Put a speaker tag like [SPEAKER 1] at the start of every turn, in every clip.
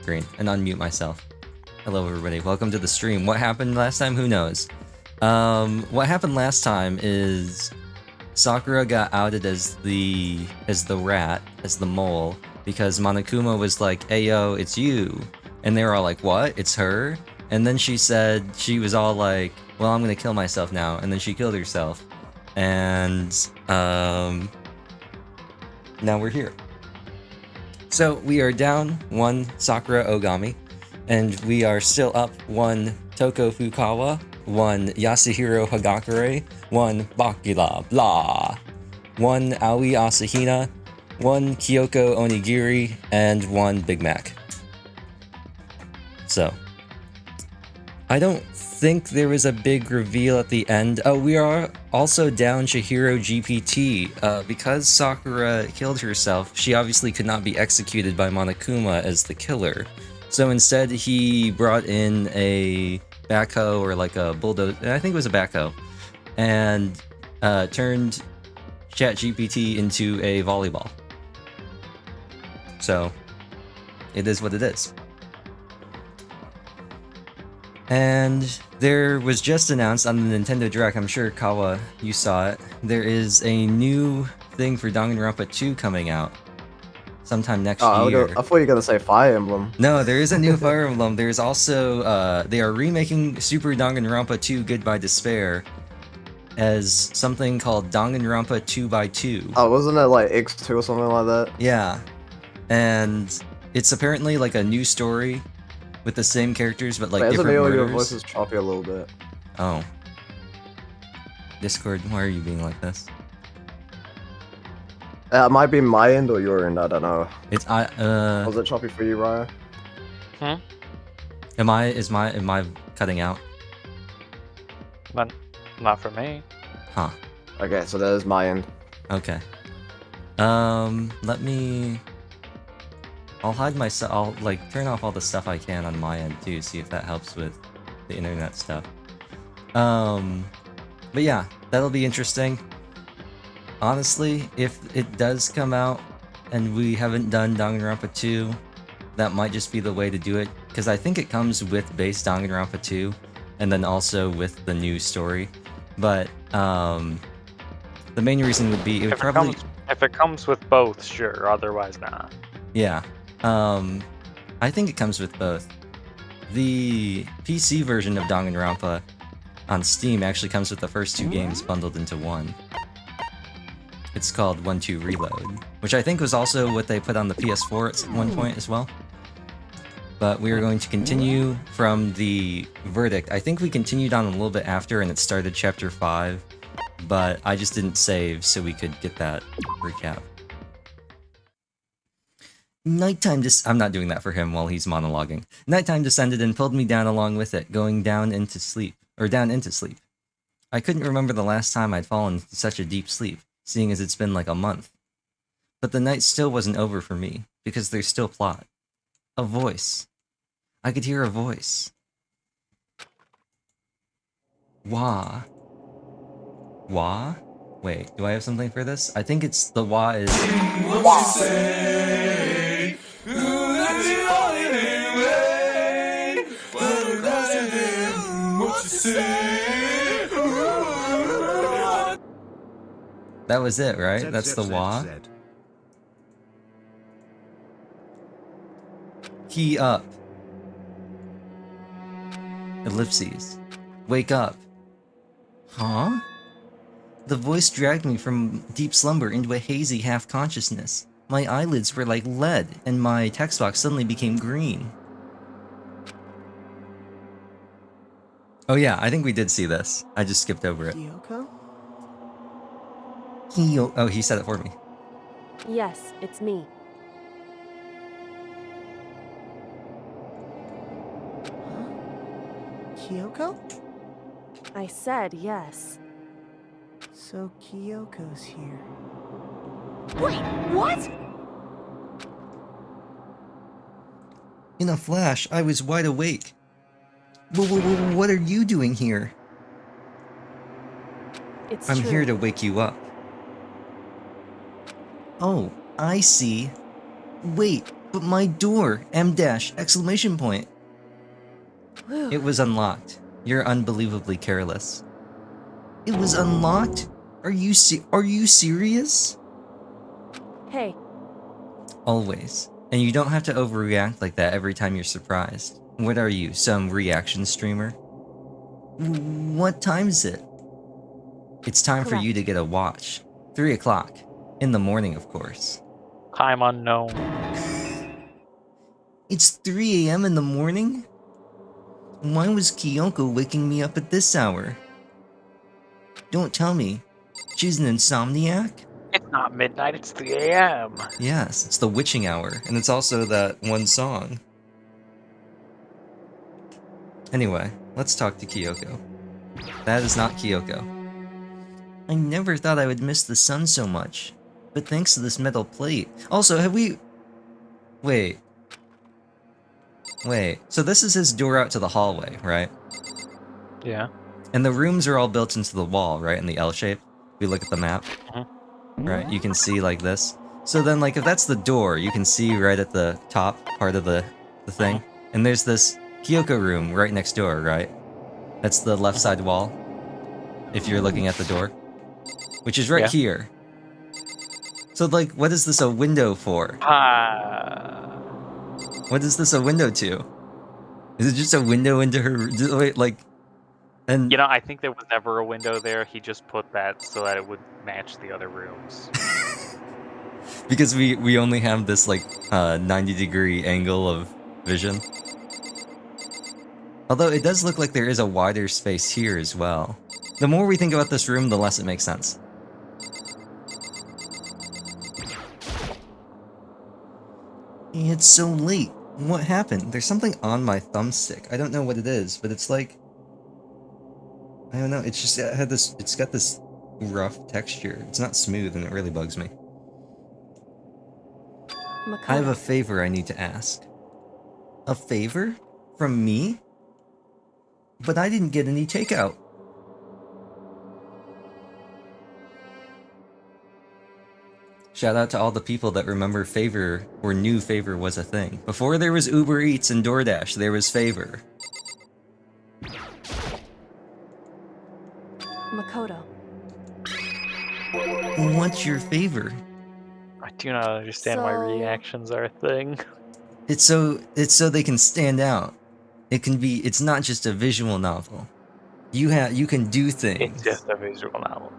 [SPEAKER 1] screen and unmute myself. Hello everybody, welcome to the stream. What happened last time? Who knows? What happened last time is Sakura got outed as the rat, as the mole, because Monokuma was like, "Ayo, it's you," and they were all like, "What? It's her?" And then she said she was all like, "Well, I'm gonna kill myself now," and then she killed herself, and now we're here. So we are down 1 Sakura Ogami, and we are still up 1 Toko Fukawa, 1 Yasuhiro Hagakure, 1 Bakila Blah, 1 Aoi Asahina, 1 Kyoko Onigiri, and 1 Big Mac. So, I don't think there was a big reveal at the end. Oh, we are also down Chihiro GPT. Because Sakura killed herself, she obviously could not be executed by Monokuma as the killer. So instead, he brought in a backhoe or like a bulldozer. I think it was a backhoe, and turned ChatGPT into a volleyball. So it is what it is. And there was just announced on the Nintendo Direct, I'm sure Kawa, you saw it, there is a new thing for Danganronpa 2 coming out sometime next year.
[SPEAKER 2] I thought you were gonna say Fire Emblem.
[SPEAKER 1] No, there is a new Fire Emblem. There's also, they are remaking Super Danganronpa 2 Goodbye Despair as something called Danganronpa 2x2.
[SPEAKER 2] Oh, wasn't it like X2 or something like that?
[SPEAKER 1] Yeah. And it's apparently like a new story with the same characters, but like
[SPEAKER 2] Wait,
[SPEAKER 1] different murders.
[SPEAKER 2] Your voice is choppy a little bit.
[SPEAKER 1] Oh. Discord, why are you being like this?
[SPEAKER 2] It might be my end or your end, I don't know.
[SPEAKER 1] It's
[SPEAKER 2] Was it choppy for you, Raeo?
[SPEAKER 3] Hmm?
[SPEAKER 1] Am I cutting out?
[SPEAKER 3] But not for me.
[SPEAKER 1] Huh.
[SPEAKER 2] Okay, so that is my end.
[SPEAKER 1] Okay. Let me... I'll hide myself. I'll like turn off all the stuff I can on my end too, see if that helps with the internet stuff. But yeah, that'll be interesting. Honestly, if it does come out and we haven't done Danganronpa 2, that might just be the way to do it, because I think it comes with base Danganronpa 2 and then also with the new story. But the main reason would be
[SPEAKER 3] if it comes with both, sure. Otherwise, nah.
[SPEAKER 1] Yeah. I think it comes with both. The PC version of Danganronpa on Steam actually comes with the first 2 games bundled into one. It's called 1-2 Reload, which I think was also what they put on the PS4 at one point as well. But we are going to continue from the verdict. I think we continued on a little bit after and it started chapter 5, but I just didn't save so we could get that recap. Nighttime I'm not doing that for him while he's monologuing. Nighttime descended and pulled me down along with it, going down into sleep. I couldn't remember the last time I'd fallen into such a deep sleep, seeing as it's been like a month. But the night still wasn't over for me, because there's still plot. A voice. I could hear a voice. Wah. Wah? Wait, do I have something for this? I think it's the wah is... Wah! That was it, right? That's the wah. Key up. Ellipses. Wake up. Huh? The voice dragged me from deep slumber into a hazy half-consciousness. My eyelids were like lead, and my text box suddenly became green. Oh yeah, I think we did see this. I just skipped over it.
[SPEAKER 4] Kyoko?
[SPEAKER 1] Oh, he said it for me.
[SPEAKER 4] Yes, it's me. Huh? Kyoko? I said yes. So Kyoko's here. Wait, what?
[SPEAKER 1] In a flash, I was wide awake. What are you doing here? I'm here to wake you up. Oh, I see. Wait, But my door! M dash! Exclamation point!
[SPEAKER 4] Whew.
[SPEAKER 1] It was unlocked. You're unbelievably careless. It was unlocked? Are you serious?
[SPEAKER 4] Hey,
[SPEAKER 1] Always. And you don't have to overreact like that every time you're surprised. What are you, some reaction streamer? What time is it? It's time for you to get a watch. 3 o'clock. In the morning, of course.
[SPEAKER 3] Time unknown.
[SPEAKER 1] It's 3 a.m. in the morning? Why was Kyoko waking me up at this hour? Don't tell me. She's an insomniac?
[SPEAKER 3] It's not midnight, it's 3 a.m.
[SPEAKER 1] Yes, it's the witching hour, and it's also that one song. Anyway, let's talk to Kyoko. That is not Kyoko. I never thought I would miss the sun so much, but thanks to this metal plate. Also, have we... Wait, so this is his door out to the hallway, right?
[SPEAKER 3] Yeah.
[SPEAKER 1] And the rooms are all built into the wall, right, in the L shape? If we look at the map,
[SPEAKER 3] Mm-hmm.
[SPEAKER 1] right, you can see like this. So then, like, if that's the door, you can see right at the top part of the thing. And there's this Kyoko room right next door, right? That's the left side wall, if you're looking at the door. Which is right here. So, like, what is this a window for? What is this a window to? Is it just a window into her... Wait, like... And...
[SPEAKER 3] You know, I think there was never a window there. He just put that so that it would match the other rooms.
[SPEAKER 1] Because we only have this, like, 90-degree angle of vision. Although it does look like there is a wider space here as well. The more we think about this room, the less it makes sense. It's so late. What happened? There's something on my thumbstick. I don't know what it is, but it's like... I don't know, it's just, it's got this rough texture. It's not smooth and it really bugs me. I have a favor I need to ask. A favor? From me? But I didn't get any takeout. Shout out to all the people that remember Favor or knew Favor was a thing. Before there was Uber Eats and DoorDash, there was Favor.
[SPEAKER 4] Makoto.
[SPEAKER 1] What's your favor?
[SPEAKER 3] I do not understand why reactions are a thing.
[SPEAKER 1] It's so they can stand out. It's not just a visual novel. You can do things.
[SPEAKER 3] It's just a visual novel.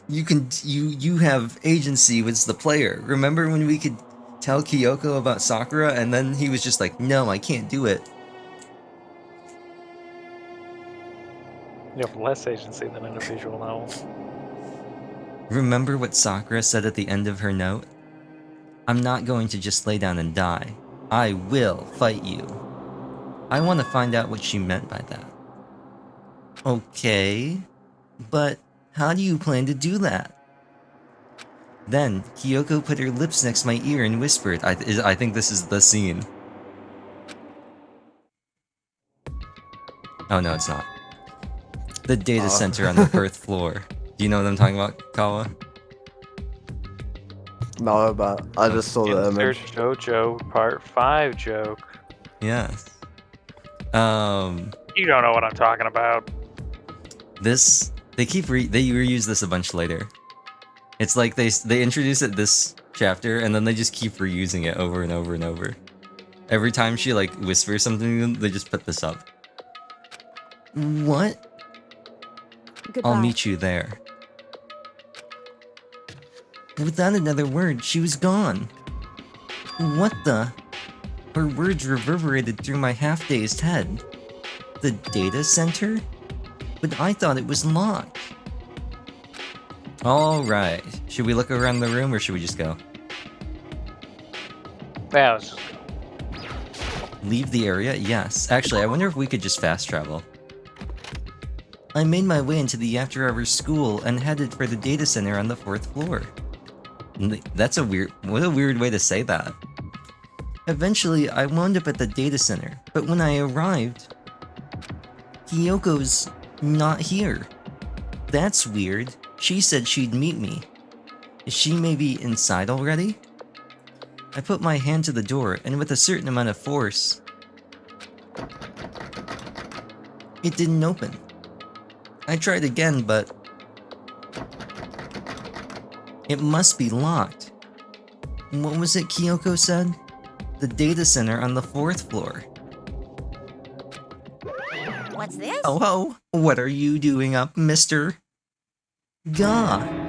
[SPEAKER 1] You have agency with the player. Remember when we could tell Kyoko about Sakura and then he was just like, no, I can't do it.
[SPEAKER 3] You have less agency than in a visual novel.
[SPEAKER 1] Remember what Sakura said at the end of her note? I'm not going to just lay down and die. I will fight you. I want to find out what she meant by that. Okay, but how do you plan to do that? Then, Kyoko put her lips next my ear and whispered, I think this is the scene. Oh no, it's not. The data center on the 4th floor. Do you know what I'm talking about, Kawa?
[SPEAKER 2] No, but I just saw the
[SPEAKER 3] Insert
[SPEAKER 2] image.
[SPEAKER 3] JoJo Part 5 joke.
[SPEAKER 1] Yes.
[SPEAKER 3] You don't know what I'm talking about.
[SPEAKER 1] This they reuse this a bunch later. It's like they introduce it this chapter and then they just keep reusing it over and over and over. Every time she like whispers something to them, they just put this up. What?
[SPEAKER 4] Goodbye.
[SPEAKER 1] I'll meet you there. Without another word, she was gone. What the? Her words reverberated through my half-dazed head. The data center? But I thought it was locked. Alright. Should we look around the room or should we just go?
[SPEAKER 3] Yeah, let's just
[SPEAKER 1] Leave the area? Yes. Actually, I wonder if we could just fast travel. I made my way into the after-hours school and headed for the data center on the 4th floor. That's what a weird way to say that. Eventually, I wound up at the data center, but when I arrived, Kyoko's not here. That's weird. She said she'd meet me. Is she maybe inside already? I put my hand to the door, and with a certain amount of force, it didn't open. I tried again, but it must be locked. What was it Kyoko said? The data center on the 4th floor.
[SPEAKER 5] What's this?
[SPEAKER 1] Oh ho! What are you doing up, mister? Gah!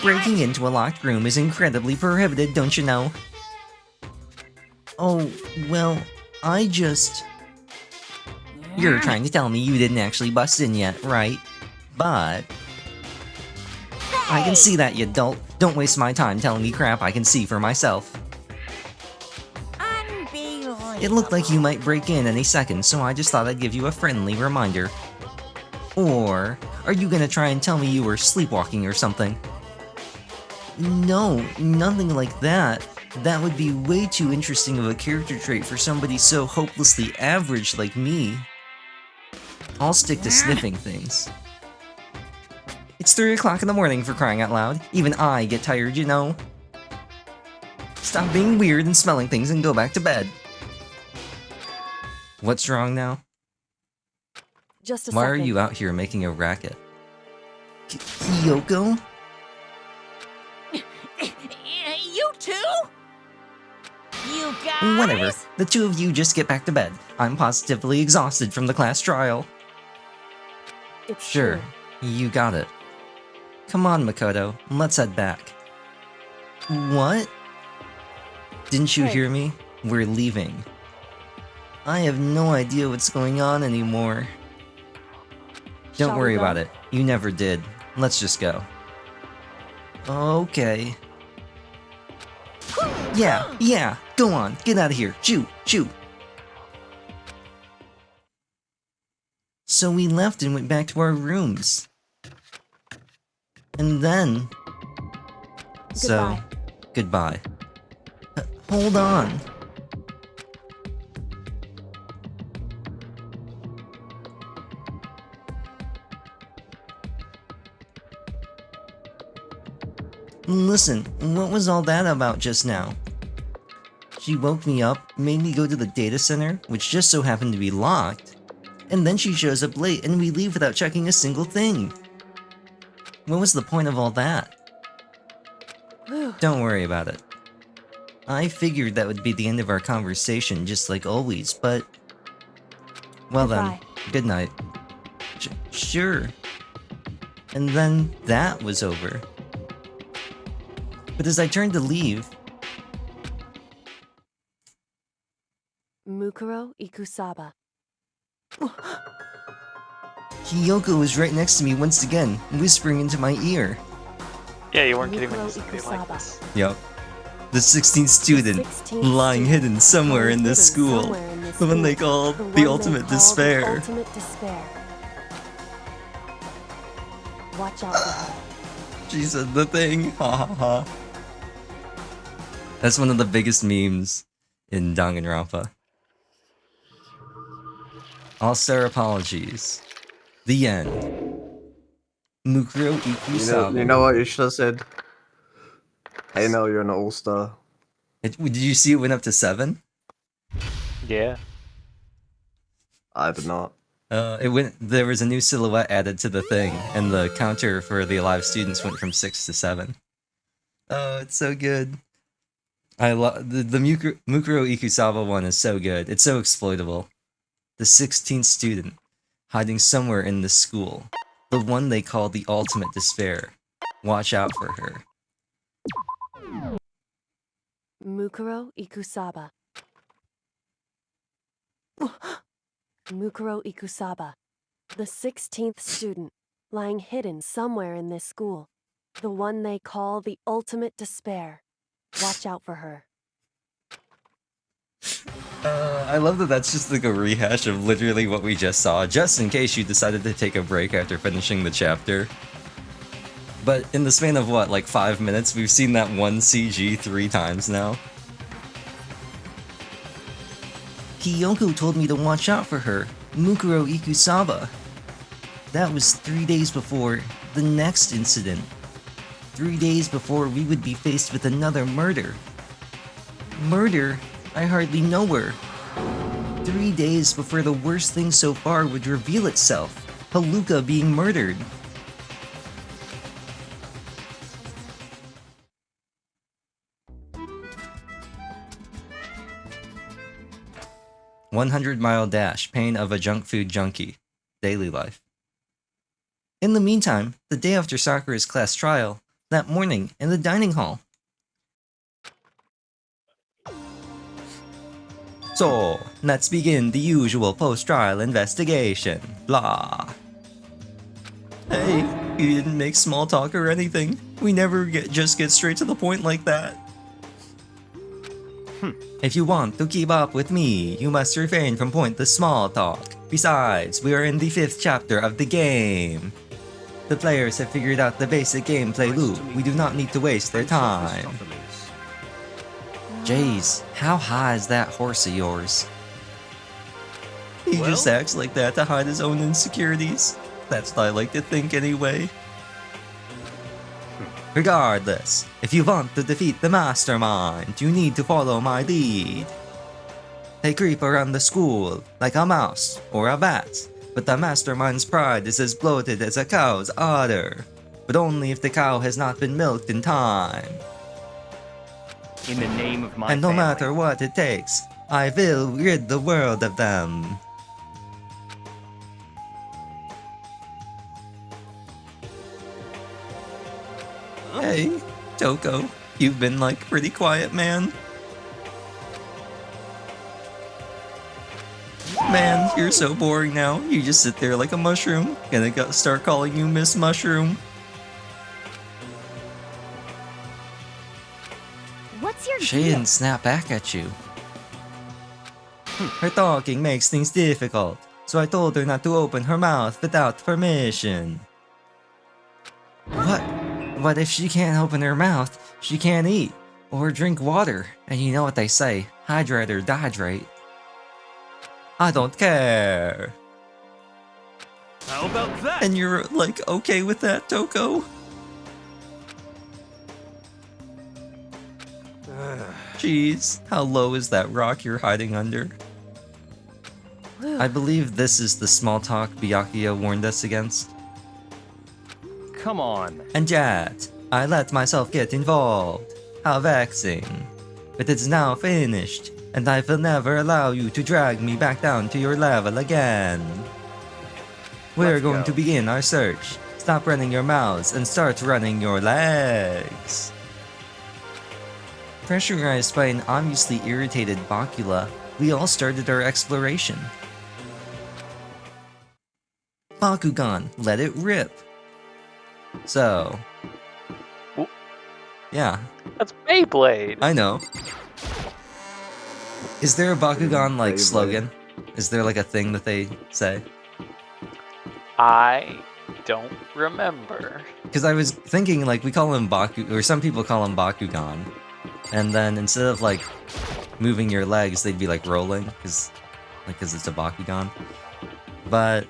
[SPEAKER 1] Breaking into a locked room is incredibly prohibited, don't you know? Oh, well, I just... You're trying to tell me you didn't actually bust in yet, right? But... I can see that, you dolt. Don't waste my time telling me crap I can see for myself.
[SPEAKER 5] Unbelievable.
[SPEAKER 1] It looked like you might break in any second, so I just thought I'd give you a friendly reminder. Or, are you gonna try and tell me you were sleepwalking or something? No, nothing like that. That would be way too interesting of a character trait for somebody so hopelessly average like me. I'll stick to sniffing things. It's 3 o'clock in the morning for crying out loud. Even I get tired, you know. Stop being weird and smelling things and go back to bed. What's wrong now?
[SPEAKER 4] Just a
[SPEAKER 1] Why
[SPEAKER 4] second.
[SPEAKER 1] are you out here making a racket? Kyoko?
[SPEAKER 5] You too? You guys?
[SPEAKER 1] Whatever. The two of you just get back to bed. I'm positively exhausted from the class trial.
[SPEAKER 4] It's
[SPEAKER 1] Sure,
[SPEAKER 4] true.
[SPEAKER 1] you got it. Come on, Makoto, let's head back. What? Didn't you
[SPEAKER 4] Hey.
[SPEAKER 1] hear me? We're leaving. I have no idea what's going on anymore. Don't
[SPEAKER 4] Shall we
[SPEAKER 1] worry
[SPEAKER 4] go?
[SPEAKER 1] about it. You never did. Let's just go. Okay. Yeah, go on, get out of here. Shoo. So we left and went back to our rooms. And then... So, goodbye. Hold on. Listen, what was all that about just now? She woke me up, made me go to the data center, which just so happened to be locked, and then she shows up late and we leave without checking a single thing. What was the point of all that?
[SPEAKER 4] Whew.
[SPEAKER 1] Don't worry about it. I figured that would be the end of our conversation, just like always, but... Well
[SPEAKER 4] Goodbye.
[SPEAKER 1] then, good night. Sure. And then that was over. But as I turned to leave...
[SPEAKER 4] Mukuro Ikusaba.
[SPEAKER 1] Kyoko was right next to me once again, whispering into my ear.
[SPEAKER 3] Yeah, you weren't kidding when you
[SPEAKER 4] Mukuro
[SPEAKER 3] said they like
[SPEAKER 4] Ikusaba.
[SPEAKER 3] this.
[SPEAKER 1] Yup. The 16th student,
[SPEAKER 4] 16th
[SPEAKER 1] lying
[SPEAKER 4] student,
[SPEAKER 1] hidden somewhere in
[SPEAKER 4] lying
[SPEAKER 1] this
[SPEAKER 4] hidden
[SPEAKER 1] school.
[SPEAKER 4] somewhere in this
[SPEAKER 1] The one they
[SPEAKER 4] school.
[SPEAKER 1] call
[SPEAKER 4] The one
[SPEAKER 1] the
[SPEAKER 4] they
[SPEAKER 1] ultimate
[SPEAKER 4] call
[SPEAKER 1] despair.
[SPEAKER 4] The ultimate despair. Watch out for her.
[SPEAKER 1] She said the thing. Ha ha ha. That's one of the biggest memes in Danganronpa. All-star apologies. The end. Mukuro Ikusaba.
[SPEAKER 2] You know what you should have said? Hey, no, you're an all-star.
[SPEAKER 1] Did you see it went up to 7?
[SPEAKER 3] Yeah.
[SPEAKER 2] I did not.
[SPEAKER 1] It went. There was a new silhouette added to the thing, and the counter for the alive students went from 6 to 7. Oh, it's so good. I love the Mukuro Ikusaba one is so good. It's so exploitable. The 16th student, hiding somewhere in this school. The one they call the ultimate despair. Watch out for her.
[SPEAKER 4] Mukuro Ikusaba. Mukuro Ikusaba. The 16th student, lying hidden somewhere in this school. The one they call the ultimate despair. Watch out for her.
[SPEAKER 1] I love that that's just like a rehash of literally what we just saw, just in case you decided to take a break after finishing the chapter. But in the span of what, like 5 minutes, we've seen that one CG 3 times now. Kyoko told me to watch out for her, Mukuro Ikusaba. That was 3 days before the next incident. 3 days before we would be faced with another murder. Murder? I hardly know her. 3 days before the worst thing so far would reveal itself. Haluka being murdered. "100-mile dash, pain of a junk food junkie. Daily life." In the meantime, the day after Sakura's class trial, that morning in the dining hall. "So, let's begin the usual post-trial investigation. Blah." Hey, you didn't make small talk or anything. We never just get straight to the point like that. If you want to keep up with me, you must refrain from pointless small talk. Besides, we are in the 5th chapter of the game. The players have figured out the basic gameplay loop. We do not need to waste their time. Jeez, how high is that horse of yours? He just acts like that to hide his own insecurities. That's what I like to think anyway. Regardless, if you want to defeat the mastermind, you need to follow my lead. They creep around the school like a mouse or a bat, but the mastermind's pride is as bloated as a cow's udder. But only if the cow has not been milked in time.
[SPEAKER 6] In the name of my
[SPEAKER 1] And no
[SPEAKER 6] family.
[SPEAKER 1] matter what it takes, I will rid the world of them. Hey, Toko, you've been like pretty quiet, man. Man, you're so boring now. You just sit there like a mushroom. Gonna start calling you Miss Mushroom.
[SPEAKER 5] What's your
[SPEAKER 1] She
[SPEAKER 5] deal?
[SPEAKER 1] didn't snap back at you. Her talking makes things difficult, so I told her not to open her mouth without permission. What? But if she can't open her mouth, she can't eat or drink water. And you know what they say, hydrate or dehydrate. I don't care.
[SPEAKER 6] How about that?
[SPEAKER 1] And you're like okay with that, Toko? Jeez, how low is that rock you're hiding under? I believe this is the small talk Byakuya warned us against.
[SPEAKER 6] Come on.
[SPEAKER 1] And yet, I let myself get involved. How vexing. But it's now finished, and I will never allow you to drag me back down to your level again. We're
[SPEAKER 6] Let's
[SPEAKER 1] going
[SPEAKER 6] go.
[SPEAKER 1] to begin our search. Stop running your mouths and start running your legs. Pressurized by an obviously irritated Bakula, we all started our exploration. Bakugan, let it rip. So...
[SPEAKER 3] Oop.
[SPEAKER 1] Yeah,
[SPEAKER 3] That's Beyblade.
[SPEAKER 1] I know. Is there a Bakugan, like,
[SPEAKER 2] Beyblade.
[SPEAKER 1] slogan? Is there, like, a thing that they say?
[SPEAKER 3] I don't remember.
[SPEAKER 1] Because I was thinking, like, we call him Baku... Or some people call him Bakugan. And then instead of, like, moving your legs, they'd be, like, rolling. Because it's a Bakugan. But...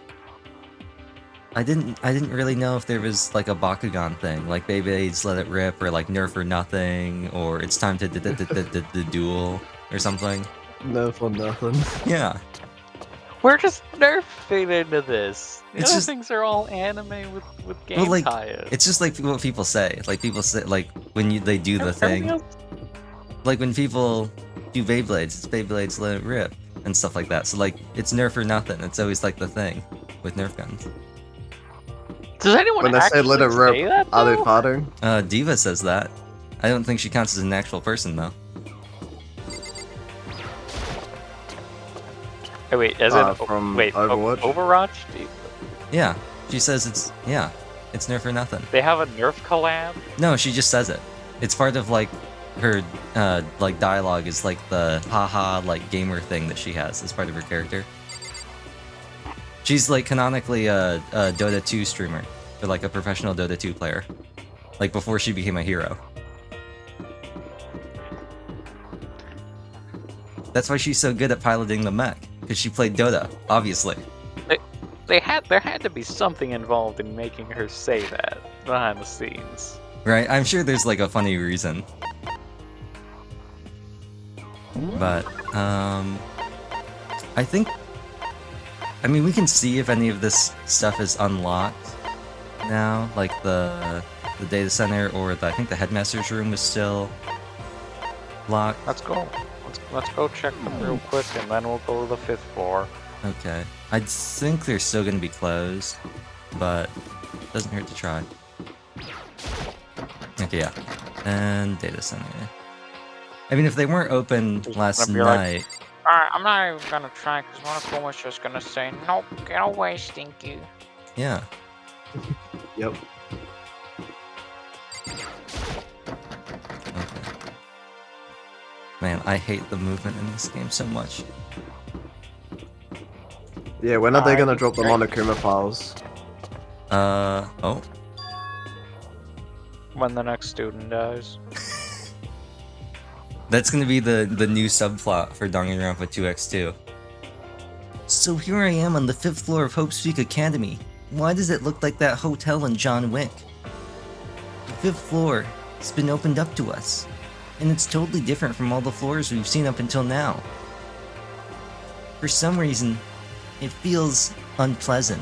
[SPEAKER 1] I didn't really know if there was like a Bakugan thing, like Beyblades Let It Rip, or like Nerf or Nothing, or It's Time to Duel, or something.
[SPEAKER 2] No for nothing.
[SPEAKER 1] Yeah,
[SPEAKER 3] We're just nerfing into this. The
[SPEAKER 1] It's
[SPEAKER 3] other
[SPEAKER 1] just-
[SPEAKER 3] things are all anime with game
[SPEAKER 1] well, like
[SPEAKER 3] tie-ins.
[SPEAKER 1] it's just like what people say. Like people say, like when they do the
[SPEAKER 3] Everything
[SPEAKER 1] thing,
[SPEAKER 3] else-
[SPEAKER 1] like when people do Beyblades, it's Beyblades Let It Rip and stuff like that. So like it's Nerf or Nothing. It's always like the thing with Nerf guns.
[SPEAKER 3] Does anyone
[SPEAKER 2] When they say
[SPEAKER 3] actually
[SPEAKER 2] let it
[SPEAKER 3] say
[SPEAKER 2] rip,
[SPEAKER 3] that,
[SPEAKER 2] are they
[SPEAKER 3] though?
[SPEAKER 2] farting?
[SPEAKER 1] Diva says that. I don't think she counts as an actual person though.
[SPEAKER 3] Oh, wait, as
[SPEAKER 2] From
[SPEAKER 3] wait,
[SPEAKER 2] Overwatch?
[SPEAKER 3] Overwatch?
[SPEAKER 1] Yeah, she says it's Nerf or Nothing.
[SPEAKER 3] They have a Nerf collab?
[SPEAKER 1] No, she just says it. It's part of like her like dialogue is like the haha like gamer thing that she has as part of her character. She's like canonically a Dota 2 streamer, or like a professional Dota 2 player, like before she became a hero. That's why she's so good at piloting the mech, because she played Dota, obviously.
[SPEAKER 3] There had to be something involved in making her say that behind the scenes.
[SPEAKER 1] Right? I'm sure there's like a funny reason. But, I think... I mean, we can see if any of this stuff is unlocked now, like the data center or I think the headmaster's room is still locked.
[SPEAKER 3] Let's go. Let's go check them real quick, and then we'll go to the 5th floor.
[SPEAKER 1] Okay. I think they're still gonna be closed, but doesn't hurt to try. Okay, yeah. And data center. I mean, if they weren't open last
[SPEAKER 3] gonna be like-
[SPEAKER 1] night...
[SPEAKER 3] Alright, I'm not even gonna try, because one of them was just gonna say, nope, get away, Stinky.
[SPEAKER 1] Yeah.
[SPEAKER 2] Yep.
[SPEAKER 1] Okay. Man, I hate the movement in this game so much.
[SPEAKER 2] Yeah, when are they gonna
[SPEAKER 3] Alright,
[SPEAKER 2] drop the
[SPEAKER 3] great.
[SPEAKER 2] Monokuma files?
[SPEAKER 1] Oh.
[SPEAKER 3] When the next student dies.
[SPEAKER 1] That's gonna be the new subplot for Danganronpa 2x2. So here I am on the 5th floor of Hope's Peak Academy. Why does it look like that hotel in John Wick? The 5th floor has been opened up to us, and it's totally different from all the floors we've seen up until now. For some reason, it feels unpleasant.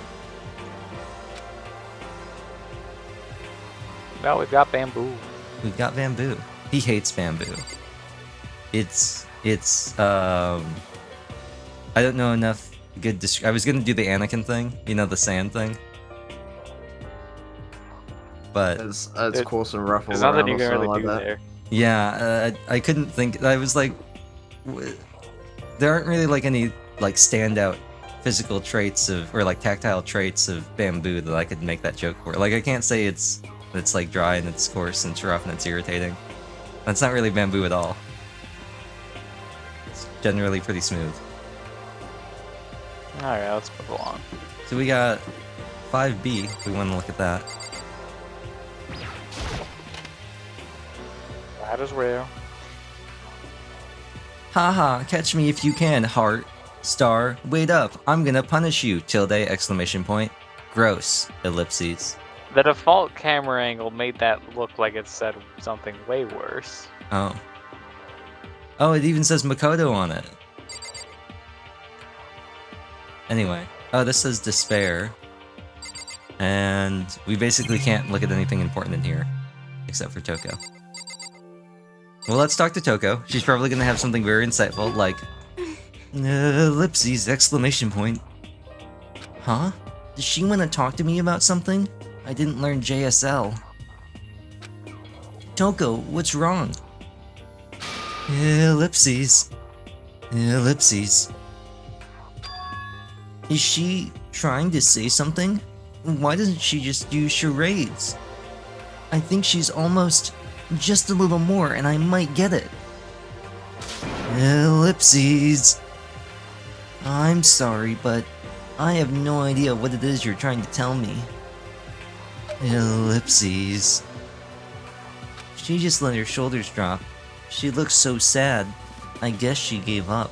[SPEAKER 3] Well, we've got bamboo.
[SPEAKER 1] We've got bamboo. He hates bamboo. It's I don't know enough good I was gonna do the Anakin thing, you know, the sand thing. But
[SPEAKER 2] It's
[SPEAKER 3] It-
[SPEAKER 2] coarse and rough all
[SPEAKER 3] There's nothing
[SPEAKER 2] around
[SPEAKER 3] you
[SPEAKER 2] or
[SPEAKER 3] can
[SPEAKER 2] something
[SPEAKER 3] really
[SPEAKER 2] like
[SPEAKER 3] do
[SPEAKER 2] that.
[SPEAKER 3] there.
[SPEAKER 1] yeah, I couldn't think. I was like, there aren't really like any like standout physical traits of or like tactile traits of bamboo that I could make that joke for. Like I can't say it's like dry and it's coarse and it's rough and it's irritating. That's not really bamboo at all. It's generally pretty smooth.
[SPEAKER 3] Alright, let's move along.
[SPEAKER 1] So we got 5B, if we want to look at that.
[SPEAKER 3] That is Raeo.
[SPEAKER 1] Haha, catch me if you can, heart. Star, wait up, I'm gonna punish you, tilde, exclamation point. Gross, ellipses.
[SPEAKER 3] The default camera angle made that look like it said something way worse.
[SPEAKER 1] Oh. Oh, it even says Makoto on it. Anyway. Oh, this says despair. And we basically can't look at anything important in here. Except for Toko. Well, let's talk to Toko. She's probably gonna have something very insightful, like... ellipses, exclamation point. Huh? Does she want to talk to me about something? I didn't learn JSL. Toko, what's wrong? Ellipses. Ellipses. Is she trying to say something? Why doesn't she just do charades? I think she's almost just a little more and I might get it. Ellipses. I'm sorry, but I have no idea what it is you're trying to tell me. Ellipses. She just let her shoulders drop. She looks so sad. I guess she gave up.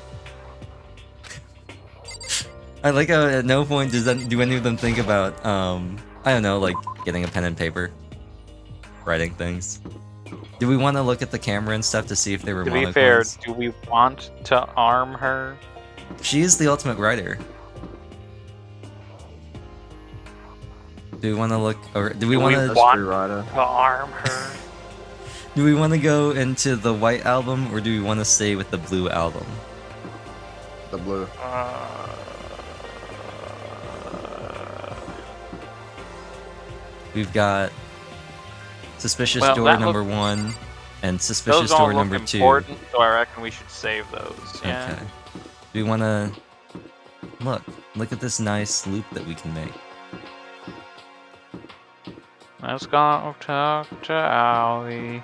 [SPEAKER 1] I like how at no point do any of them think about, I don't know, like getting a pen and paper. Writing things. Do we want to look at the camera and stuff to see if they were
[SPEAKER 3] To be fair,
[SPEAKER 1] monoclines?
[SPEAKER 3] do we want to arm her?
[SPEAKER 1] She is the ultimate writer. Do we want to look, or do we
[SPEAKER 3] Do
[SPEAKER 1] want
[SPEAKER 3] we
[SPEAKER 1] to?
[SPEAKER 2] That's
[SPEAKER 3] want-
[SPEAKER 2] true, Ryder.
[SPEAKER 3] To arm her?
[SPEAKER 1] Do we want to go into the white album, or do we want to stay with the blue album?
[SPEAKER 2] The blue.
[SPEAKER 1] We've got suspicious
[SPEAKER 3] Well,
[SPEAKER 1] door
[SPEAKER 3] that
[SPEAKER 1] number 1 and
[SPEAKER 3] Those
[SPEAKER 1] suspicious
[SPEAKER 3] all
[SPEAKER 1] door
[SPEAKER 3] look
[SPEAKER 1] number 2.
[SPEAKER 3] important, so I reckon we should save those. Yeah.
[SPEAKER 1] Okay. Do we want to look at this nice loop that we can make?
[SPEAKER 3] Let's go talk to Owlie.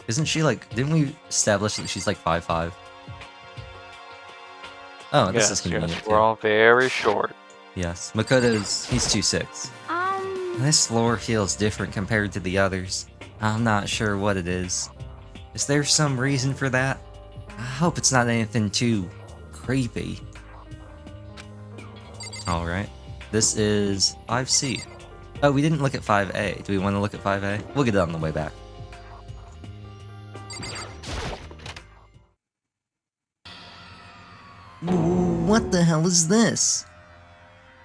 [SPEAKER 1] Isn't she like? Didn't we establish that she's like 5'5"? Oh, this is
[SPEAKER 3] Yes,
[SPEAKER 1] convenient.
[SPEAKER 3] yes,
[SPEAKER 1] too.
[SPEAKER 3] we're all very short.
[SPEAKER 1] Yes, Makoto's he's 2'6". This floor feels different compared to the others. I'm not sure what it is. Is there some reason for that? I hope it's not anything too creepy. Alright. This is 5C. Oh, we didn't look at 5A. Do we want to look at 5A? We'll get it on the way back. hell is this?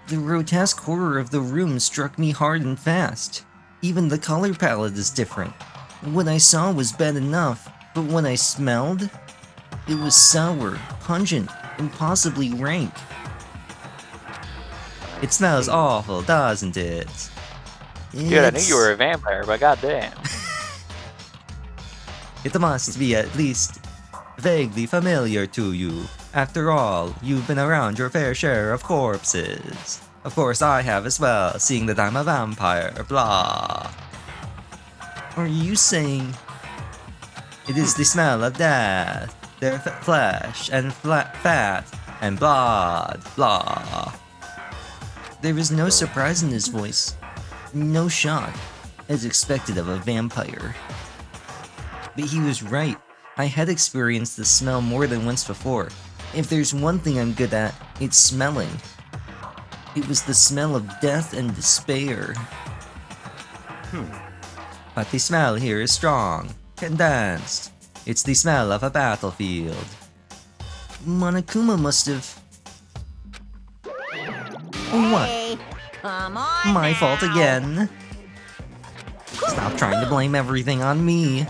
[SPEAKER 1] The grotesque horror of the room struck me hard and fast. Even the color palette is different. What I saw was bad enough, but what I smelled? It was sour, pungent, and possibly rank. It smells awful, doesn't it?
[SPEAKER 3] Dude, I knew you were a vampire, but goddamn.
[SPEAKER 1] It must be at least vaguely familiar to you. After all, you've been around your fair share of corpses. Of course I have as well, seeing that I'm a vampire, blah. Are you saying it is the smell of death, their flesh and fat and blood, blah? There was no surprise in his voice, no shock, as expected of a vampire. But he was right. I had experienced the smell more than once before. If there's one thing I'm good at, it's smelling. It was the smell of death and despair. But the smell here is strong, condensed. It's the smell of a battlefield. Monokuma must have... What?
[SPEAKER 5] Hey, come on
[SPEAKER 1] My fault
[SPEAKER 5] now.
[SPEAKER 1] again. Stop trying to blame everything on me.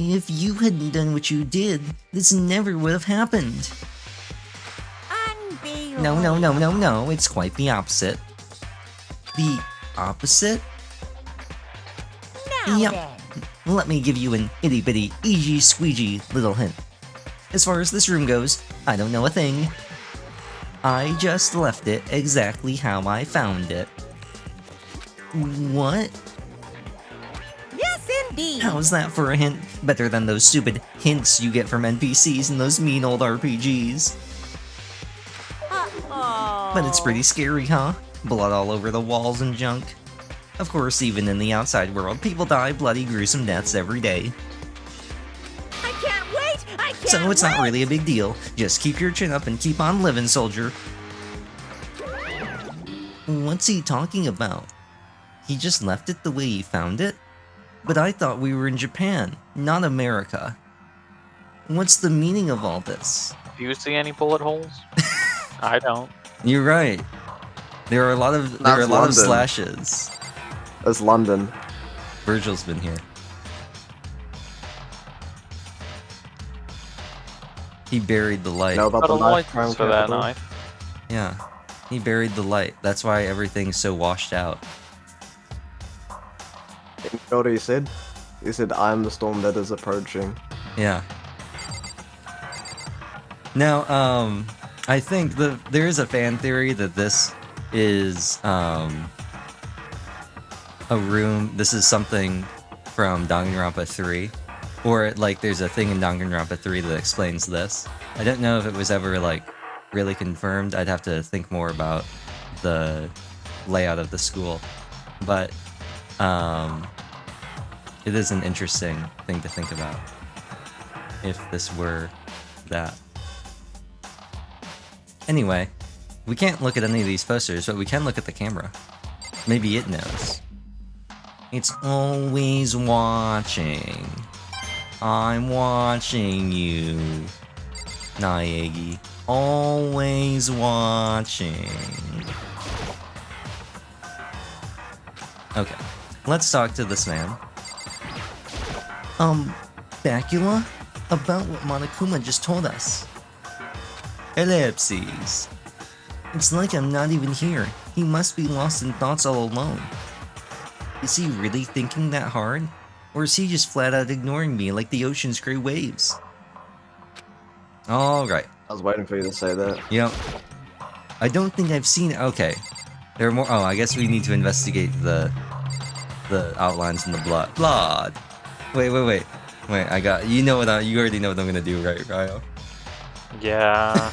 [SPEAKER 1] If you hadn't done what you did, this never would have happened.
[SPEAKER 5] Unbelievable.
[SPEAKER 1] No, it's quite the opposite. The opposite?
[SPEAKER 5] Now
[SPEAKER 1] Yep.
[SPEAKER 5] then.
[SPEAKER 1] Let me give you an itty bitty, easy squeegee little hint. As far as this room goes, I don't know a thing. I just left it exactly how I found it. What?
[SPEAKER 5] Yes, indeed.
[SPEAKER 1] How's that for a hint? Better than those stupid hints you get from NPCs in those mean old RPGs.
[SPEAKER 5] Uh-oh.
[SPEAKER 1] But it's pretty scary, huh? Blood all over the walls and junk. Of course, even in the outside world, people die bloody, gruesome deaths every day.
[SPEAKER 5] I can't wait. I can't
[SPEAKER 1] So it's not
[SPEAKER 5] wait.
[SPEAKER 1] really a big deal. Just keep your chin up and keep on living, soldier. What's he talking about? He just left it the way he found it? But I thought we were in Japan, not America. What's the meaning of all this?
[SPEAKER 3] Do you see any bullet holes? I don't.
[SPEAKER 1] You're right. There are a lot of
[SPEAKER 2] That's London.
[SPEAKER 1] slashes.
[SPEAKER 2] That's London.
[SPEAKER 1] Virgil's been here. He buried the light.
[SPEAKER 2] Know about
[SPEAKER 3] Got
[SPEAKER 2] the
[SPEAKER 3] a
[SPEAKER 2] knife
[SPEAKER 3] license
[SPEAKER 2] crime
[SPEAKER 3] for that
[SPEAKER 2] capital?
[SPEAKER 3] knife.
[SPEAKER 1] Yeah. He buried the light. That's why everything's so washed out.
[SPEAKER 2] You know what he said? He said, "I'm the storm that is approaching."
[SPEAKER 1] Yeah. Now, I think there is a fan theory that this is a room. This is something from Danganronpa 3, or like there's a thing in Danganronpa 3 that explains this. I don't know if it was ever like really confirmed. I'd have to think more about the layout of the school, but it is an interesting thing to think about if this were that. Anyway, we can't look at any of these posters, but we can look at the camera. Maybe it knows. It's always watching. I'm watching you, Naegi. Always watching. Okay, let's talk to this man. Bacula? About what Monokuma just told us. Ellipses. It's like I'm not even here. He must be lost in thoughts all alone. Is he really thinking that hard? Or is he just flat out ignoring me like the ocean's gray waves? Alright.
[SPEAKER 2] I was waiting for you to say that.
[SPEAKER 1] Yep. I don't think I've seen... Okay. There are more... Oh, I guess we need to investigate the outlines in the blood. Blood! Wait, I got... You know what you already know what I'm gonna do, right, Raeo?
[SPEAKER 3] Yeah.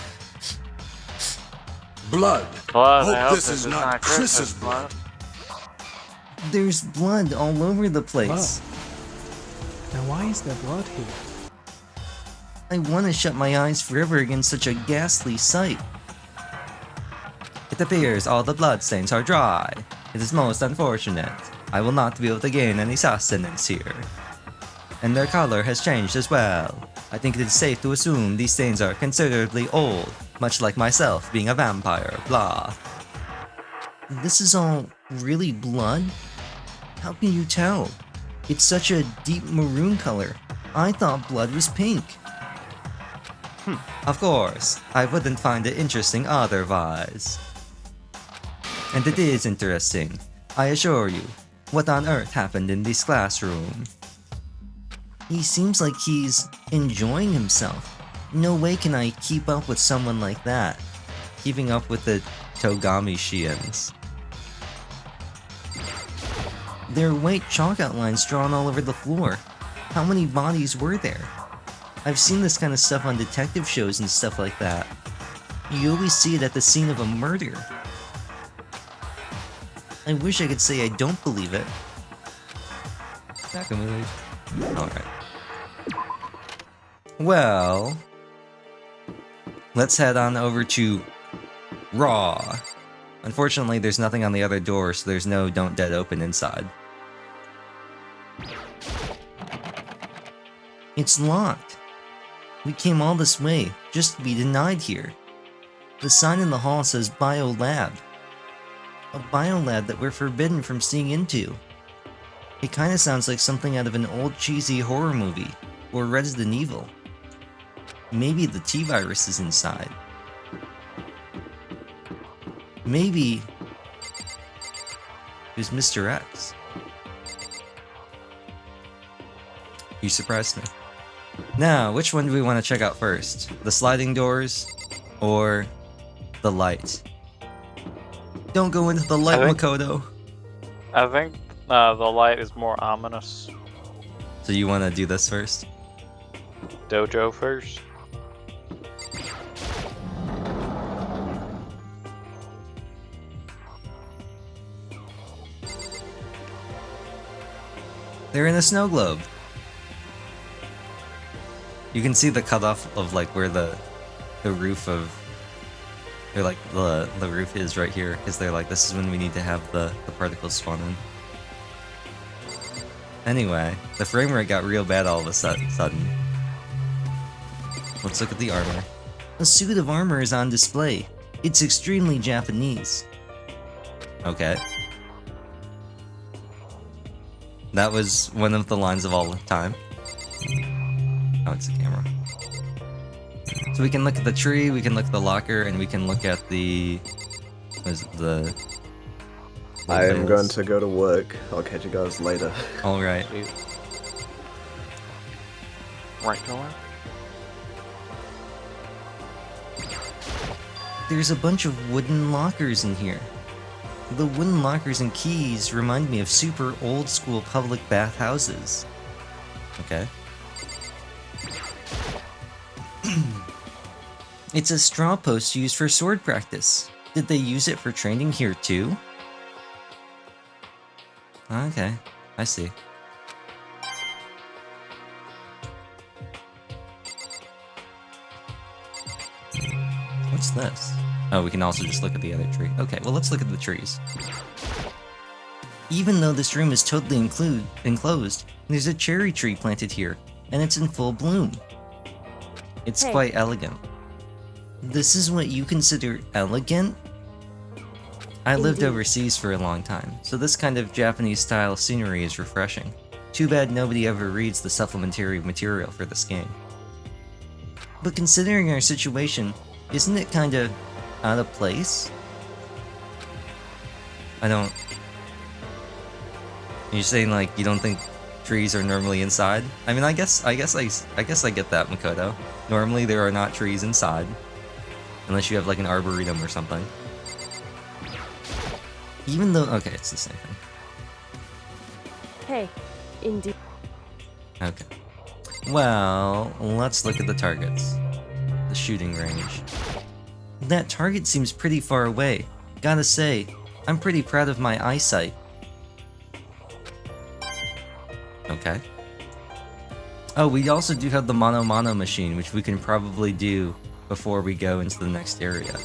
[SPEAKER 7] Blood.
[SPEAKER 3] Blood.
[SPEAKER 7] Hope
[SPEAKER 3] I hope
[SPEAKER 7] this is not Chris's blood.
[SPEAKER 1] There's blood all over the place.
[SPEAKER 8] Now why is there blood here?
[SPEAKER 1] I want to shut my eyes forever against such a ghastly sight. It appears all the bloodstains are dry. It is most unfortunate. I will not be able to gain any sustenance here. And their color has changed as well. I think it is safe to assume these stains are considerably old, much like myself being a vampire, blah. This is all really blood? How can you tell? It's such a deep maroon color. I thought blood was pink. Of course, I wouldn't find it interesting otherwise. And it is interesting, I assure you. What on earth happened in this classroom? He seems like he's enjoying himself. No way can I keep up with someone like that. Keeping up with the Togami Shians. There are white chalk outlines drawn all over the floor. How many bodies were there? I've seen this kind of stuff on detective shows and stuff like that. You always see it at the scene of a murder. I wish I could say I don't believe it. Now can we leave? Alright. Well, let's head on over to RAAH. Unfortunately, there's nothing on the other door, so there's no Don't Dead Open inside. It's locked. We came all this way, just to be denied here. The sign in the hall says Biolab. A biolab that we're forbidden from seeing into. It kinda sounds like something out of an old cheesy horror movie, or Resident Evil. Maybe the T-virus is inside. Maybe it was Mr. X. You surprised me. Now, which one do we want to check out first? The sliding doors or the light? Don't go into the light, Makoto.
[SPEAKER 3] I think the light is more ominous.
[SPEAKER 1] So you want to do this first?
[SPEAKER 3] Dojo first.
[SPEAKER 1] They're in a snow globe. You can see the cutoff of like where the roof of, or like the roof is right here, because they're like, this is when we need to have the particles spawn in. Anyway, the frame rate got real bad all of a sudden. Let's look at the armor. A suit of armor is on display. It's extremely Japanese. Okay. That was one of the lines of all time. Oh, it's the camera. So we can look at the tree, we can look at the locker, and we can look at the... What is it, the...
[SPEAKER 2] I am going to go to work. I'll catch you guys later.
[SPEAKER 1] Alright.
[SPEAKER 3] Right door.
[SPEAKER 1] There's a bunch of wooden lockers in here. The wooden lockers and keys remind me of super old school public bathhouses. Okay. It's a straw post used for sword practice. Did they use it for training here too? Okay, I see. What's this? Oh, we can also just look at the other tree. Okay, well let's look at the trees. Even though this room is totally enclosed, there's a cherry tree planted here, and it's in full bloom. It's quite elegant. This is what you consider elegant? I lived overseas for a long time, so this kind of Japanese-style scenery is refreshing. Too bad nobody ever reads the supplementary material for this game. But considering our situation, isn't it kinda out of place? I don't... You're saying like you don't think trees are normally inside? I mean, I guess I get that, Makoto. Normally there are not trees inside, unless you have like an arboretum or something. Even though, okay, it's the same thing.
[SPEAKER 4] Hey, indeed.
[SPEAKER 1] Okay. Well, let's look at the targets. The shooting range. That target seems pretty far away. Gotta say, I'm pretty proud of my eyesight. Okay. Oh, we also do have the Mono machine, which we can probably do before we go into the next area.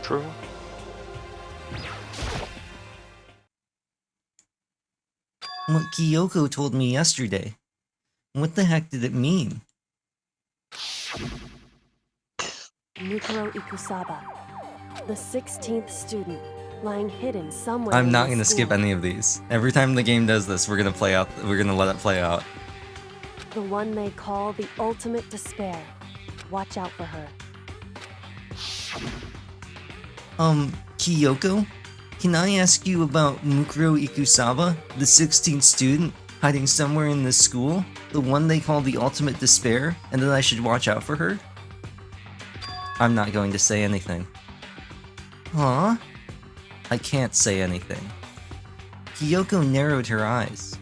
[SPEAKER 3] True.
[SPEAKER 1] What Kyoko told me yesterday. What the heck did it mean?
[SPEAKER 4] Mukuro Ikusaba, the 16th student, lying hidden somewhere
[SPEAKER 1] I'm
[SPEAKER 4] in
[SPEAKER 1] not
[SPEAKER 4] the
[SPEAKER 1] gonna skip
[SPEAKER 4] school.
[SPEAKER 1] any of these. Every time the game does this, we're gonna let it play out.
[SPEAKER 4] The one they call the ultimate despair. Watch out for her.
[SPEAKER 1] Kyoko? Can I ask you about Mukuro Ikusaba, the 16th student, hiding somewhere in this school? The one they call the ultimate despair, and that I should watch out for her? I'm not going to say anything. Huh? I can't say anything. Kyoko narrowed her eyes.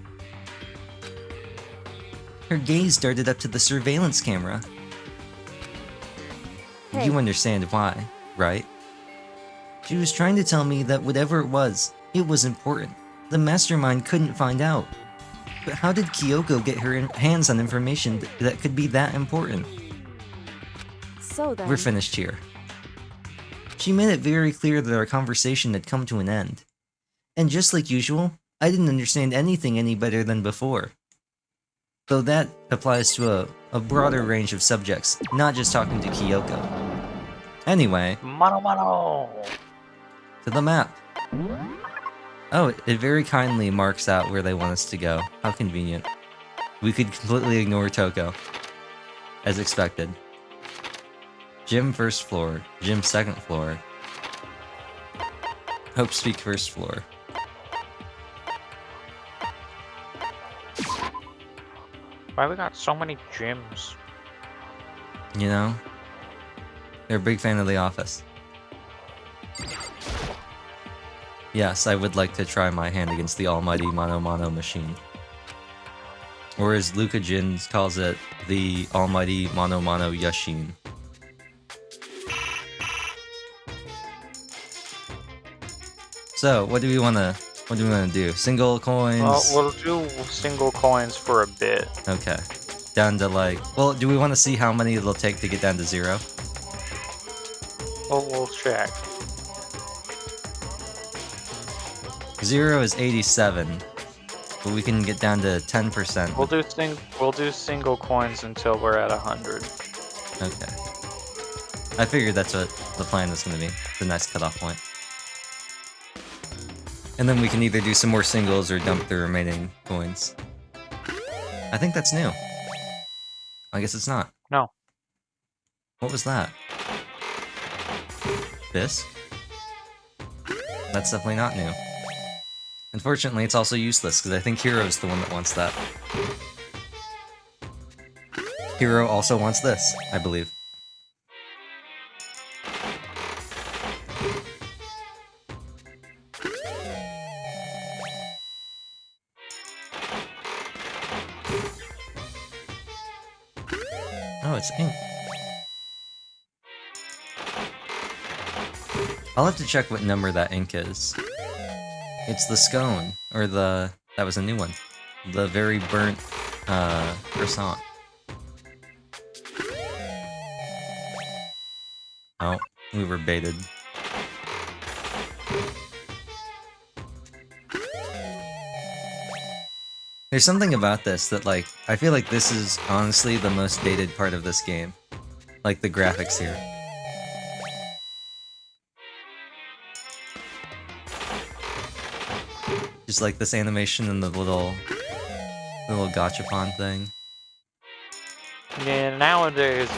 [SPEAKER 1] Her gaze darted up to the surveillance camera.
[SPEAKER 4] Hey.
[SPEAKER 1] You understand why, right? She was trying to tell me that whatever it was important. The mastermind couldn't find out. But how did Kyoko get her hands on information that could be that important?
[SPEAKER 4] So then,
[SPEAKER 1] We're finished here. She made it very clear that our conversation had come to an end. And just like usual, I didn't understand anything any better than before. Though that applies to a broader range of subjects, not just talking to Kyoko. Anyway,
[SPEAKER 3] Mano.
[SPEAKER 1] to the map. Oh, it very kindly marks out where they want us to go. How convenient. We could completely ignore Toko. As expected. Gym first floor, gym second floor. Hope speak first floor.
[SPEAKER 3] Why we got so many gyms?
[SPEAKER 1] You know? They're a big fan of The Office. Yes, I would like to try my hand against the almighty Mano Mano machine. Or as Luca Jins calls it, the almighty Mano Mano Yashin. So, what do we wanna do? Single coins?
[SPEAKER 3] Well, we'll do single coins for a bit.
[SPEAKER 1] Okay. Down to well, do we want to see how many it'll take to get down to 0?
[SPEAKER 3] Well, we'll check.
[SPEAKER 1] 0 is 87, but we can get down to 10%.
[SPEAKER 3] We'll do single coins until we're at 100.
[SPEAKER 1] Okay. I figured that's what the plan was going to be. The nice cutoff point. And then we can either do some more singles or dump the remaining coins. I think that's new. I guess it's not.
[SPEAKER 3] No.
[SPEAKER 1] What was that? Bisque? That's definitely not new. Unfortunately, it's also useless, because I think Hero's the one that wants that. Hero also wants this, I believe. Oh, it's ink. I'll have to check what number that ink is. It's the scone, or that was a new one. The very burnt, croissant. Oh, we were baited. There's something about this that, I feel like this is honestly the most dated part of this game. Like, the graphics here. Just like this animation and the little gachapon thing.
[SPEAKER 3] Yeah, nowadays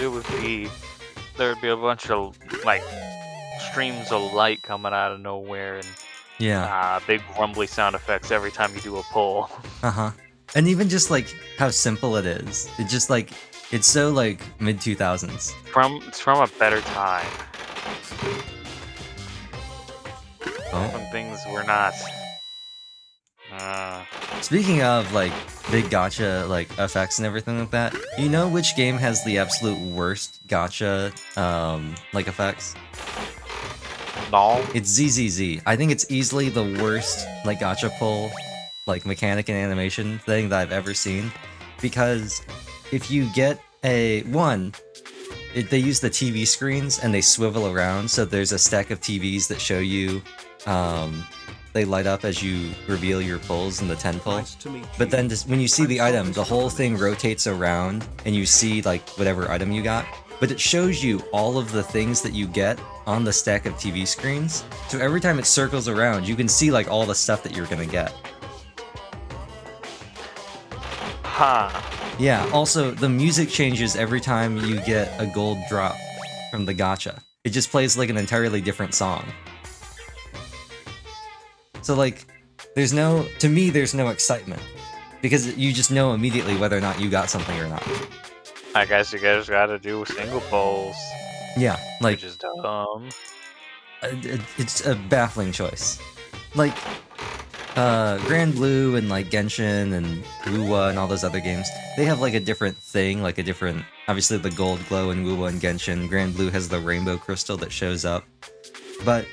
[SPEAKER 3] there'd be a bunch of streams of light coming out of nowhere and big rumbly sound effects every time you do a pull.
[SPEAKER 1] Uh-huh. And even just how simple it is. It just it's so mid 2000s.
[SPEAKER 3] It's from a better time.
[SPEAKER 1] Oh.
[SPEAKER 3] When things were not.
[SPEAKER 1] Speaking of big gacha effects and everything like that, you know which game has the absolute worst gacha effects?
[SPEAKER 3] No.
[SPEAKER 1] It's ZZZ. I think it's easily the worst gacha pull mechanic and animation thing that I've ever seen, because if you get they use the TV screens and they swivel around, so there's a stack of TVs that show you they light up as you reveal your pulls in the 10 pull. But then when you see the item, the whole thing rotates around and you see like whatever item you got. But it shows you all of the things that you get on the stack of TV screens. So every time it circles around, you can see like all the stuff that you're gonna get.
[SPEAKER 3] Ha.
[SPEAKER 1] Yeah, also the music changes every time you get a gold drop from the gacha. It just plays like an entirely different song. So like, to me there's no excitement. Because you just know immediately whether or not you got something or not.
[SPEAKER 3] I guess you guys gotta do single polls.
[SPEAKER 1] Yeah, like...
[SPEAKER 3] Which is dumb.
[SPEAKER 1] It's a baffling choice. Like, Grand Blue and like Genshin and Wuwa and all those other games, they have like a different thing, like a different... Obviously the gold glow in Wuwa and Genshin. Grand Blue has the rainbow crystal that shows up. But...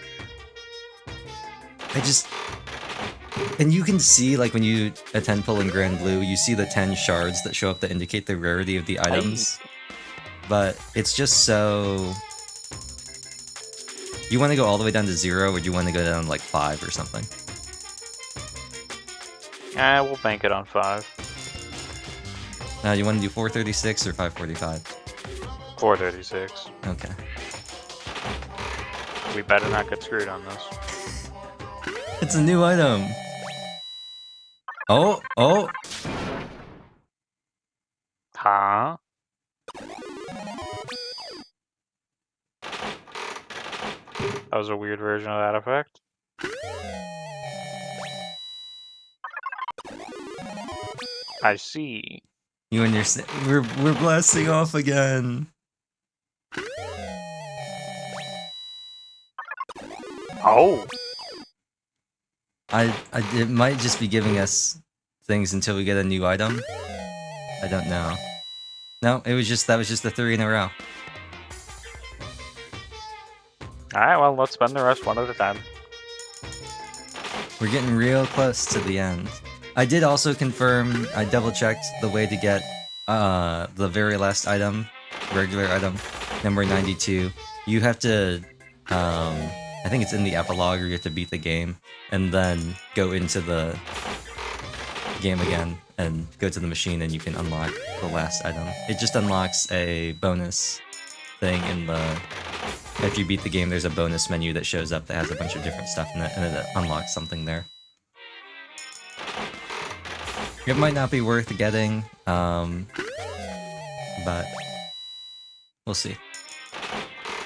[SPEAKER 1] I just... And you can see, like, when you attend pull in Grand Blue, you see the 10 shards that show up that indicate the rarity of the items. But it's just so... You want to go all the way down to 0, or do you want to go down, like, 5 or something?
[SPEAKER 3] We'll bank it on 5.
[SPEAKER 1] You want to do 436 or 545?
[SPEAKER 3] 436.
[SPEAKER 1] Okay.
[SPEAKER 3] We better not get screwed on this.
[SPEAKER 1] It's a new item! Oh! Oh!
[SPEAKER 3] Huh? That was a weird version of that effect. I see.
[SPEAKER 1] You understand? We're blasting off again!
[SPEAKER 3] Oh!
[SPEAKER 1] It might just be giving us things until we get a new item. I don't know. No, that was just the 3 in a row.
[SPEAKER 3] Alright, well, let's spend the rest one at a time.
[SPEAKER 1] We're getting real close to the end. I did also confirm, I double checked the way to get the very last item, regular item, number 92. You have to, I think it's in the epilogue, or you have to beat the game, and then go into the game again, and go to the machine, and you can unlock the last item. It just unlocks a bonus thing in the... After you beat the game, there's a bonus menu that shows up that has a bunch of different stuff in it, and it unlocks something there. It might not be worth getting, but we'll see.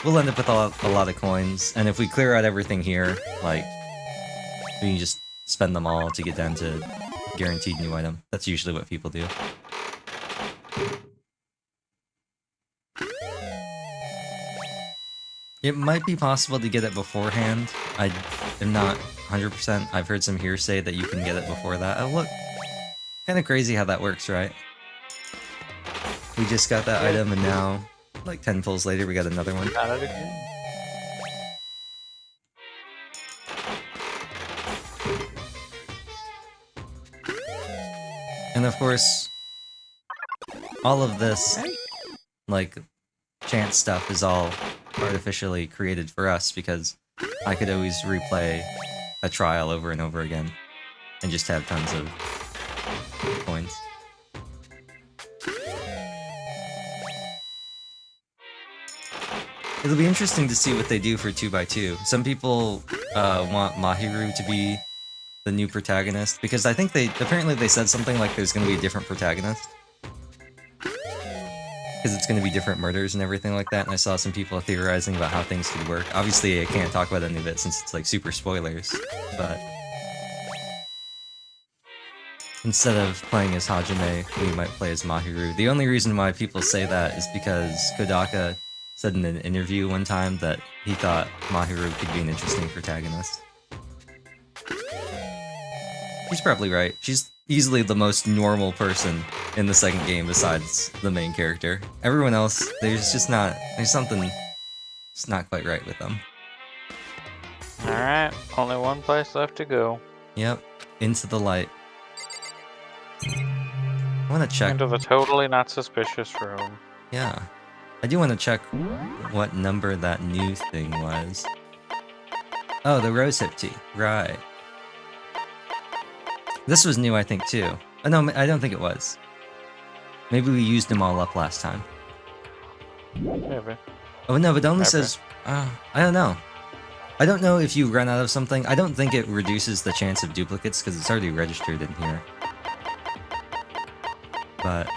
[SPEAKER 1] We'll end up with a lot of coins, and if we clear out everything here, like, we can just spend them all to get down to guaranteed new item. That's usually what people do. It might be possible to get it beforehand. I am not 100%. I've heard some hearsay that you can get it before that. Oh look! Kinda crazy how that works, right? We just got that item and now, like 10 pulls later, we got another one.
[SPEAKER 3] Got it again.
[SPEAKER 1] And of course, all of this, like, chance stuff is all artificially created for us because I could always replay a trial over and over again and just have tons of coins. It'll be interesting to see what they do for 2x2. Some people want Mahiru to be the new protagonist, because I think apparently they said something like there's going to be a different protagonist. Because it's going to be different murders and everything like that, and I saw some people theorizing about how things could work. Obviously, I can't talk about any of it since it's like super spoilers, but... Instead of playing as Hajime, we might play as Mahiru. The only reason why people say that is because Kodaka said in an interview one time that he thought Mahiru could be an interesting protagonist. He's probably right. She's easily the most normal person in the second game besides the main character. Everyone else, there's something just not quite right with them.
[SPEAKER 3] Alright, only one place left to go.
[SPEAKER 1] Yep, into the light. I want to check.
[SPEAKER 3] Into the totally not suspicious room.
[SPEAKER 1] Yeah. I do want to check what number that new thing was. Oh, the rosehip tea. Right. This was new, I think, too. Oh, no, I don't think it was. Maybe we used them all up last time.
[SPEAKER 3] Maybe.
[SPEAKER 1] Oh, no, but it only
[SPEAKER 3] Maybe.
[SPEAKER 1] says... I don't know. I don't know if you run out of something. I don't think it reduces the chance of duplicates, because it's already registered in here. But...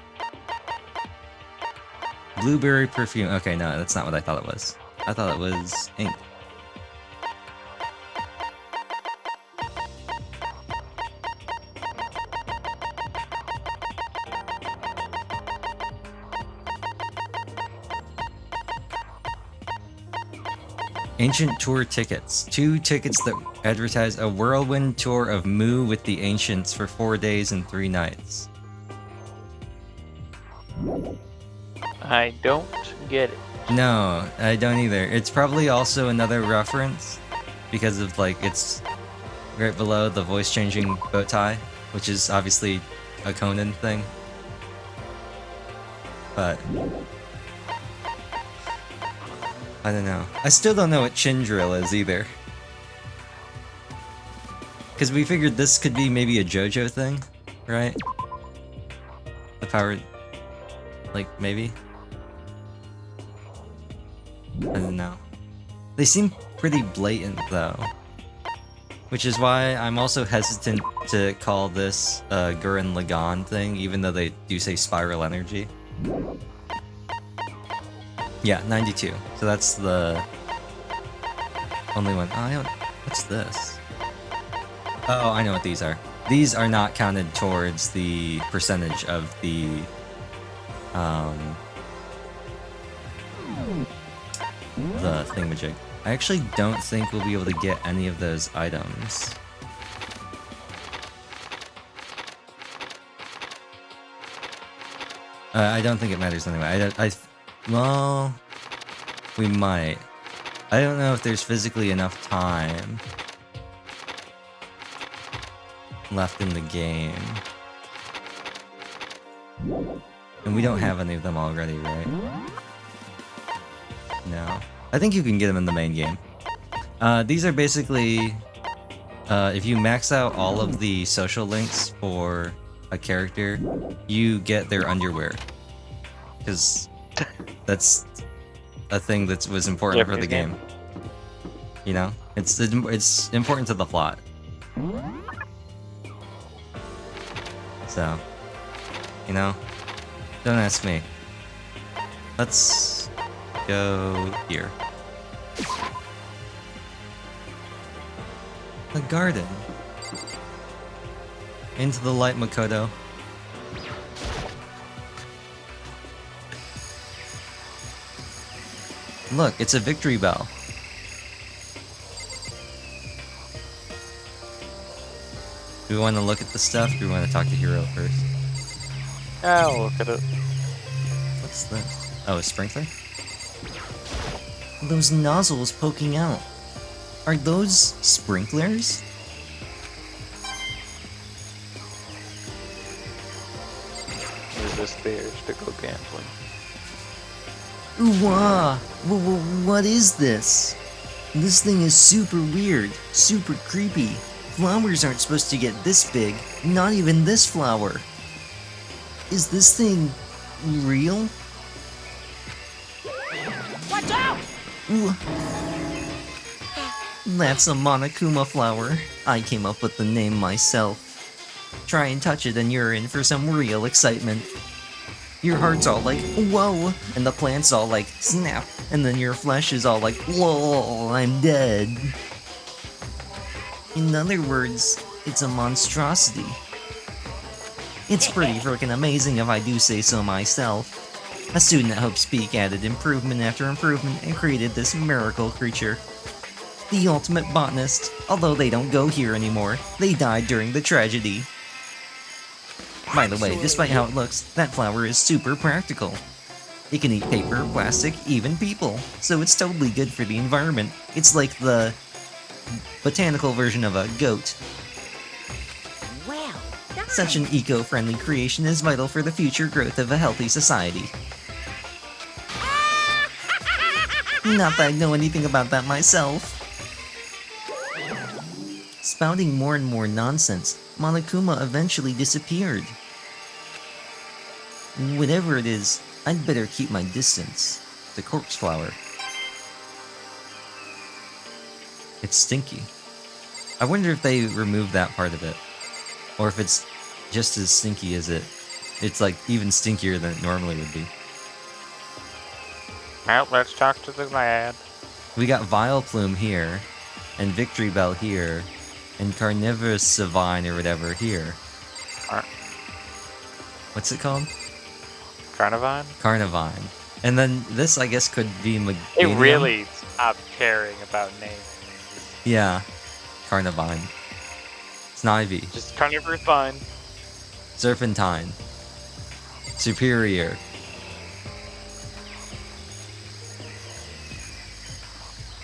[SPEAKER 1] Blueberry perfume. Okay, no, that's not what I thought it was. I thought it was ink. Ancient tour tickets. 2 tickets that advertise a whirlwind tour of Mu with the Ancients for 4 days and 3 nights.
[SPEAKER 3] I don't get it.
[SPEAKER 1] No, I don't either. It's probably also another reference because of like it's right below the voice changing bow tie, which is obviously a Conan thing. But I don't know. I still don't know what chin drill is either. Because we figured this could be maybe a JoJo thing, right? The power... like, maybe? I don't know. They seem pretty blatant, though. Which is why I'm also hesitant to call this a Gurren Lagann thing, even though they do say spiral energy. Yeah, 92. So that's the only one. Oh, I don't... what's this? Oh, I know what these are. These are not counted towards the percentage of the... the thingamajig. I actually don't think we'll be able to get any of those items. I don't think it matters anyway. Well, we might. I don't know if there's physically enough time left in the game. And we don't have any of them already, right? No. I think you can get them in the main game. These are basically... if you max out all of the social links for a character, you get their underwear. Because that's a thing that was important for the game. You know? It's important to the plot. So, you know? Don't ask me. Let's go here. The garden. Into the light, Makoto. Look, it's a victory bell. Do we want to look at the stuff, or do we want to talk to Hero first?
[SPEAKER 3] I'll look at it.
[SPEAKER 1] What's this? Oh, a sprinkler? Those nozzles poking out. Are those sprinklers?
[SPEAKER 3] Resist the urge to go gambling.
[SPEAKER 1] Ooh-wah! What is this? This thing is super weird, super creepy. Flowers aren't supposed to get this big, not even this flower. Is this thing real?
[SPEAKER 5] Watch out!
[SPEAKER 1] Ooh. That's a Monokuma flower. I came up with the name myself. Try and touch it and you're in for some real excitement. Your heart's all like, whoa, and the plant's all like, snap, and then your flesh is all like, whoa, I'm dead. In other words, it's a monstrosity. It's pretty freaking amazing if I do say so myself. A student at Hope's Peak added improvement after improvement and created this miracle creature. The ultimate botanist, although they don't go here anymore, they died during the tragedy. By the way, despite how it looks, that flower is super practical. It can eat paper, plastic, even people, so it's totally good for the environment. It's like the botanical version of a goat.
[SPEAKER 5] Well done.
[SPEAKER 1] Such an eco-friendly creation is vital for the future growth of a healthy society. Not that I know anything about that myself. spouting more and more nonsense, Monokuma eventually disappeared. Whatever it is, I'd better keep my distance. The corpse flower. It's stinky. I wonder if they removed that part of it. Or if it's just as stinky as it. It's like even stinkier than it normally would be.
[SPEAKER 3] Well, let's talk to the lad.
[SPEAKER 1] We got Vileplume here, and Victory Bell here, and Carnivorous Savine or whatever here. What's it called?
[SPEAKER 3] Carnivine?
[SPEAKER 1] Carnivine. And then this, I guess, could be
[SPEAKER 3] It
[SPEAKER 1] Meganium.
[SPEAKER 3] really stopped caring about names.
[SPEAKER 1] Yeah. Carnivine. Snivy.
[SPEAKER 3] Just Carnivorous Vine.
[SPEAKER 1] Serpentine. Superior.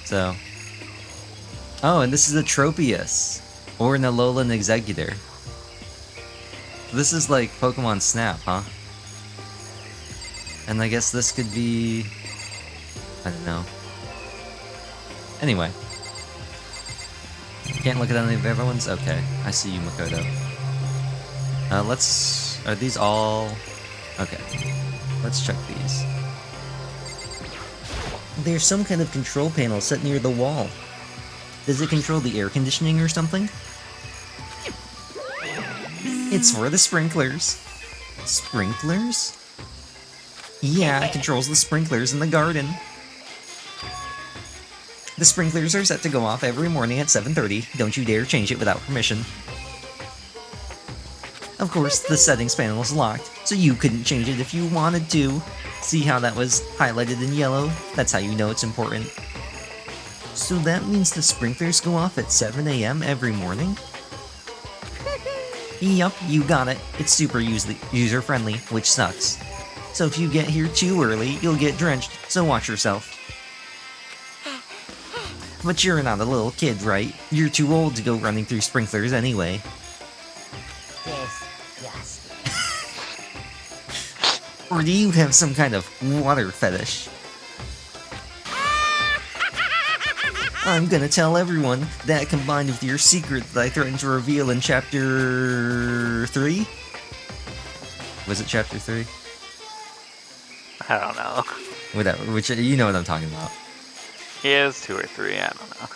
[SPEAKER 1] So. Oh, and this is a Tropius. Or an Alolan Executor. This is like Pokemon Snap, huh? And I guess this could be... I don't know. Anyway. Can't look at any of the other ones? Okay, I see you, Makoto. Let's... Are these all... Okay. Let's check these. There's some kind of control panel set near the wall. Does it control the air conditioning or something? It's for the sprinklers. Sprinklers? Yeah, it controls the sprinklers in the garden. The sprinklers are set to go off every morning at 7:30. Don't you dare change it without permission. Of course, the settings panel is locked, so you couldn't change it if you wanted to. See how that was highlighted in yellow? That's how you know it's important. So that means the sprinklers go off at 7 AM every morning? Yup, you got it. It's super user-friendly, which sucks. So if you get here too early, you'll get drenched, so watch yourself. But you're not a little kid, right? You're too old to go running through sprinklers anyway.
[SPEAKER 5] Disgusting.
[SPEAKER 1] Or do you have some kind of water fetish? I'm gonna tell everyone, that combined with your secret that I threatened to reveal in chapter 3? Was it chapter 3?
[SPEAKER 3] I don't know.
[SPEAKER 1] Whatever, which, you know what I'm talking about.
[SPEAKER 3] Yeah, it's 2 or 3, I don't know.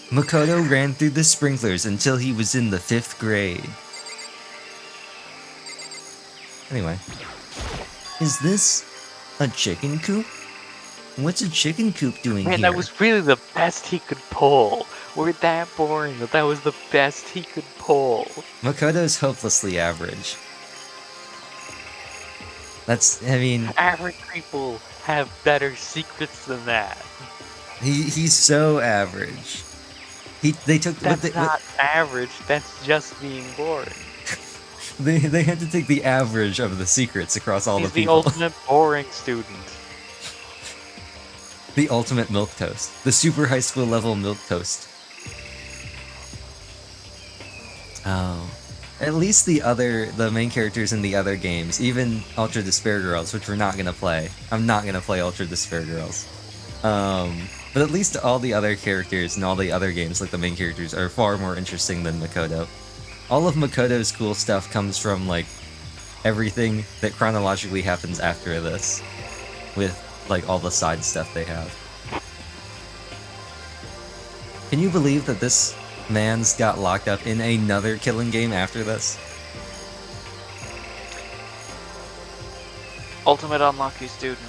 [SPEAKER 1] Makoto ran through the sprinklers until he was in the 5th grade. Anyway. Is this a chicken coop? What's a chicken coop doing
[SPEAKER 3] Man,
[SPEAKER 1] here?
[SPEAKER 3] that was really the best he could pull. We're that boring, but that was the best he could pull.
[SPEAKER 1] Makoto's hopelessly average. That's, I mean...
[SPEAKER 3] Average people have better secrets than that.
[SPEAKER 1] He's so average. They took...
[SPEAKER 3] That's not average, that's just being boring.
[SPEAKER 1] They had to take the average of the secrets across all
[SPEAKER 3] He's
[SPEAKER 1] the people.
[SPEAKER 3] the ultimate boring student.
[SPEAKER 1] The ultimate milquetoast. The super high school level milquetoast. Oh. At least the main characters in the other games, even Ultra Despair Girls, which we're not gonna play. I'm not gonna play Ultra Despair Girls. But at least all the other characters in all the other games, like the main characters, are far more interesting than Makoto. All of Makoto's cool stuff comes from, like, everything that chronologically happens after this. With, like, all the side stuff they have. Can you believe that this man's got locked up in another killing game after this?
[SPEAKER 3] Ultimate unlucky student.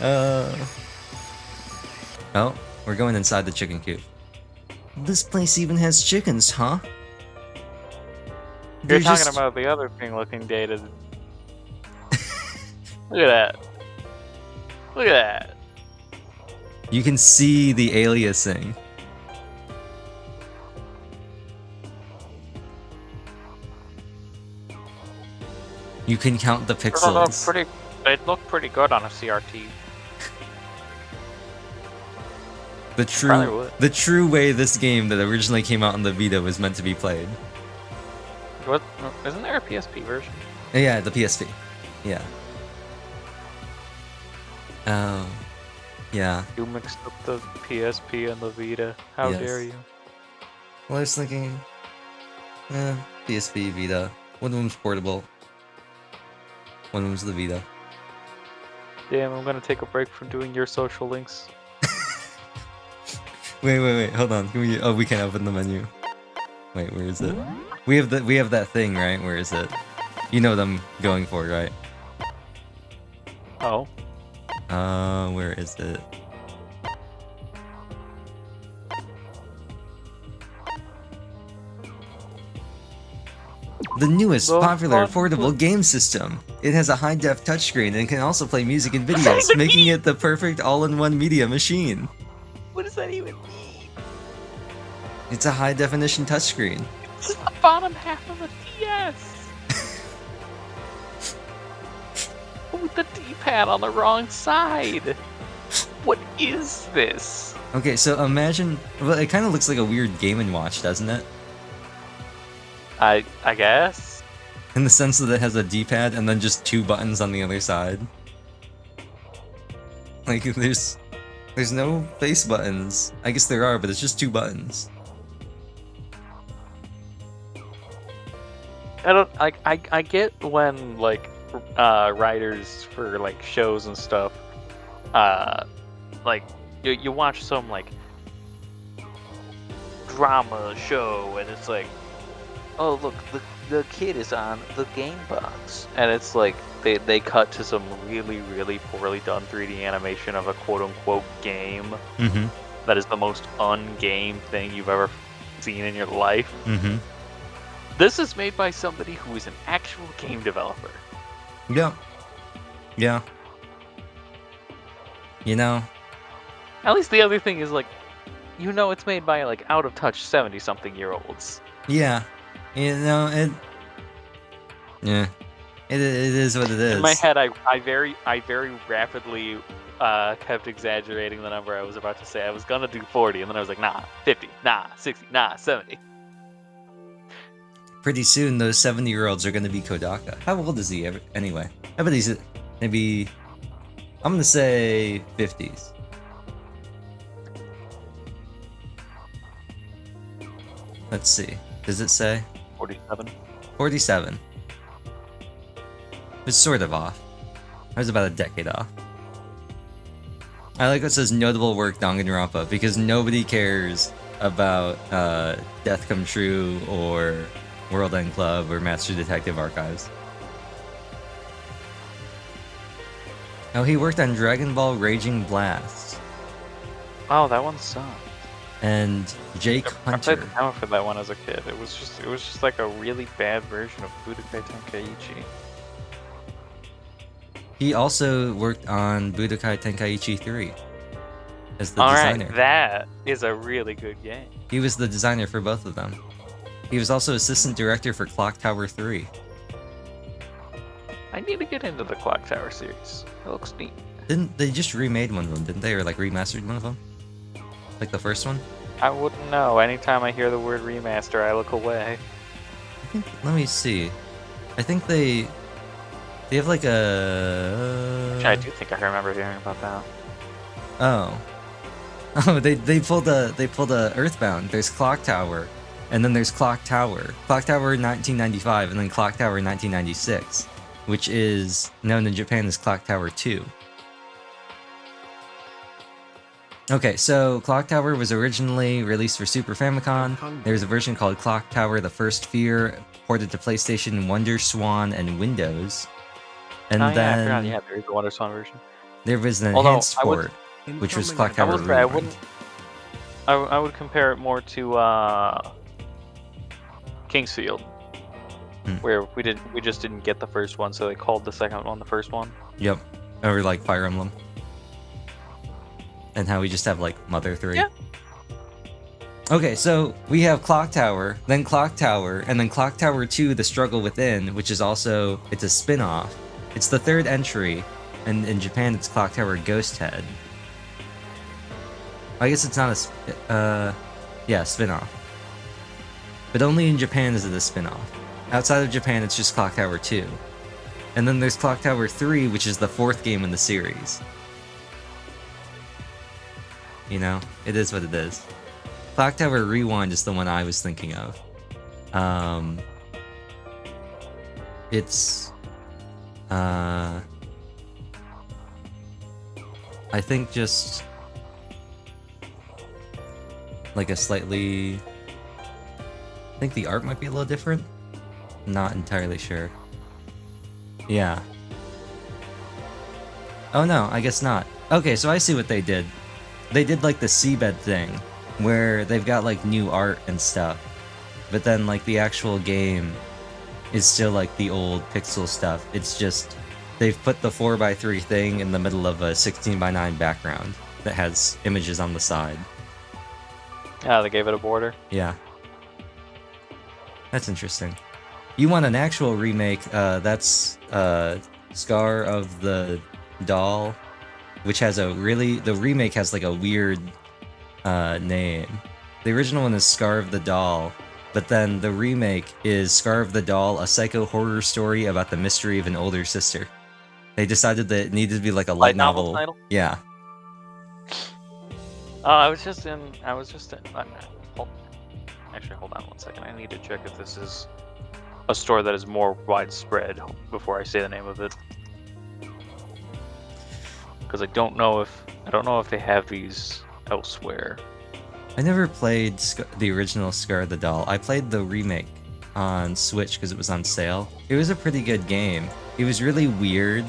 [SPEAKER 1] Oh, we're going inside the chicken coop. This place even has chickens, huh?
[SPEAKER 3] You're talking about the other thing looking dated. Look at that. Look at that.
[SPEAKER 1] You can see the aliasing. You can count the pixels.
[SPEAKER 3] They'd look pretty good on a CRT.
[SPEAKER 1] The true way this game that originally came out on the Vita was meant to be played.
[SPEAKER 3] What? Isn't there a PSP version?
[SPEAKER 1] Yeah, the PSP. Yeah. Oh. Yeah.
[SPEAKER 3] You mixed up the PSP and the Vita. How
[SPEAKER 1] Yes.
[SPEAKER 3] dare you?
[SPEAKER 1] Well, I was thinking, PSP, Vita. One of them's portable. One of them's the Vita.
[SPEAKER 3] Damn, I'm gonna take a break from doing your social links.
[SPEAKER 1] Wait, hold on. Can we? Oh, we can't open the menu. Wait, where is it? We have that thing, right? Where is it? You know what I'm going for, right?
[SPEAKER 3] Oh.
[SPEAKER 1] Where is it? The newest popular affordable game system. It has a high-def touchscreen and can also play music and videos, making it the perfect all-in-one media machine.
[SPEAKER 3] What does that even mean?
[SPEAKER 1] It's a high-definition touchscreen.
[SPEAKER 3] It's the bottom half of a DS. With the D-pad on the wrong side. What is this?
[SPEAKER 1] Okay, so imagine... Well, it kind of looks like a weird Game & Watch, doesn't it?
[SPEAKER 3] I guess.
[SPEAKER 1] In the sense that it has a D-pad and then just 2 buttons on the other side. Like, there's no face buttons. I guess there are, but it's just 2 buttons.
[SPEAKER 3] I get when, like, writers for, like, shows and stuff, like, you watch some, like, drama show and it's like, oh, look, the kid is on the game box. And it's like, they cut to some really, really poorly done 3D animation of a quote-unquote game.
[SPEAKER 1] Mm-hmm.
[SPEAKER 3] That is the most un-game thing you've ever seen in your life.
[SPEAKER 1] Mm-hmm.
[SPEAKER 3] This is made by somebody who is an actual game developer.
[SPEAKER 1] Yeah. Yeah. You know?
[SPEAKER 3] At least the other thing is, like, you know it's made by, like, out-of-touch 70-something-year-olds.
[SPEAKER 1] Yeah. You know, it is what it is.
[SPEAKER 3] In my head, I very rapidly kept exaggerating the number I was about to say. I was gonna do 40, and then I was like, nah, 50, nah, 60, nah, 70.
[SPEAKER 1] Pretty soon, those 70-year-olds are gonna be Kodaka. How old is he anyway? I bet he's maybe... I'm gonna say 50s. Let's see. Does it say?
[SPEAKER 3] 47.
[SPEAKER 1] 47. It's sort of off. I was about a decade off. I like what says notable work Danganronpa because nobody cares about Death Come True or World End Club or Master Detective Archives. Oh, he worked on Dragon Ball Raging Blast.
[SPEAKER 3] Oh, that one sucked.
[SPEAKER 1] And Jake
[SPEAKER 3] I
[SPEAKER 1] Hunter.
[SPEAKER 3] played the demo for that one as a kid. It was just like a really bad version of Budokai Tenkaichi.
[SPEAKER 1] He also worked on Budokai Tenkaichi 3 as the designer.
[SPEAKER 3] Alright, that is a really good game.
[SPEAKER 1] He was the designer for both of them. He was also assistant director for Clock Tower 3.
[SPEAKER 3] I need to get into the Clock Tower series. It looks neat.
[SPEAKER 1] Didn't they just remade one of them, didn't they? Or like remastered one of them? Like the first one?
[SPEAKER 3] I wouldn't know. Anytime I hear the word remaster, I look away.
[SPEAKER 1] I think, let me see. I think they have like a...
[SPEAKER 3] I do think I remember hearing about that.
[SPEAKER 1] Oh. Oh, they pulled a Earthbound. There's Clock Tower, and then there's Clock Tower. Clock Tower 1995, and then Clock Tower 1996, which is known in Japan as Clock Tower 2. Okay, so Clock Tower was originally released for Super Famicom. There's a version called Clock Tower The First Fear, ported to PlayStation, Wonder Swan, and Windows. And
[SPEAKER 3] I
[SPEAKER 1] then
[SPEAKER 3] forgot, yeah, there is a Wonder Swan version.
[SPEAKER 1] there was an
[SPEAKER 3] Although,
[SPEAKER 1] enhanced port, which was Clock Tower Rewind.
[SPEAKER 3] I would compare it more to Kingsfield, where we just didn't get the first one, so they called the second one the first one.
[SPEAKER 1] Yep, or like Fire Emblem. And how we just have like Mother 3.
[SPEAKER 3] Yeah.
[SPEAKER 1] Okay, so we have Clock Tower, then Clock Tower, and then Clock Tower 2, The Struggle Within, which is also, it's a spin-off. It's the third entry, and in Japan it's Clock Tower Ghost Head. I guess it's not a spin-off. But only in Japan is it a spin-off. Outside of Japan, it's just Clock Tower 2. And then there's Clock Tower 3, which is the fourth game in the series. you know? It is what it is. Clock Tower Rewind is the one I was thinking of. It's... I think just... like a slightly... I think the art might be a little different. Not entirely sure. Yeah. Oh no, I guess not. Okay, so I see what they did. They did like the seabed thing, where they've got like new art and stuff, but then like the actual game is still like the old pixel stuff. It's just they've put the 4x3 thing in the middle of a 16:9 background that has images on the side.
[SPEAKER 3] Yeah, they gave it a border.
[SPEAKER 1] Yeah. That's interesting. You want an actual remake, that's Scar of the Doll, which has a really... the remake has like a weird name. The original one is Scar of the Doll, but then the remake is Scar of the Doll, a psycho horror story about the mystery of an older sister. They decided that it needed to be like a light novel.
[SPEAKER 3] Title?
[SPEAKER 1] Yeah.
[SPEAKER 3] I was just in. Actually, hold on 1 second. I need to check if this is a store that is more widespread before I say the name of it, because I don't know if they have these elsewhere.
[SPEAKER 1] I never played the original Scar of the Doll. I played the remake on Switch because it was on sale. It was a pretty good game. It was really weird,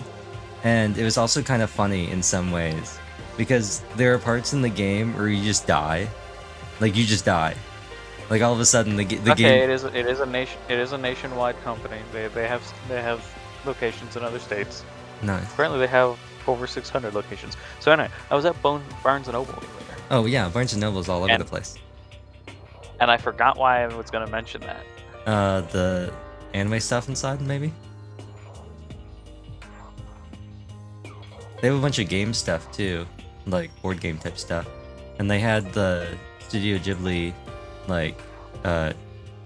[SPEAKER 1] and it was also kind of funny in some ways, because there are parts in the game where you just die. Like, you just die. Like, all of a sudden the game...
[SPEAKER 3] Okay, it is a nationwide company. They have locations in other states.
[SPEAKER 1] Nice.
[SPEAKER 3] Apparently they have over 600 locations. So anyway, I was at Barnes and Noble earlier.
[SPEAKER 1] Oh yeah, Barnes and Noble's all over the place.
[SPEAKER 3] And I forgot why I was going to mention that.
[SPEAKER 1] The anime stuff inside, maybe? They have a bunch of game stuff too, like board game type stuff. And they had the Studio Ghibli, like,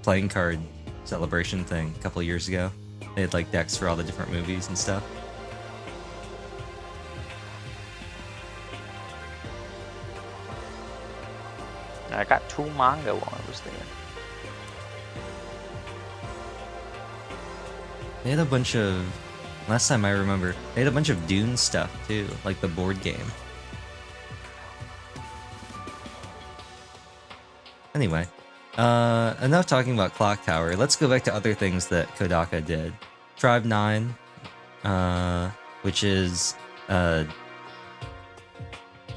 [SPEAKER 1] playing card celebration thing a couple of years ago. They had like decks for all the different movies and stuff.
[SPEAKER 3] I got 2 manga while I was there.
[SPEAKER 1] They had a bunch of... last time I remember, they had a bunch of Dune stuff too, like the board game. Anyway, enough talking about Clock Tower. Let's go back to other things that Kodaka did. Tribe 9, which is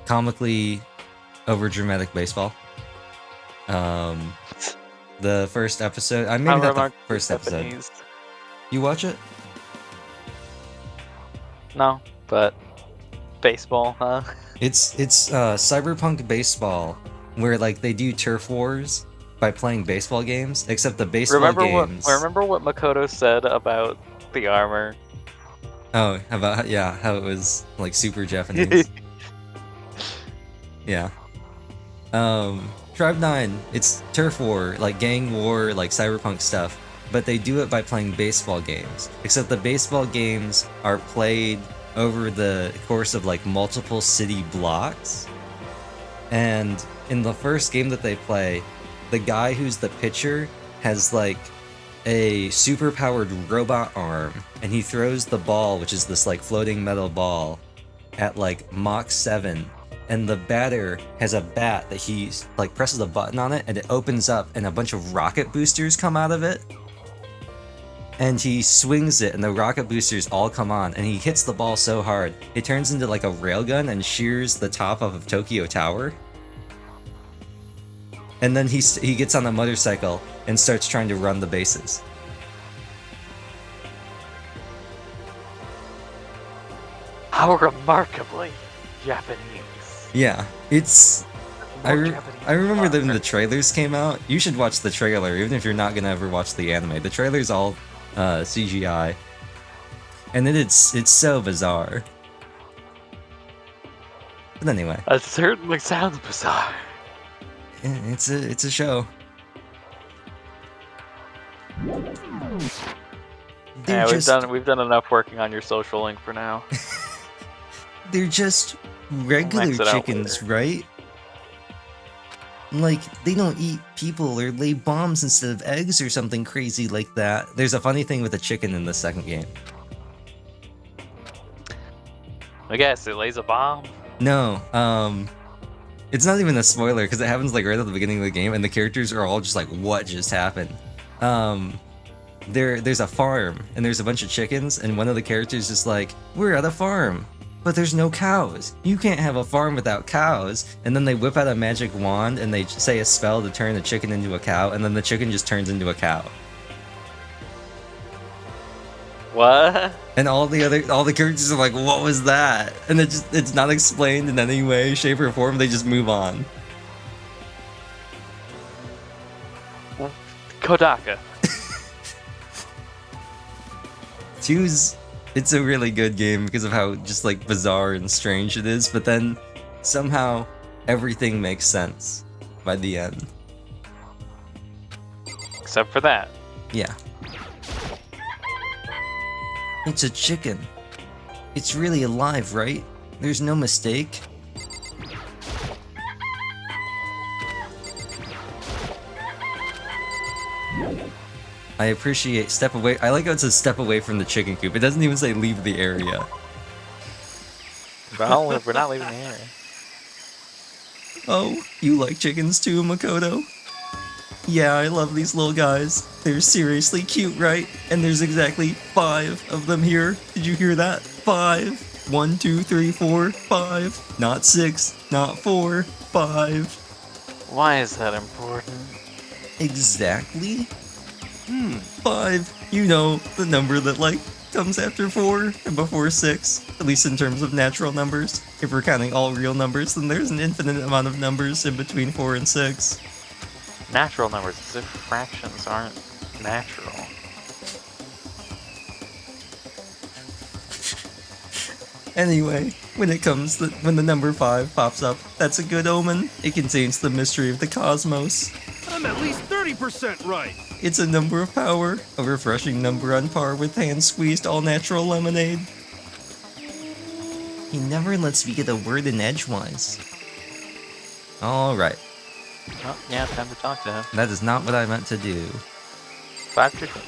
[SPEAKER 1] comically overdramatic baseball. The first episode, maybe not the first episode.
[SPEAKER 3] Japanese.
[SPEAKER 1] You watch it?
[SPEAKER 3] No, but baseball, huh?
[SPEAKER 1] It's cyberpunk baseball, where like they do turf wars by playing baseball games, except the baseball games.
[SPEAKER 3] Remember what Makoto said about the armor?
[SPEAKER 1] Oh, about how it was like super Japanese. Yeah. Tribe 9, it's turf war, like gang war, like cyberpunk stuff, but they do it by playing baseball games. Except the baseball games are played over the course of like multiple city blocks. And in the first game that they play, the guy who's the pitcher has like a super powered robot arm, and he throws the ball, which is this like floating metal ball, at like Mach 7. And the batter has a bat that he like presses a button on it and it opens up and a bunch of rocket boosters come out of it. And he swings it and the rocket boosters all come on, and he hits the ball so hard it turns into like a railgun and shears the top of Tokyo Tower. And then he gets on a motorcycle and starts trying to run the bases.
[SPEAKER 3] How remarkably Japanese.
[SPEAKER 1] Yeah, it's... I remember that when the trailers came out. You should watch the trailer, even if you're not gonna ever watch the anime. The trailer's all CGI. And it's so bizarre. But anyway.
[SPEAKER 3] It certainly sounds bizarre.
[SPEAKER 1] Yeah, it's a show.
[SPEAKER 3] Yeah, we've done enough working on your social link for now.
[SPEAKER 1] They're just regular chickens, right? Like, they don't eat people or lay bombs instead of eggs or something crazy like that. There's a funny thing with the chicken in the second game.
[SPEAKER 3] I guess it lays a bomb.
[SPEAKER 1] No, it's not even a spoiler because it happens like right at the beginning of the game, and the characters are all just like, "What just happened?" There's a farm and there's a bunch of chickens, and one of the characters is like, "We're at a farm, but there's no cows. You can't have a farm without cows." And then they whip out a magic wand and they say a spell to turn the chicken into a cow, and then the chicken just turns into a cow.
[SPEAKER 3] What?
[SPEAKER 1] And all the characters are like, "What was that?" And it's not explained in any way, shape, or form. They just move on.
[SPEAKER 3] Kodaka.
[SPEAKER 1] It's a really good game because of how just like bizarre and strange it is, but then somehow everything makes sense by the end.
[SPEAKER 3] Except for that.
[SPEAKER 1] Yeah. It's a chicken. It's really alive, right? There's no mistake. I appreciate step away. I like how it says step away from the chicken coop. It doesn't even say leave the area.
[SPEAKER 3] Well, we're not leaving the area.
[SPEAKER 1] Oh, you like chickens too, Makoto? Yeah, I love these little guys. They're seriously cute, right? And there's exactly 5 of them here. Did you hear that? 5. 1, 2, 3, 4, 5. Not 6, not 4, 5.
[SPEAKER 3] Why is that important?
[SPEAKER 1] Exactly? 5. You know, the number that, like, comes after 4 and before 6. At least in terms of natural numbers. If we're counting all real numbers, then there's an infinite amount of numbers in between 4 and 6.
[SPEAKER 3] Natural numbers, as if fractions aren't natural.
[SPEAKER 1] Anyway, when the number 5 pops up, that's a good omen. It contains the mystery of the cosmos.
[SPEAKER 6] I'm at least 30% right.
[SPEAKER 1] It's a number of power, a refreshing number on par with hand-squeezed all-natural lemonade. He never lets me get a word in edgewise. Alright,
[SPEAKER 3] Oh, yeah, time to talk to him.
[SPEAKER 1] that is not what I meant to do.
[SPEAKER 3] 5 chickens.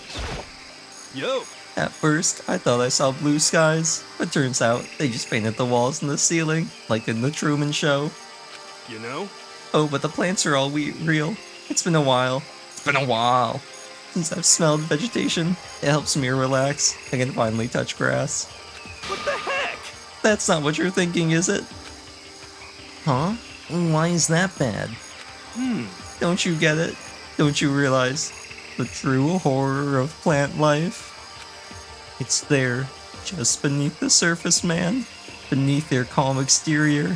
[SPEAKER 6] Yo.
[SPEAKER 1] At first, I thought I saw blue skies, but turns out they just painted the walls and the ceiling, like in the Truman Show.
[SPEAKER 6] You know?
[SPEAKER 1] Oh, but the plants are all real. It's been a while. Since I've smelled vegetation. It helps me relax. I can finally touch grass.
[SPEAKER 6] What the heck?
[SPEAKER 1] That's not what you're thinking, is it? Huh? Why is that bad? Don't you get it? Don't you realize the true horror of plant life? It's there, just beneath the surface, man. Beneath their calm exterior.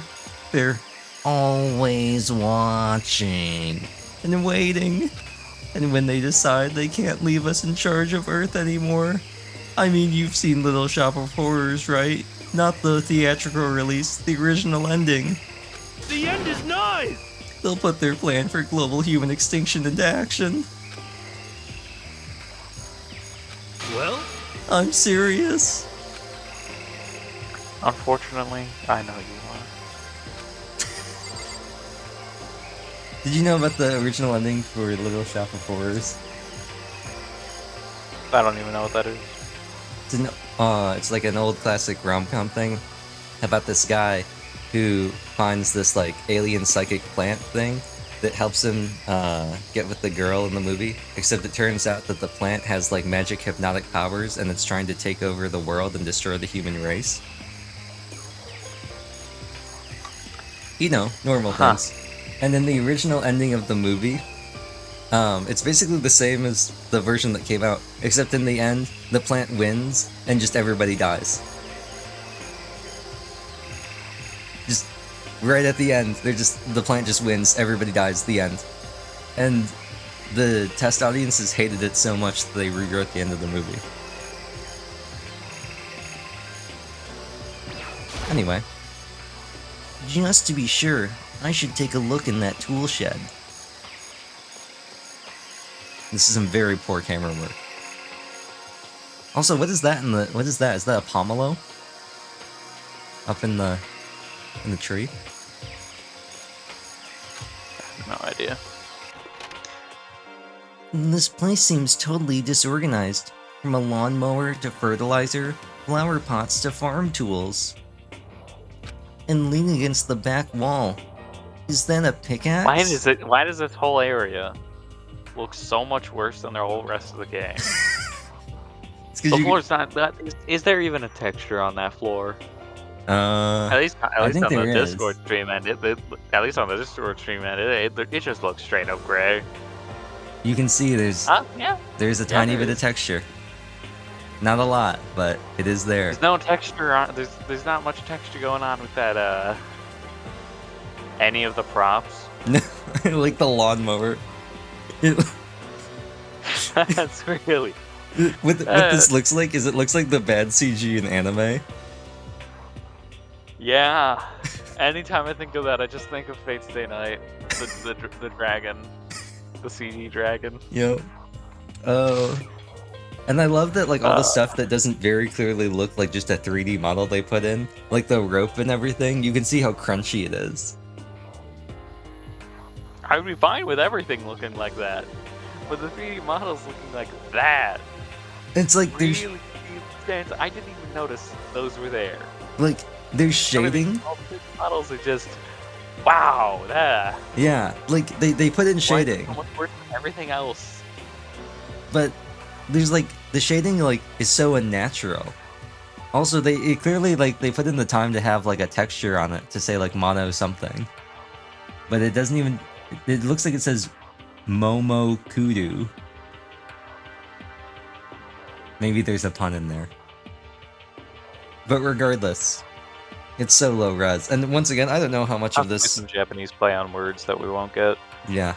[SPEAKER 1] They're always watching and waiting. And when they decide they can't leave us in charge of Earth anymore, I mean, you've seen Little Shop of Horrors, right? Not the theatrical release, the original ending.
[SPEAKER 6] The end is nigh!
[SPEAKER 1] They'll put their plan for global human extinction into action.
[SPEAKER 6] Well,
[SPEAKER 1] I'm serious.
[SPEAKER 3] Unfortunately, I know you are.
[SPEAKER 1] Did you know about the original ending for Little Shop of Horrors?
[SPEAKER 3] I don't even know what that is.
[SPEAKER 1] It's like an old classic rom-com thing about this guy who finds this like alien psychic plant thing that helps him get with the girl in the movie. Except it turns out that the plant has like magic hypnotic powers and it's trying to take over the world and destroy the human race. You know, normal things. And then the original ending of the movie, it's basically the same as the version that came out, except in the end, the plant wins and just everybody dies. Just right at the end, the plant just wins, everybody dies, the end. And the test audiences hated it so much that they rewrote the end of the movie. Anyway, just to be sure, I should take a look in that tool shed. This is some very poor camera work. Also, what is that what is that? Is that a pomelo? Up in the tree?
[SPEAKER 3] No idea.
[SPEAKER 1] This place seems totally disorganized. From a lawnmower to fertilizer, flower pots to farm tools. And leaning against the back wall. Is that a pickaxe?
[SPEAKER 3] Why does this whole area look so much worse than the whole rest of the game?
[SPEAKER 1] It's 'cause
[SPEAKER 3] The
[SPEAKER 1] you-
[SPEAKER 3] floor's not that. Is there even a texture on that floor?
[SPEAKER 1] I
[SPEAKER 3] At least
[SPEAKER 1] think
[SPEAKER 3] on the
[SPEAKER 1] there is.
[SPEAKER 3] Discord stream end, at least on the Discord stream end, it just looks straight up gray.
[SPEAKER 1] You can see there's
[SPEAKER 3] Yeah.
[SPEAKER 1] there's a
[SPEAKER 3] Yeah,
[SPEAKER 1] tiny
[SPEAKER 3] there
[SPEAKER 1] bit of
[SPEAKER 3] is.
[SPEAKER 1] texture. Not a lot, but it is there.
[SPEAKER 3] There's no texture on. There's not much texture going on with that. Any of the props.
[SPEAKER 1] Like the lawnmower. It-
[SPEAKER 3] That's really.
[SPEAKER 1] what this looks like is it looks like the bad CG in anime.
[SPEAKER 3] Yeah. Anytime I think of that, I just think of Fate Stay Night, the dragon, the CG dragon.
[SPEAKER 1] Yep. Oh. And I love that, like, all the stuff that doesn't very clearly look like just a 3D model they put in, like the rope and everything, you can see how crunchy it is.
[SPEAKER 3] I would be fine with everything looking like that, but the 3D models looking like that.
[SPEAKER 1] It's like there's
[SPEAKER 3] Really, I didn't even notice those were there.
[SPEAKER 1] there's shading.
[SPEAKER 3] All the 3D models are just, wow, that.
[SPEAKER 1] Yeah, like they put in
[SPEAKER 3] Why is it
[SPEAKER 1] shading,
[SPEAKER 3] so much worse than everything else.
[SPEAKER 1] but there's like the shading like is so unnatural. Also, it clearly like they put in the time to have like a texture on it to say like mono something, but it doesn't even. It looks like it says Momo Kudu. Maybe there's a pun in there. But regardless, it's so low res. And once again, I don't know how much of
[SPEAKER 3] Possibly
[SPEAKER 1] this.
[SPEAKER 3] some Japanese play on words that we won't get.
[SPEAKER 1] Yeah.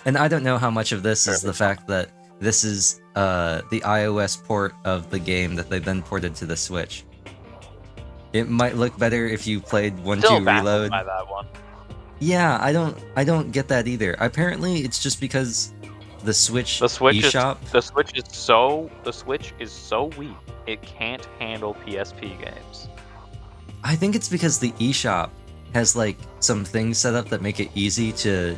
[SPEAKER 1] And I don't know how much of this is the fact that this is the iOS port of the game that they then ported to the Switch. It might look better if you played 1-2
[SPEAKER 3] Still baffled
[SPEAKER 1] Reload.
[SPEAKER 3] by that one.
[SPEAKER 1] Yeah, I don't get that either. Apparently, it's just because the Switch eShop.
[SPEAKER 3] The Switch is so weak it can't handle PSP games.
[SPEAKER 1] I think it's because the eShop has like some things set up that make it easy to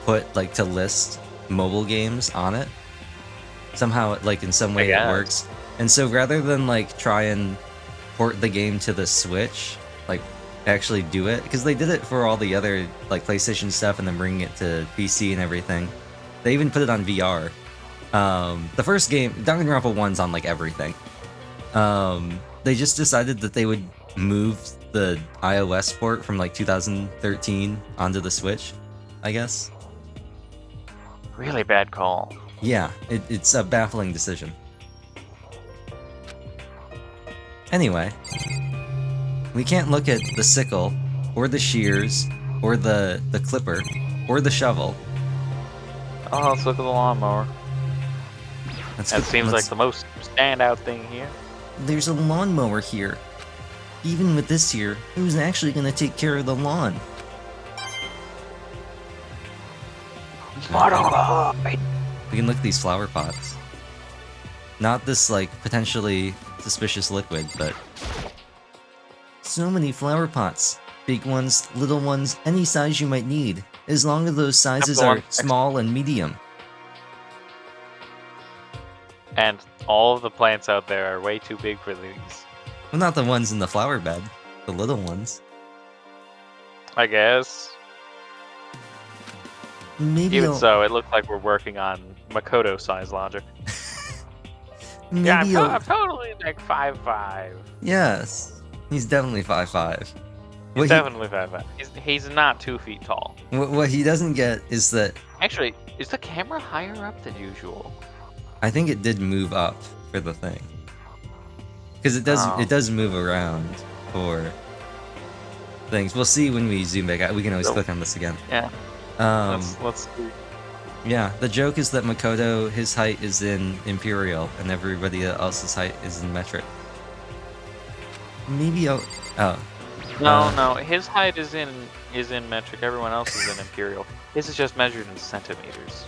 [SPEAKER 1] put like to list mobile games on it. Somehow, like in some way, it
[SPEAKER 3] guess.
[SPEAKER 1] works. And so rather than like try and port the game to the Switch, like actually do it, because they did it for all the other like PlayStation stuff and then bringing it to PC and everything. They even put it on VR. The first game, Danganronpa 1's on like everything. They just decided that they would move the iOS port from like 2013 onto the Switch, I guess.
[SPEAKER 3] Really bad call.
[SPEAKER 1] Yeah, it's a baffling decision. Anyway, we can't look at the sickle, or the shears, or the clipper, or the shovel.
[SPEAKER 3] Oh, let's look at the lawnmower. That seems like the most standout thing here.
[SPEAKER 1] There's a lawnmower here. Even with this here, who's actually gonna take care of the lawn? We can look at these flower pots. Not this, like, potentially suspicious liquid, but... So many flower pots. Big ones, little ones, any size you might need. As long as those sizes are small and medium.
[SPEAKER 3] And all of the plants out there are way too big for these.
[SPEAKER 1] Well, not the ones in the flower bed. The little ones.
[SPEAKER 3] I guess.
[SPEAKER 1] Maybe
[SPEAKER 3] Even
[SPEAKER 1] I'll...
[SPEAKER 3] so, it looks like we're working on Makoto size logic.
[SPEAKER 1] Maybe
[SPEAKER 3] Yeah,
[SPEAKER 1] I'll...
[SPEAKER 3] I'm totally like 5'5".
[SPEAKER 1] Yes. He's definitely 5'5".
[SPEAKER 3] He's definitely 5'5". He's not 2 feet tall.
[SPEAKER 1] What he doesn't get is that...
[SPEAKER 3] Actually, is the camera higher up than usual?
[SPEAKER 1] I think it did move up for the thing. Because it does move around for things. We'll see when we zoom back out. We can always click on this again.
[SPEAKER 3] Yeah. Let's see.
[SPEAKER 1] Yeah, the joke is that Makoto, his height is in Imperial, and everybody else's height is in metric. Maybe I'll... Oh.
[SPEAKER 3] No, his height is in metric. Everyone else is in imperial. His is just measured in centimeters.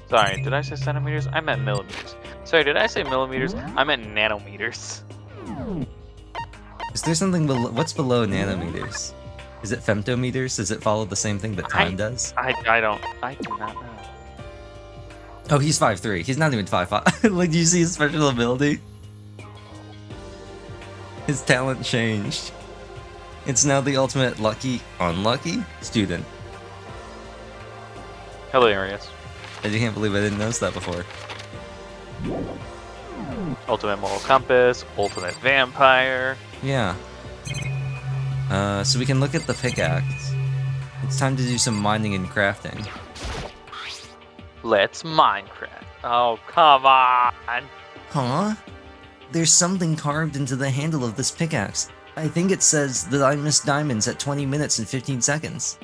[SPEAKER 3] Sorry, did I say centimeters? I meant millimeters. Sorry, did I say millimeters? I meant nanometers.
[SPEAKER 1] Is there something below... What's below nanometers? Is it femtometers? Does it follow the same thing that time does?
[SPEAKER 3] I do not know.
[SPEAKER 1] Oh, he's 5'3". He's not even 5'5". Like, do you see his special ability? His talent changed. It's now the ultimate lucky, unlucky student.
[SPEAKER 3] Hilarious.
[SPEAKER 1] I can't believe I didn't notice that before.
[SPEAKER 3] Ultimate moral compass, ultimate vampire.
[SPEAKER 1] Yeah. So we can look at the pickaxe. It's time to do some mining and crafting.
[SPEAKER 3] Let's Minecraft. Oh, come on.
[SPEAKER 1] Huh? There's something carved into the handle of this pickaxe. I think it says that I missed diamonds at 20 minutes and 15 seconds.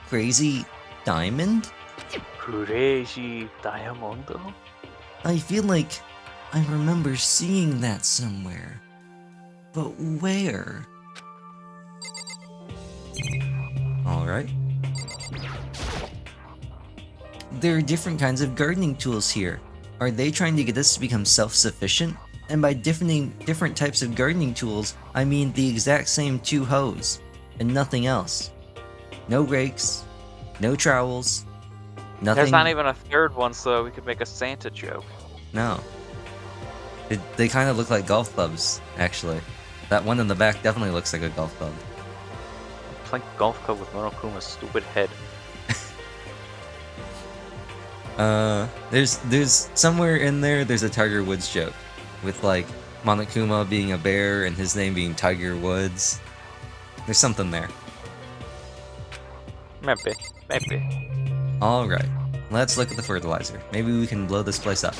[SPEAKER 1] Crazy diamond?
[SPEAKER 3] Crazy Diamondo?
[SPEAKER 1] I feel like I remember seeing that somewhere. But where? Alright. There are different kinds of gardening tools here. Are they trying to get us to become self-sufficient? And by different types of gardening tools, I mean the exact same 2 hoes, and nothing else. No rakes, no trowels, nothing.
[SPEAKER 3] There's not even a third one, so we could make a Santa joke.
[SPEAKER 1] No. They kind of look like golf clubs, actually. That one in the back definitely looks like a golf club.
[SPEAKER 3] Playing golf club with Monokuma's stupid head.
[SPEAKER 1] There's somewhere in there, there's a Tiger Woods joke. With, like, Monokuma being a bear and his name being Tiger Woods. There's something there.
[SPEAKER 3] Maybe.
[SPEAKER 1] Alright, let's look at the fertilizer. Maybe we can blow this place up.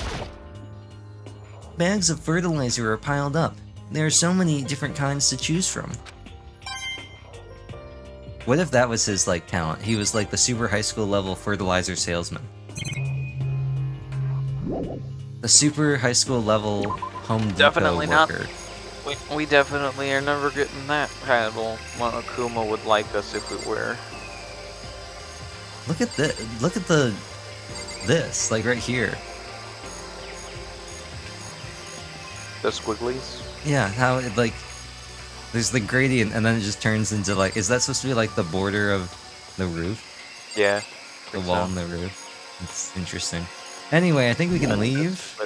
[SPEAKER 1] Bags of fertilizer are piled up. There are so many different kinds to choose from. What if that was his, like, talent? He was like the super high school level fertilizer salesman. The super high school level Home Depot
[SPEAKER 3] Definitely not.
[SPEAKER 1] worker.
[SPEAKER 3] We definitely are never getting that title. Monokuma would like us if we were.
[SPEAKER 1] Look at this. Look at this, like right here.
[SPEAKER 3] The squigglies?
[SPEAKER 1] Yeah, how it, like, there's the gradient and then it just turns into, like, is that supposed to be like the border of the roof?
[SPEAKER 3] Yeah.
[SPEAKER 1] The wall and the roof. It's interesting. Anyway, I think we can leave.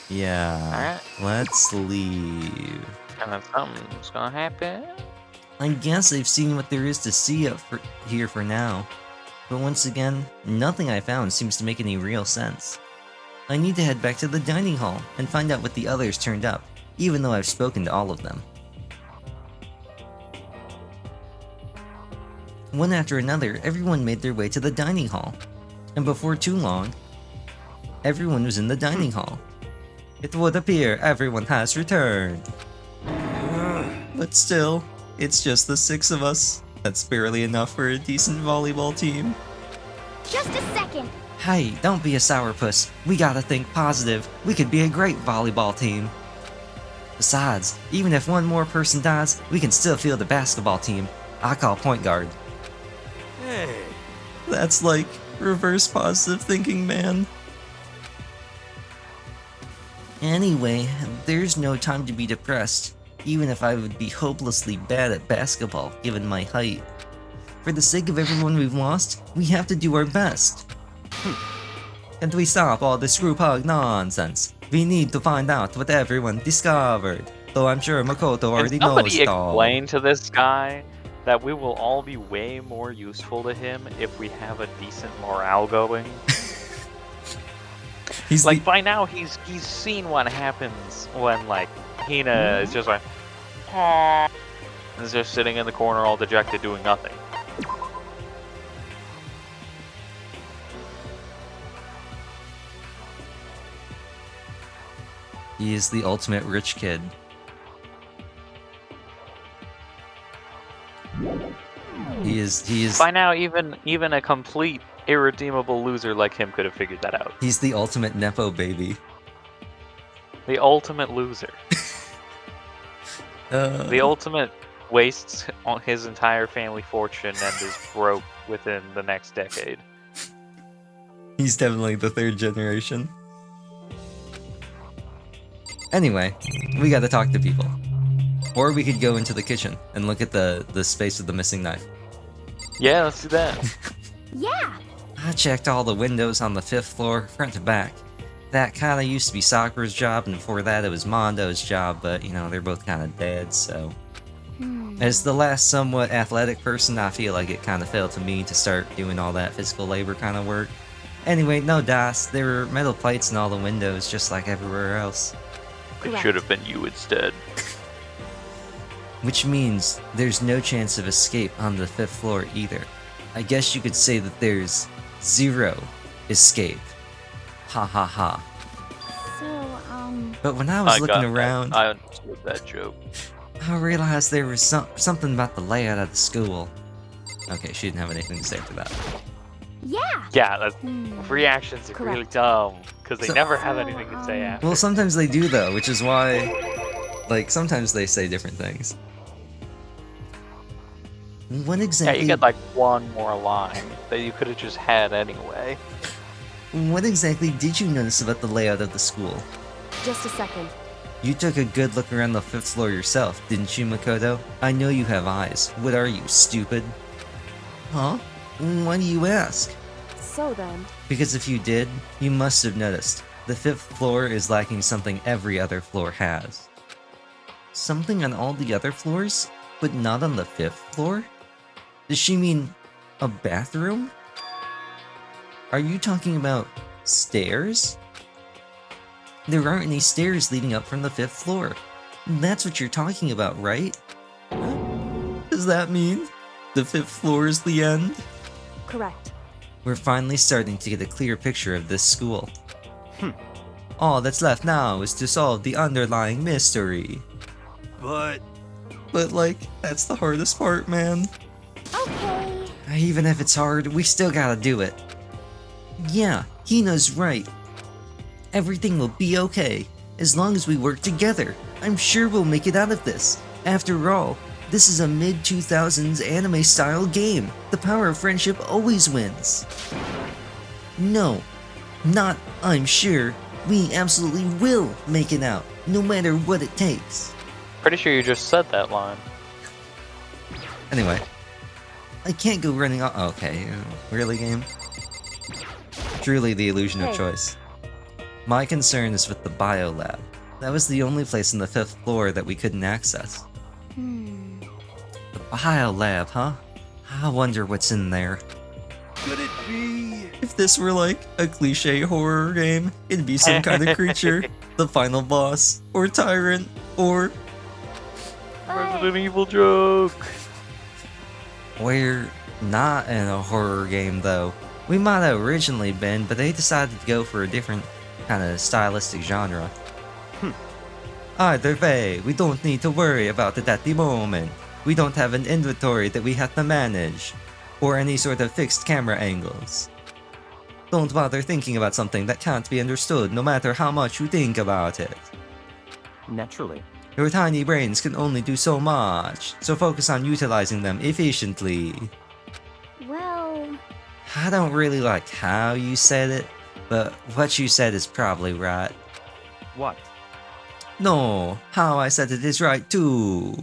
[SPEAKER 1] Yeah.
[SPEAKER 3] Alright.
[SPEAKER 1] Let's leave.
[SPEAKER 3] And then something's gonna happen.
[SPEAKER 1] I guess I've seen what there is to see here for now. But once again, nothing I found seems to make any real sense. I need to head back to the dining hall and find out what the others turned up, even though I've spoken to all of them. One after another, everyone made their way to the dining hall. And before too long, everyone was in the dining hall. It would appear everyone has returned. But still, it's just the 6 of us. That's barely enough for a decent volleyball team.
[SPEAKER 9] Just a second.
[SPEAKER 1] Hey, don't be a sourpuss. We gotta think positive. We could be a great volleyball team. Besides, even if one more person dies, we can still field the basketball team. I call point guard.
[SPEAKER 6] Hey.
[SPEAKER 1] That's like reverse positive thinking, man. Anyway, there's no time to be depressed, even if I would be hopelessly bad at basketball given my height. For the sake of everyone we've lost, we have to do our best. And we stop all this group hug nonsense. We need to find out what everyone discovered. Though I'm sure Makoto already knows
[SPEAKER 3] somebody
[SPEAKER 1] it all.
[SPEAKER 3] explain to this guy that we will all be way more useful to him if we have a decent morale going?
[SPEAKER 1] He's
[SPEAKER 3] like, by now he's seen what happens when, like, Hina is just like, and is just sitting in the corner all dejected doing nothing.
[SPEAKER 1] He is the ultimate rich kid. He is.
[SPEAKER 3] By now, even a complete irredeemable loser like him could have figured that out.
[SPEAKER 1] He's the ultimate nepo baby.
[SPEAKER 3] The ultimate loser. The ultimate wastes on his entire family fortune and is broke within the next decade.
[SPEAKER 1] He's definitely the 3rd generation. Anyway, we gotta talk to people. Or we could go into the kitchen and look at the space of the missing knife.
[SPEAKER 3] Yeah, let's do that.
[SPEAKER 9] Yeah.
[SPEAKER 1] I checked all the windows on the 5th floor, front to back. That kinda used to be Sakura's job, and before that it was Mondo's job, but you know, they're both kinda dead, so... As the last somewhat athletic person, I feel like it kinda fell to me to start doing all that physical labor kinda work. Anyway, no das, there were metal plates in all the windows, just like everywhere else.
[SPEAKER 3] It
[SPEAKER 4] Correct.
[SPEAKER 3] should have been you instead.
[SPEAKER 1] Which means there's no chance of escape on the 5th floor either. I guess you could say that there's 0 escape. Ha ha ha.
[SPEAKER 9] So,
[SPEAKER 1] But when I was looking
[SPEAKER 3] got
[SPEAKER 1] around,
[SPEAKER 3] that. I understood that joke.
[SPEAKER 1] I realized there was something about the layout of the school. Okay, she didn't have anything to say after that.
[SPEAKER 9] yeah.
[SPEAKER 3] Yeah, that's,
[SPEAKER 9] Hmm.
[SPEAKER 3] reactions are really
[SPEAKER 4] Correct.
[SPEAKER 3] dumb because they
[SPEAKER 1] So-
[SPEAKER 3] never have anything to say after.
[SPEAKER 1] Well, sometimes they do though, which is why, like, sometimes they say different things. What
[SPEAKER 3] Yeah,
[SPEAKER 1] exactly?
[SPEAKER 3] you get like one more line that you could have just had anyway.
[SPEAKER 1] What exactly did you notice about the layout of the school?
[SPEAKER 4] Just a second.
[SPEAKER 1] You took a good look around the 5th floor yourself, didn't you, Makoto? I know you have eyes. What are you, stupid? Huh? Why do you ask?
[SPEAKER 4] So then,
[SPEAKER 1] Because if you did, you must have noticed. The 5th floor is lacking something every other floor has. Something on all the other floors, but not on the 5th floor? Does she mean a bathroom? Are you talking about stairs? There aren't any stairs leading up from the 5th floor. That's what you're talking about, right? Does that mean the 5th floor is the end?
[SPEAKER 4] correct.
[SPEAKER 1] We're finally starting to get a clear picture of this school. All that's left now is to solve the underlying mystery.
[SPEAKER 6] But
[SPEAKER 1] But like, that's the hardest part, man.
[SPEAKER 9] Okay.
[SPEAKER 1] Even if it's hard, we still gotta do it. Yeah, Hina's right. Everything will be okay, as long as we work together. I'm sure we'll make it out of this. After all, this is a mid-2000s anime-style game. The power of friendship always wins. No, not I'm sure. We absolutely will make it out, no matter what it takes.
[SPEAKER 3] Pretty sure you just said that line.
[SPEAKER 1] Anyway, I can't go running off. Okay, really, game? Truly the illusion of
[SPEAKER 4] Hey.
[SPEAKER 1] choice. My concern is with the bio lab. That was the only place on the 5th floor that we couldn't access.
[SPEAKER 9] Hmm.
[SPEAKER 1] The bio lab, huh? I wonder what's in there.
[SPEAKER 6] could it be?
[SPEAKER 1] If this were like a cliche horror game, it'd be some kind of creature, the final boss, or tyrant, or
[SPEAKER 3] Resident Evil joke.
[SPEAKER 1] we're not in a horror game though. We might have originally been, but they decided to go for a different kind of stylistic genre. Either way, we don't need to worry about it at the moment. We don't have an inventory that we have to manage, or any sort of fixed camera angles. Don't bother thinking about something that can't be understood no matter how much you think about it.
[SPEAKER 10] Naturally.
[SPEAKER 1] Your tiny brains can only do so much, so focus on utilizing them efficiently.
[SPEAKER 9] Well,
[SPEAKER 1] I don't really like how you said it, but what you said is probably right.
[SPEAKER 10] What?
[SPEAKER 1] No, how I said it is right too.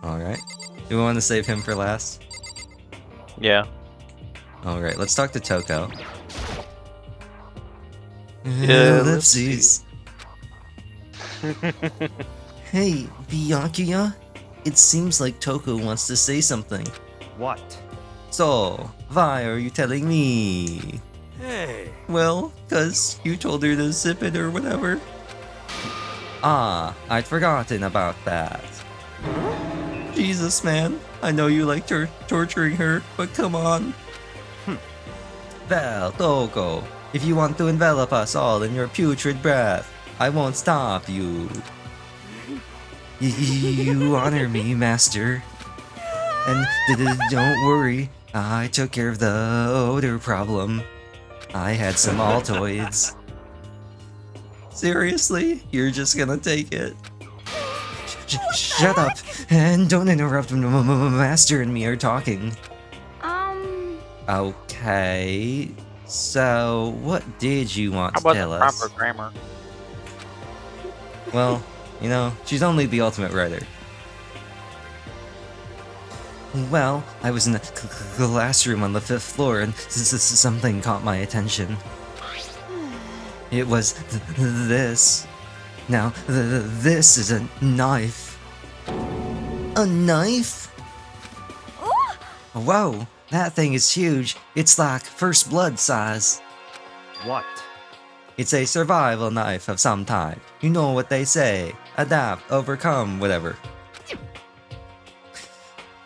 [SPEAKER 1] Alright. Do we want to save him for last?
[SPEAKER 3] Yeah.
[SPEAKER 1] Alright, let's talk to Toko.
[SPEAKER 3] Ellipses.
[SPEAKER 1] Hey, Byakuya? It seems like Toko wants to say something.
[SPEAKER 10] What?
[SPEAKER 1] So, why are you telling me?
[SPEAKER 6] Hey,
[SPEAKER 1] Well, cause you told her to zip it or whatever. Ah, I'd forgotten about that. Jesus, man. I know you like torturing her, but come on. Well, Toko, if you want to envelop us all in your putrid breath, I won't stop you. You honor me, master. And don't worry, I took care of the odor problem. I had some Altoids. Seriously? You're just gonna take it? Shut up! And don't interrupt when Master and me are talking. Okay. So, what did you want
[SPEAKER 3] How
[SPEAKER 1] to
[SPEAKER 3] about
[SPEAKER 1] tell
[SPEAKER 3] the
[SPEAKER 1] us?
[SPEAKER 3] proper grammar?
[SPEAKER 1] Well, You know, she's only the ultimate writer. Well, I was in the classroom on the 5th floor and something caught my attention. It was this. Now, this is a knife. A knife? Whoa, that thing is huge. It's like First Blood size.
[SPEAKER 10] What?
[SPEAKER 1] It's a survival knife of some type. You know what they say. Adapt, overcome, whatever.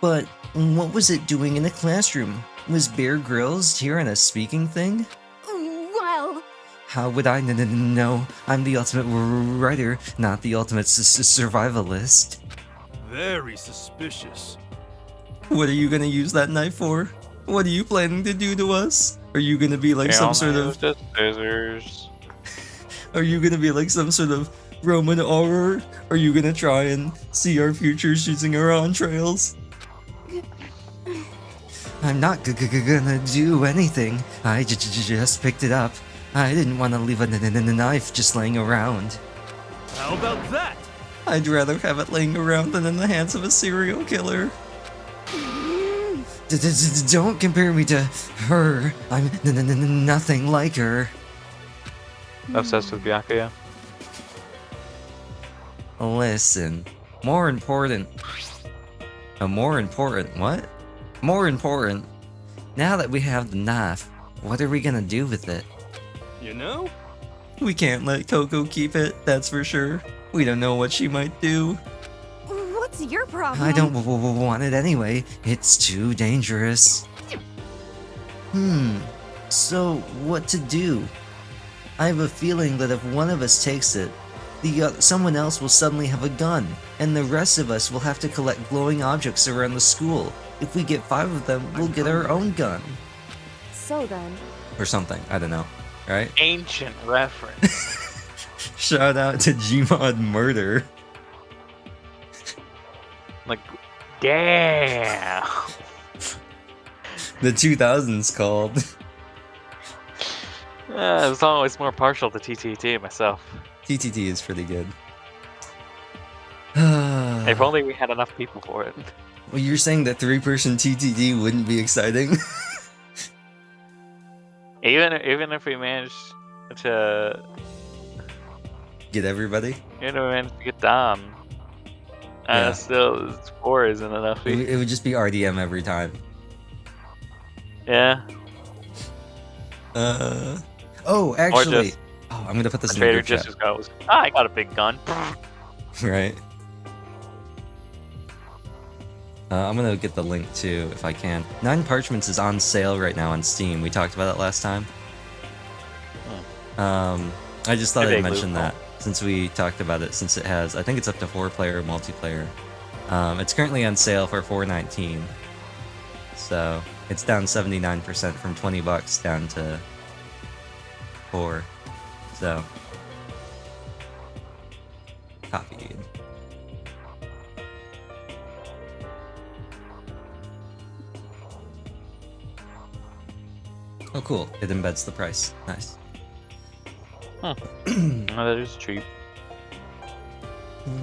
[SPEAKER 1] But what was it doing in the classroom? Was Bear Grylls hearing a speaking thing?
[SPEAKER 9] Well,
[SPEAKER 1] How would I know? I'm the ultimate writer, not the ultimate survivalist.
[SPEAKER 6] Very suspicious.
[SPEAKER 1] What are you gonna use that knife for? What are you planning to do to us? Are you gonna be like some sort of...
[SPEAKER 3] Just scissors.
[SPEAKER 1] Are you gonna be like some sort of Roman horror? Are you gonna try and see our futures using our entrails? I'm not gonna do anything. I just picked it up. I didn't want to leave a knife just laying around.
[SPEAKER 6] How about that?
[SPEAKER 1] I'd rather have it laying around than in the hands of a serial killer. Don't compare me to her. I'm nothing like her.
[SPEAKER 3] Obsessed with Bianca, yeah.
[SPEAKER 1] Listen, more important. More important, what? More important. Now that we have the knife, what are we gonna do with it?
[SPEAKER 6] You know?
[SPEAKER 1] We can't let Coco keep it, that's for sure. We don't know what she might do.
[SPEAKER 9] what's your problem?
[SPEAKER 1] I don't want it anyway. It's too dangerous. So what to do? I have a feeling that if one of us takes it, someone else will suddenly have a gun, and the rest of us will have to collect glowing objects around the school. If we get 5 of them, we'll get our own gun.
[SPEAKER 4] So then,
[SPEAKER 1] Or something, I don't know. Right?
[SPEAKER 3] Ancient reference.
[SPEAKER 1] Shout out to Gmod Murder.
[SPEAKER 3] Like, damn.
[SPEAKER 1] The 2000s called.
[SPEAKER 3] I was always more partial to TTT myself.
[SPEAKER 1] TTT is pretty good.
[SPEAKER 3] If only we had enough people for it.
[SPEAKER 1] Well, you're saying that 3-person TTT wouldn't be exciting?
[SPEAKER 3] Even if we managed to
[SPEAKER 1] Get everybody?
[SPEAKER 3] get Dom,
[SPEAKER 1] Yeah.
[SPEAKER 3] still 4 isn't enough.
[SPEAKER 1] It would just be RDM every time.
[SPEAKER 3] Yeah.
[SPEAKER 1] Oh, actually.
[SPEAKER 3] just-
[SPEAKER 1] Oh, I'm gonna put this in the
[SPEAKER 3] Trader
[SPEAKER 1] group chat.
[SPEAKER 3] just goes, I got a big gun.
[SPEAKER 1] Right. I'm gonna get the link too, if I can. 9 Parchments is on sale right now on Steam. We talked about it last time. I just thought
[SPEAKER 3] Maybe
[SPEAKER 1] I'd
[SPEAKER 3] a
[SPEAKER 1] mention
[SPEAKER 3] loophole.
[SPEAKER 1] that since we talked about it, since it has, I think it's up to 4-player multiplayer. It's currently on sale for $4.19. So it's down 79% from $20 down to 4. So copied. Oh, cool. It embeds the price. Nice.
[SPEAKER 3] Oh, that is cheap.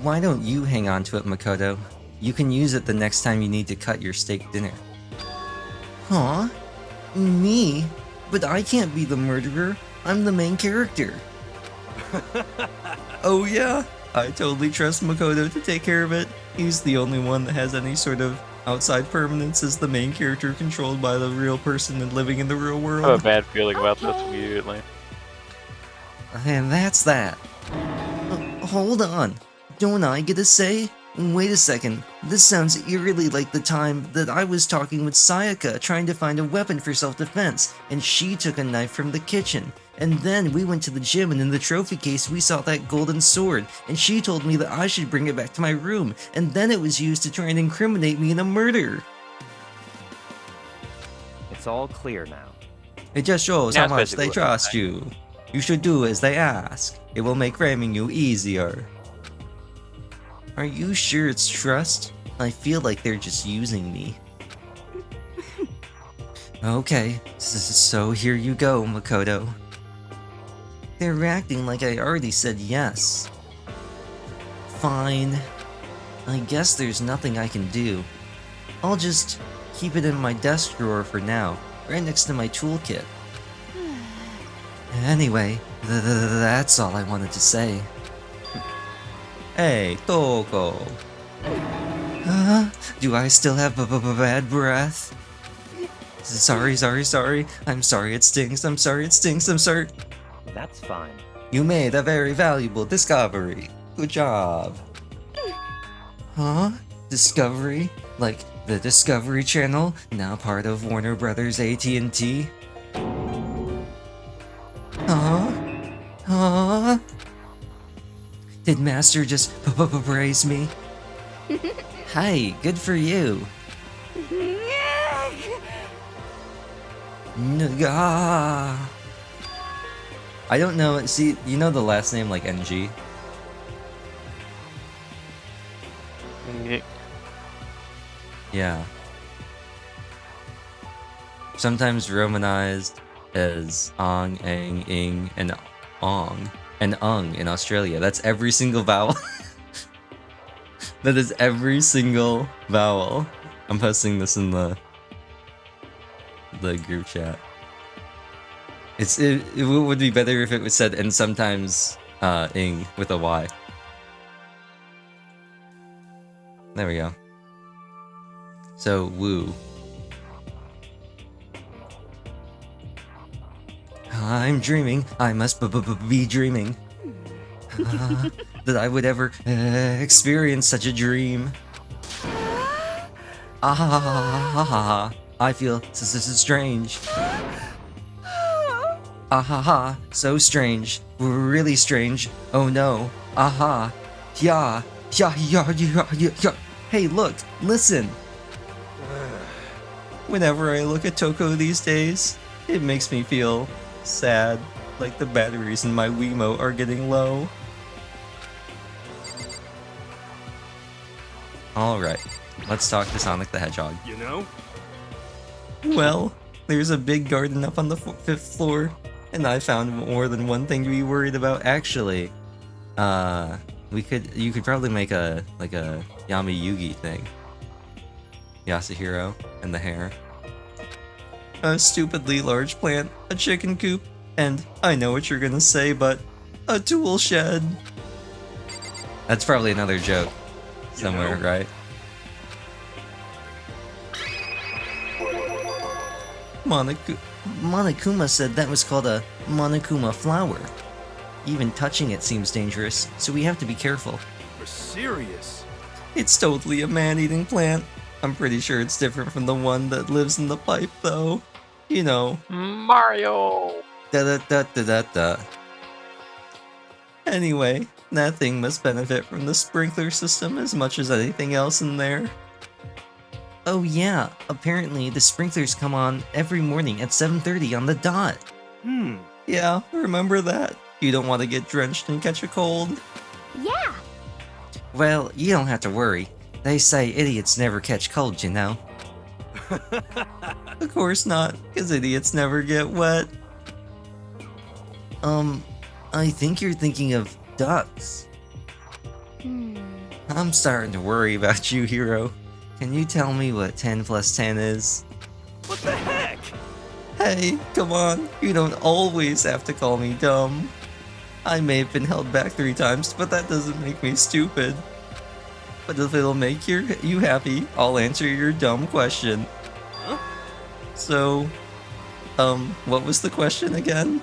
[SPEAKER 1] Why don't you hang on to it, Makoto? You can use it the next time you need to cut your steak dinner. Huh? Me? But I can't be the murderer. I'm the main character. Oh yeah? I totally trust Makoto to take care of it. He's the only one that has any sort of outside permanence as the main character controlled by the real person and living in the real
[SPEAKER 3] I have
[SPEAKER 1] world.
[SPEAKER 3] a bad feeling about this immediately.
[SPEAKER 1] And that's that. Hold on. Don't I get a say? Wait a second. This sounds eerily like the time that I was talking with Sayaka trying to find a weapon for self-defense, and she took a knife from the kitchen. And then we went to the gym, and in the trophy case we saw that golden sword, and she told me that I should bring it back to my room, and then it was used to try and incriminate me in a murder.
[SPEAKER 10] It's all clear now.
[SPEAKER 1] It just shows
[SPEAKER 3] Yeah,
[SPEAKER 1] how
[SPEAKER 3] it's
[SPEAKER 1] much
[SPEAKER 3] basically
[SPEAKER 1] they
[SPEAKER 3] what
[SPEAKER 1] trust you. You should do as they ask. It will make framing you easier. Are you sure it's trust? I feel like they're just using me. Okay, so here you go, Makoto. They're acting like I already said yes. Fine. I guess there's nothing I can do. I'll just keep it in my desk drawer for now, right next to my toolkit. Anyway, that's all I wanted to say. Hey, Toko. Do I still have bad breath? Sorry. I'm sorry it stings. I'm sorry.
[SPEAKER 10] That's fine.
[SPEAKER 1] You made a very valuable discovery. Good job. Huh? Discovery? Like the Discovery Channel, now part of Warner Brothers AT&T? Huh? Did Master just praise me? Hi, good for you. Naga. I don't know. See, you know the last name like NG? Yeah. Sometimes romanized as Ong, Ang, Ing, and Ong. And Ung in Australia. That's every single vowel. That is every single vowel. I'm posting this in the group chat. It would be better if it was said and sometimes ing with a Y. There we go. So woo. I'm dreaming. I must be dreaming. That I would ever experience such a dream. I feel strange. So strange. Really strange. Oh no. Yeah. Hey, look, listen. Whenever I look at Toko these days, it makes me feel sad, like the batteries in my Wiimote are getting low. Alright, let's talk to Sonic the Hedgehog.
[SPEAKER 6] You know?
[SPEAKER 1] Well, there's a big garden up on the 5th floor, and I found more than one thing to be worried about. Actually, you could probably make a Yami Yugi thing. Yasuhiro and the hair. A stupidly large plant, a chicken coop, and I know what you're gonna say, but a tool shed. That's probably another joke somewhere, right? Monokuma said that was called a Monokuma flower. Even touching it seems dangerous, so we have to be careful.
[SPEAKER 6] You're serious?
[SPEAKER 1] It's totally a man-eating plant. I'm pretty sure it's different from the one that lives in the pipe, though. You know.
[SPEAKER 3] Mario!
[SPEAKER 1] Da. Anyway, that thing must benefit from the sprinkler system as much as anything else in there. Oh yeah, apparently the sprinklers come on every morning at 7:30 on the dot. Yeah, remember that? You don't want to get drenched and catch a cold?
[SPEAKER 9] Yeah.
[SPEAKER 1] Well, you don't have to worry. They say idiots never catch colds, you know. Of course not, because idiots never get wet. I think you're thinking of ducks. I'm starting to worry about you, Hero. Can you tell me what 10 plus 10 is?
[SPEAKER 6] What the heck?
[SPEAKER 1] Hey, come on, you don't always have to call me dumb. I may have been held back 3 times, but that doesn't make me stupid. But if it'll make you happy, I'll answer your dumb question.
[SPEAKER 6] Huh?
[SPEAKER 1] So, what was the question again?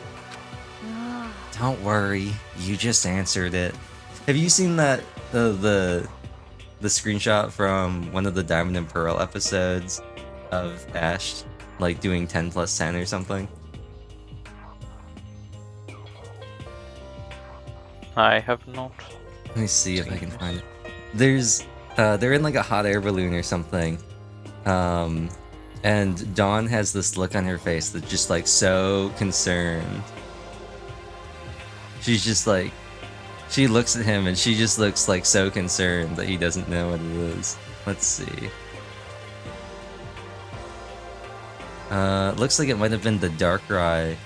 [SPEAKER 1] Don't worry, you just answered it. Have you seen that the screenshot from one of the Diamond and Pearl episodes of Ash, like doing 10 plus 10 or something?
[SPEAKER 3] I have not.
[SPEAKER 1] Let me see if I can find it. There's, they're in like a hot air balloon or something. And Dawn has this look on her face that's just like so concerned. She's just like, she looks at him and she just looks like so concerned that he doesn't know what it is. Let's see. Looks like it might have been the Darkrai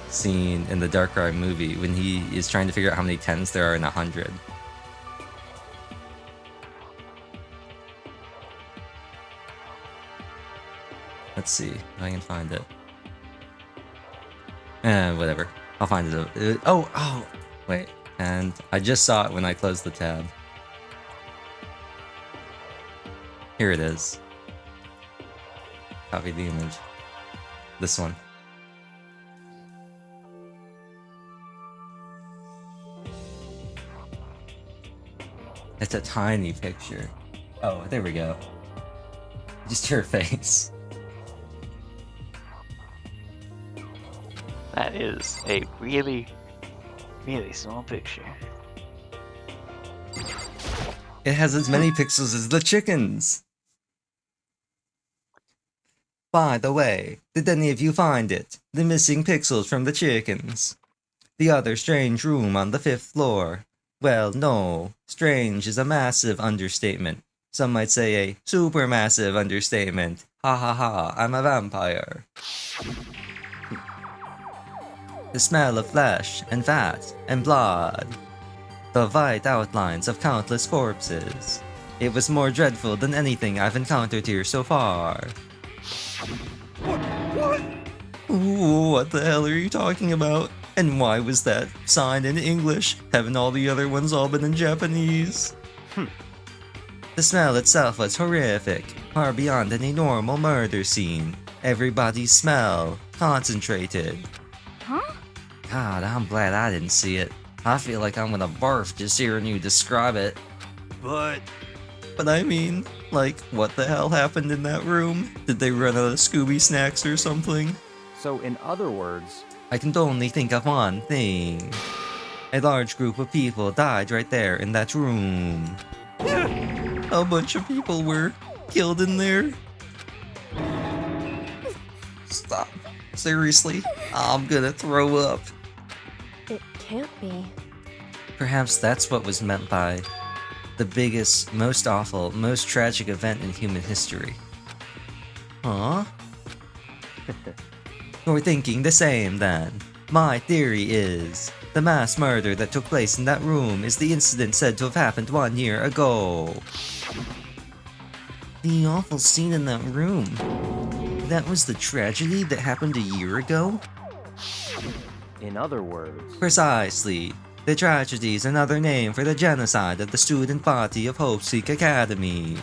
[SPEAKER 1] scene in the Darkrai movie when he is trying to figure out how many 10s there are in 100. Let's see if I can find it. Whatever. I'll find it. Oh, wait. And I just saw it when I closed the tab. Here it is. Copy the image. This one. It's a tiny picture. Oh, there we go. Just her face.
[SPEAKER 3] That is a really, really small picture.
[SPEAKER 1] It has as many pixels as the chickens. By the way, did any of you find it? The missing pixels from the chickens. The other strange room on the 5th floor. Well, no. Strange is a massive understatement. Some might say a supermassive understatement. Ha ha ha, I'm a vampire. The smell of flesh and fat and blood. The white outlines of countless corpses. It was more dreadful than anything I've encountered here so far.
[SPEAKER 6] What?
[SPEAKER 1] Ooh, what the hell are you talking about? And why was that sign in English? Haven't all the other ones all been in Japanese? The smell itself was horrific, far beyond any normal murder scene. Everybody's smell, concentrated.
[SPEAKER 9] Huh?
[SPEAKER 1] God, I'm glad I didn't see it. I feel like I'm gonna barf just hearing you describe it.
[SPEAKER 6] But
[SPEAKER 1] But I mean, like, what the hell happened in that room? Did they run out of Scooby snacks or something?
[SPEAKER 10] So, in other words,
[SPEAKER 1] I can only think of one thing. A large group of people died right there in that room. A bunch of people were killed in there. Stop. Seriously? I'm gonna throw up.
[SPEAKER 4] It can't be.
[SPEAKER 1] Perhaps that's what was meant by the biggest, most awful, most tragic event in human history. Huh? You're thinking the same then. My theory is, the mass murder that took place in that room is the incident said to have happened 1 year ago. The awful scene in that room. That was the tragedy that happened a year ago?
[SPEAKER 10] in other words,
[SPEAKER 1] Precisely. The tragedy is another name for the genocide of the student body of Hope Peak Academy.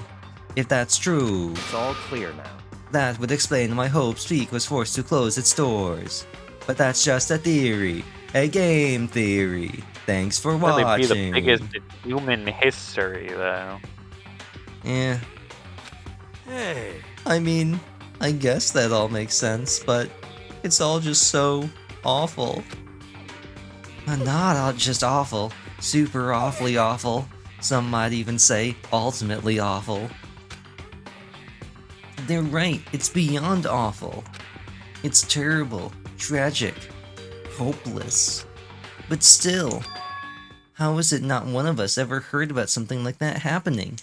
[SPEAKER 1] If that's true,
[SPEAKER 10] it's all clear now.
[SPEAKER 1] that would explain why Hope Peak was forced to close its doors. But that's just a theory. A game theory. Thanks for
[SPEAKER 3] Really
[SPEAKER 1] watching.
[SPEAKER 3] be the biggest in human history, though.
[SPEAKER 1] Yeah,
[SPEAKER 6] hey,
[SPEAKER 1] I mean, I guess that all makes sense, but it's all just so awful. Not all just awful. Super awfully awful. Some might even say ultimately awful. They're right, it's beyond awful. It's terrible, tragic, hopeless. But still, how is it not one of us ever heard about something like that happening?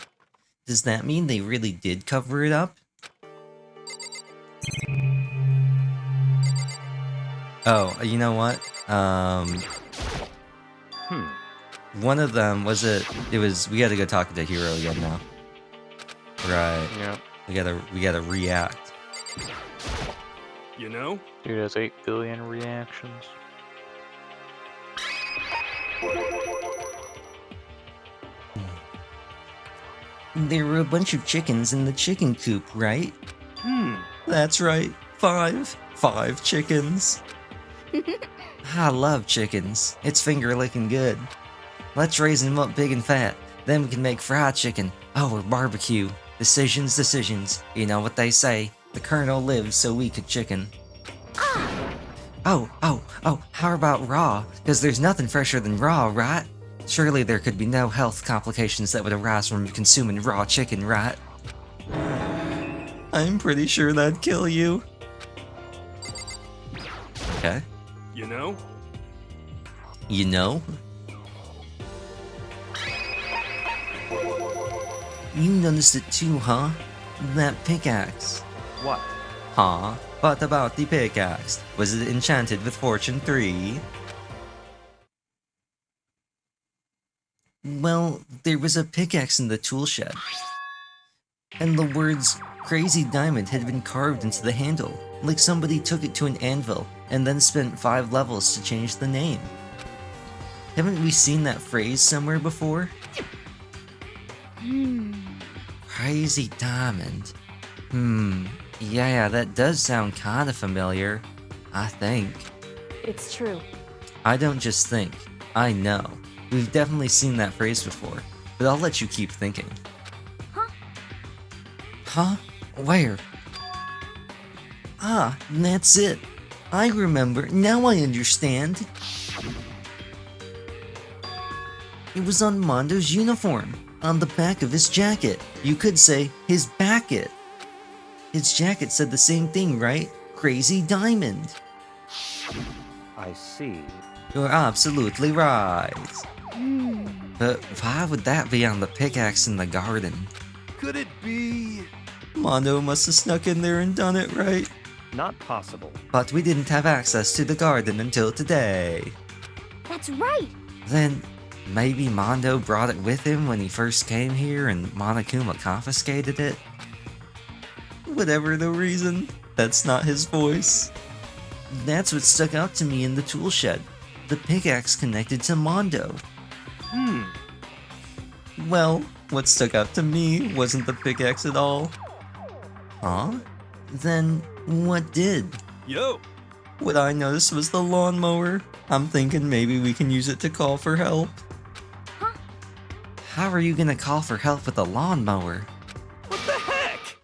[SPEAKER 1] Does that mean they really did cover it up? Oh, you know what? One of them was we gotta go talk to Hero again now. Right.
[SPEAKER 3] Yeah.
[SPEAKER 1] We gotta react.
[SPEAKER 6] you know?
[SPEAKER 3] Dude has 8 billion reactions.
[SPEAKER 1] There were a bunch of chickens in the chicken coop, right? That's right. 5 chickens. I love chickens. It's finger licking good. Let's raise them up big and fat. Then we can make fried chicken. Oh, or barbecue. Decisions. You know what they say. The Colonel lives so we could chicken. Oh, how about raw? Because there's nothing fresher than raw, right? Surely there could be no health complications that would arise from consuming raw chicken, right? I'm pretty sure that'd kill you. Okay.
[SPEAKER 6] You know?
[SPEAKER 1] You know? You noticed it too, huh? That pickaxe.
[SPEAKER 10] What?
[SPEAKER 1] Huh? What about the pickaxe? Was it enchanted with Fortune 3? Well, there was a pickaxe in the tool shed. And the words Crazy Diamond had been carved into the handle, like somebody took it to an anvil and then spent 5 levels to change the name. Haven't we seen that phrase somewhere before? Crazy Diamond. Yeah, that does sound kinda familiar. I think.
[SPEAKER 4] It's true.
[SPEAKER 1] I don't just think. I know. We've definitely seen that phrase before, but I'll let you keep thinking. Huh? Where? Ah, that's it. I remember. Now I understand. It was on Mondo's uniform, on the back of his jacket. You could say his backet. His jacket said the same thing, right? Crazy Diamond.
[SPEAKER 10] I see.
[SPEAKER 1] You're absolutely right. But why would that be on the pickaxe in the garden?
[SPEAKER 6] Could it be?
[SPEAKER 1] Mondo must have snuck in there and done it, right?
[SPEAKER 10] Not possible.
[SPEAKER 1] But we didn't have access to the garden until today.
[SPEAKER 9] That's right.
[SPEAKER 1] Then, maybe Mondo brought it with him when he first came here and Monokuma confiscated it? Whatever the reason, that's not his voice. That's what stuck out to me in the tool shed. The pickaxe connected to Mondo. Well, what stuck out to me wasn't the pickaxe at all. Huh? Then, what did?
[SPEAKER 6] Yo!
[SPEAKER 1] What I noticed was the lawnmower. I'm thinking maybe we can use it to call for help. How are you gonna call for help with a lawnmower?
[SPEAKER 6] What the heck?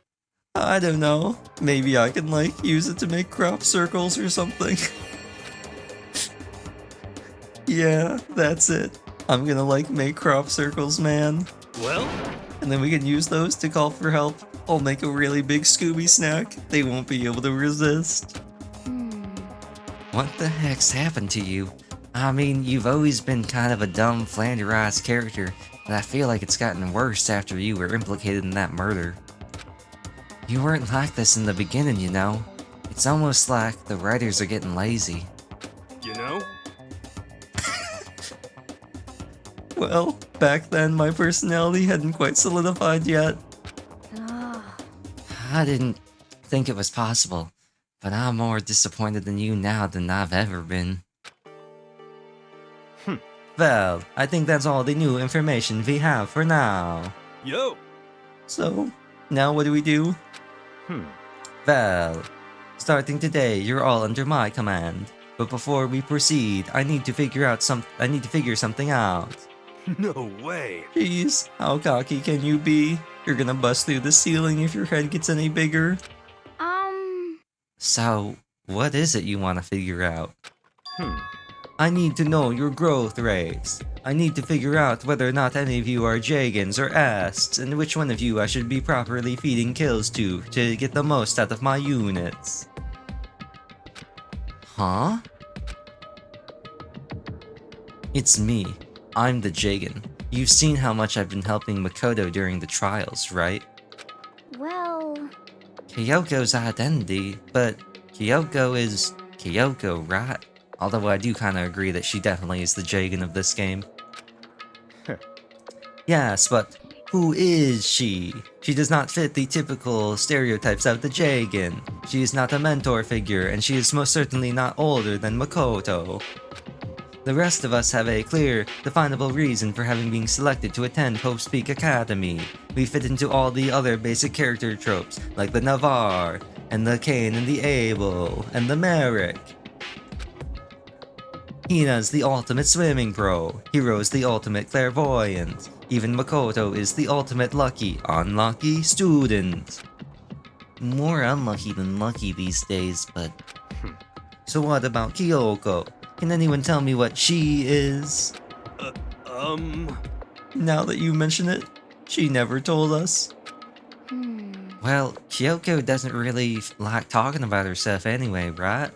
[SPEAKER 1] I don't know. Maybe I can, use it to make crop circles or something. Yeah, that's it. I'm gonna, make crop circles, man.
[SPEAKER 6] Well,
[SPEAKER 1] And then we can use those to call for help. I'll make a really big Scooby snack. They won't be able to resist. What the heck's happened to you? I mean, you've always been kind of a dumb, flanderized character, but I feel like it's gotten worse after you were implicated in that murder. You weren't like this in the beginning, you know? It's almost like the writers are getting lazy.
[SPEAKER 6] you know?
[SPEAKER 1] Well, back then my personality hadn't quite solidified yet. I didn't think it was possible, but I'm more disappointed in you now than I've ever been. Well, I think that's all the new information we have for now.
[SPEAKER 6] Yo!
[SPEAKER 1] So, now what do we do? Well, starting today, you're all under my command. But before we proceed, I need to figure something out.
[SPEAKER 6] No way!
[SPEAKER 1] Jeez, how cocky can you be? You're gonna bust through the ceiling if your head gets any bigger. So, what is it you want to figure out? I need to know your growth rates. I need to figure out whether or not any of you are Jagans or Asts, and which one of you I should be properly feeding kills to get the most out of my units. Huh? It's me. I'm the Jagan. You've seen how much I've been helping Makoto during the trials, right?
[SPEAKER 9] Well,
[SPEAKER 1] Kyoko's identity, but Kyoko is Kyoko, right? Although I do kinda agree that she definitely is the Jagan of this game. Yes, but who is she? She does not fit the typical stereotypes of the Jagan. She is not a mentor figure, and she is most certainly not older than Makoto. The rest of us have a clear, definable reason for having been selected to attend Hope's Peak Academy. We fit into all the other basic character tropes, like the Navarre, and the Cain and the Abel, and the Merrick. Hina's the ultimate swimming pro, Hiro's the ultimate clairvoyant, even Makoto is the ultimate unlucky student. More unlucky than lucky these days, but... So what about Kyoko? Can anyone tell me what she is? Now that you mention it, she never told us. Well, Kyoko doesn't really like talking about herself anyway, right?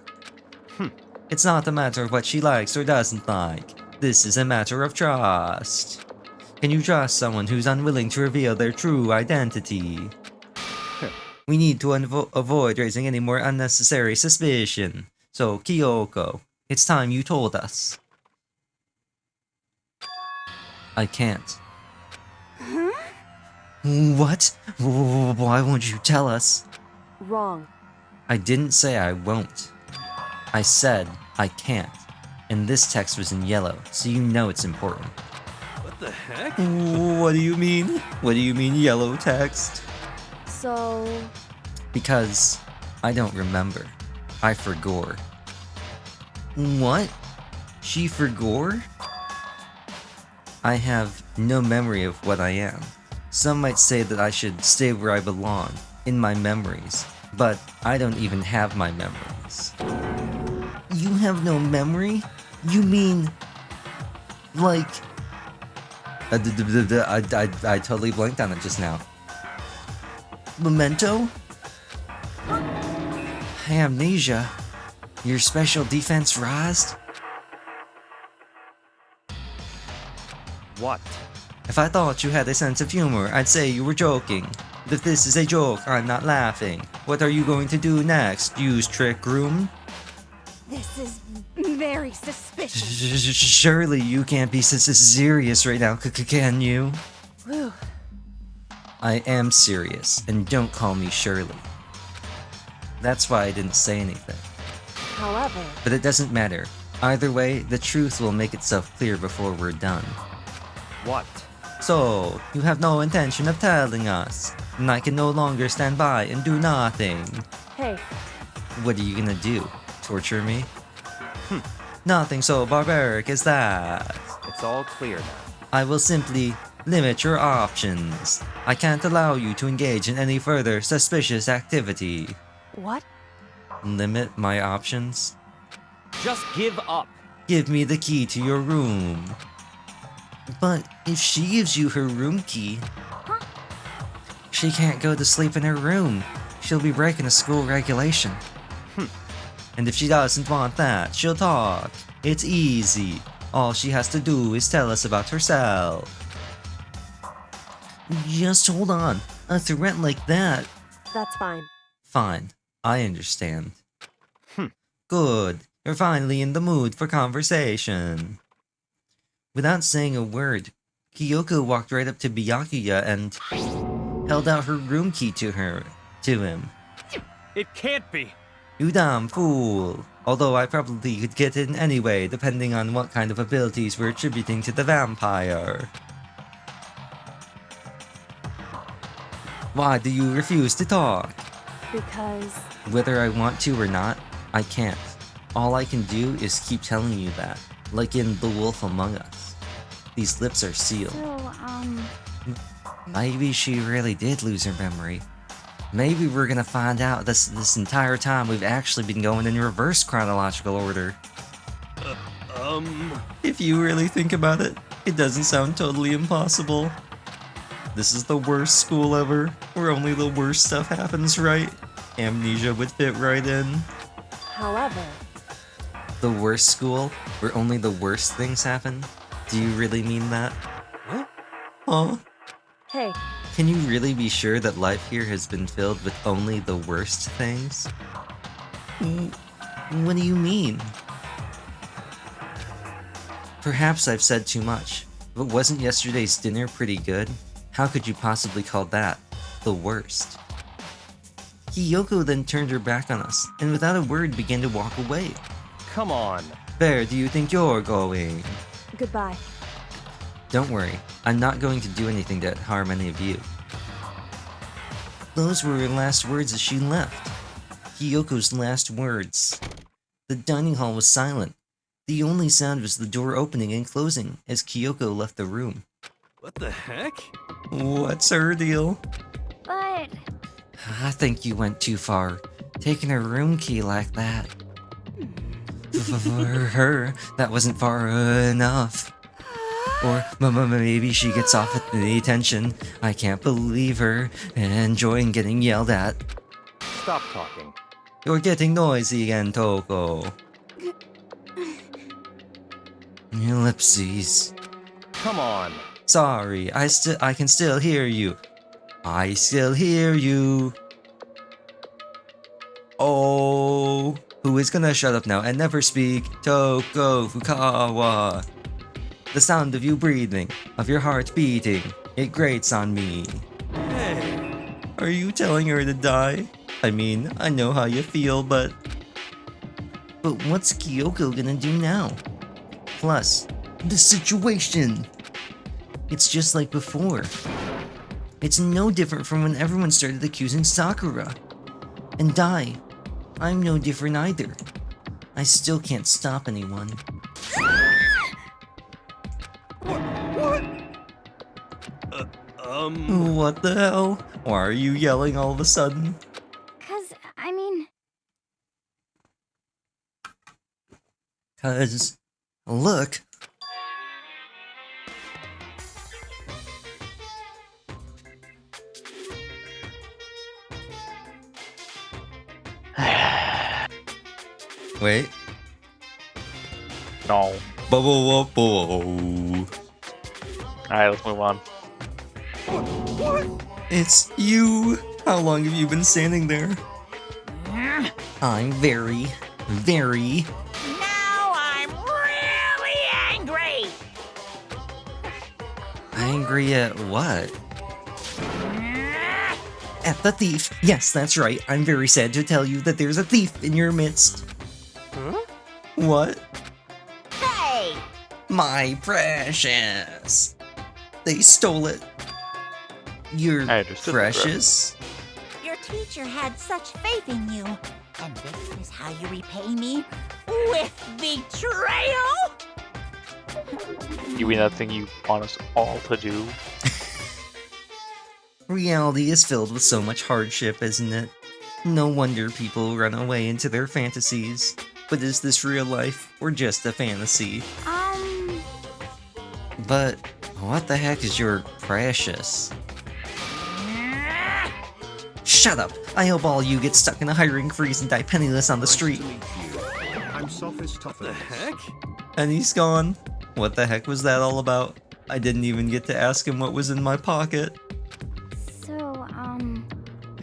[SPEAKER 1] It's not a matter of what she likes or doesn't like. This is a matter of trust. Can you trust someone who's unwilling to reveal their true identity? We need to avoid raising any more unnecessary suspicion. So, Kyoko, it's time you told us. I can't. What? Why won't you tell us?
[SPEAKER 4] Wrong.
[SPEAKER 1] I didn't say I won't. I said I can't. And this text was in yellow, so you know it's important.
[SPEAKER 6] What the heck?
[SPEAKER 1] What do you mean? What do you mean yellow text?
[SPEAKER 4] So,
[SPEAKER 1] Because I don't remember. I forgore. What? She forgore? I have no memory of what I am. Some might say that I should stay where I belong, in my memories, but I don't even have my memories. You have no memory? You mean... like... I totally blanked on it just now. Memento? Amnesia? Your special defense raised?
[SPEAKER 10] What?
[SPEAKER 1] If I thought you had a sense of humor, I'd say you were joking. But if this is a joke, I'm not laughing. What are you going to do next? Use Trick Room?
[SPEAKER 9] This is very suspicious.
[SPEAKER 1] Surely you can't be serious right now, can you?
[SPEAKER 4] whew.
[SPEAKER 1] I am serious, and don't call me Shirley. That's why I didn't say anything.
[SPEAKER 4] However,
[SPEAKER 1] But it doesn't matter. Either way, the truth will make itself clear before we're done.
[SPEAKER 10] What?
[SPEAKER 1] So, you have no intention of telling us, and I can no longer stand by and do nothing.
[SPEAKER 4] hey,
[SPEAKER 1] What are you gonna do? Torture me? Nothing so barbaric as that.
[SPEAKER 10] It's all clear now.
[SPEAKER 1] I will simply limit your options. I can't allow you to engage in any further suspicious activity.
[SPEAKER 4] what?
[SPEAKER 1] Limit my options?
[SPEAKER 10] Just give up.
[SPEAKER 1] Give me the key to your room. But if she gives you her room key, she can't go to sleep in her room. She'll be breaking a school regulation. And if she doesn't want that, she'll talk. It's easy. All she has to do is tell us about herself. Just hold on. A threat like that.
[SPEAKER 4] That's fine.
[SPEAKER 1] Fine. I understand. Good. You're finally in the mood for conversation. Without saying a word, Kyoko walked right up to Byakuya and held out her room key to him.
[SPEAKER 10] It can't be.
[SPEAKER 1] You damn fool. Although I probably could get in anyway, depending on what kind of abilities we're attributing to the vampire. Why do you refuse to talk?
[SPEAKER 4] Because,
[SPEAKER 1] Whether I want to or not, I can't. All I can do is keep telling you that, like in The Wolf Among Us. These lips are sealed.
[SPEAKER 9] So,
[SPEAKER 1] Maybe she really did lose her memory. Maybe we're gonna find out this entire time we've actually been going in reverse chronological order. If you really think about it, it doesn't sound totally impossible. This is the worst school ever, where only the worst stuff happens, right? Amnesia would fit right in.
[SPEAKER 4] however,
[SPEAKER 1] The worst school, where only the worst things happen? Do you really mean that? Huh?
[SPEAKER 4] hey,
[SPEAKER 1] Can you really be sure that life here has been filled with only the worst things? What do you mean? Perhaps I've said too much, but wasn't yesterday's dinner pretty good? How could you possibly call that the worst? Kyoko then turned her back on us, and without a word began to walk away.
[SPEAKER 10] Come on.
[SPEAKER 1] Where do you think you're going?
[SPEAKER 4] goodbye.
[SPEAKER 1] Don't worry, I'm not going to do anything to harm any of you. Those were her last words as she left. Kyoko's last words. The dining hall was silent. The only sound was the door opening and closing as Kyoko left the room.
[SPEAKER 6] What the heck?
[SPEAKER 1] What's her deal?
[SPEAKER 9] but
[SPEAKER 1] I think you went too far, taking her room key like that. For her, that wasn't far enough. Or maybe she gets off at the attention. I can't believe her, enjoying getting yelled at.
[SPEAKER 10] Stop talking.
[SPEAKER 1] You're getting noisy again, Toko. Ellipses.
[SPEAKER 10] Come on.
[SPEAKER 1] Sorry, I can still hear you. I still hear you. Oh, who is gonna shut up now and never speak? Toko Fukawa. The sound of you breathing, of your heart beating, it grates on me. Are you telling her to die? I mean, I know how you feel, but... But what's Kyoko gonna do now? Plus, the situation! It's just like before. It's no different from when everyone started accusing Sakura. And Dai, I'm no different either. I still can't stop anyone. What the hell? Why are you yelling all of a sudden?
[SPEAKER 9] 'Cause, I mean,
[SPEAKER 1] 'Cause, look. Wait.
[SPEAKER 3] No.
[SPEAKER 1] Bo-bo-bo-bo.
[SPEAKER 3] Alright, let's move on.
[SPEAKER 1] It's you! How long have you been standing there? I'm very, very...
[SPEAKER 5] Now I'm really angry.
[SPEAKER 1] Angry at what? At the thief. Yes, that's right. I'm very sad to tell you that there's a thief in your midst.
[SPEAKER 3] Huh?
[SPEAKER 1] What?
[SPEAKER 5] Hey!
[SPEAKER 1] My precious. They stole it. Your
[SPEAKER 3] I understood that,
[SPEAKER 1] precious?
[SPEAKER 5] Your teacher had such faith in you. And this is how you repay me? With betrayal?
[SPEAKER 3] You mean that thing you want us all to do?
[SPEAKER 1] Reality is filled with so much hardship, isn't it? No wonder people run away into their fantasies. But is this real life or just a fantasy? But what the heck is your precious? Shut up! I hope all you get stuck in a hiring freeze and die penniless on the street.
[SPEAKER 6] I'm sophist tough. The heck?
[SPEAKER 1] And he's gone. What the heck was that all about? I didn't even get to ask him what was in my pocket.
[SPEAKER 9] so,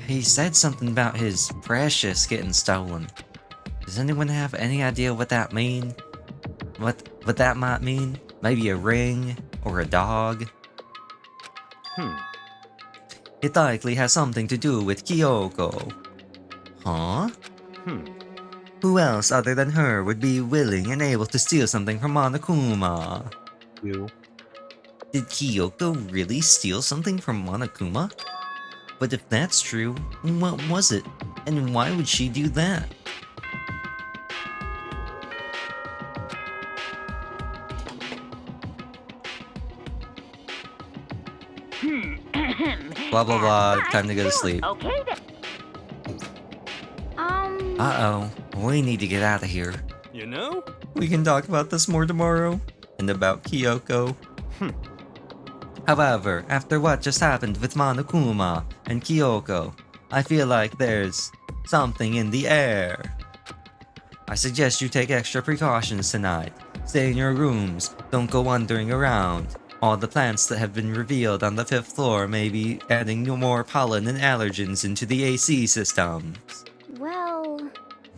[SPEAKER 1] He said something about his precious getting stolen. Does anyone have any idea what that mean? What that might mean? Maybe a ring or a dog? It likely has something to do with Kyoko. Huh? Who else other than her would be willing and able to steal something from Monokuma?
[SPEAKER 3] You.
[SPEAKER 1] Did Kyoko really steal something from Monokuma? But if that's true, what was it? And why would she do that? Blah blah blah, time to go to sleep.
[SPEAKER 5] Okay then.
[SPEAKER 1] Uh-oh, we need to get out of here.
[SPEAKER 6] You know?
[SPEAKER 1] We can talk about this more tomorrow. And about Kyoko. However, after what just happened with Monokuma and Kyoko, I feel like there's something in the air. I suggest you take extra precautions tonight. Stay in your rooms, don't go wandering around. All the plants that have been revealed on the 5th floor may be adding more pollen and allergens into the AC systems.
[SPEAKER 9] well,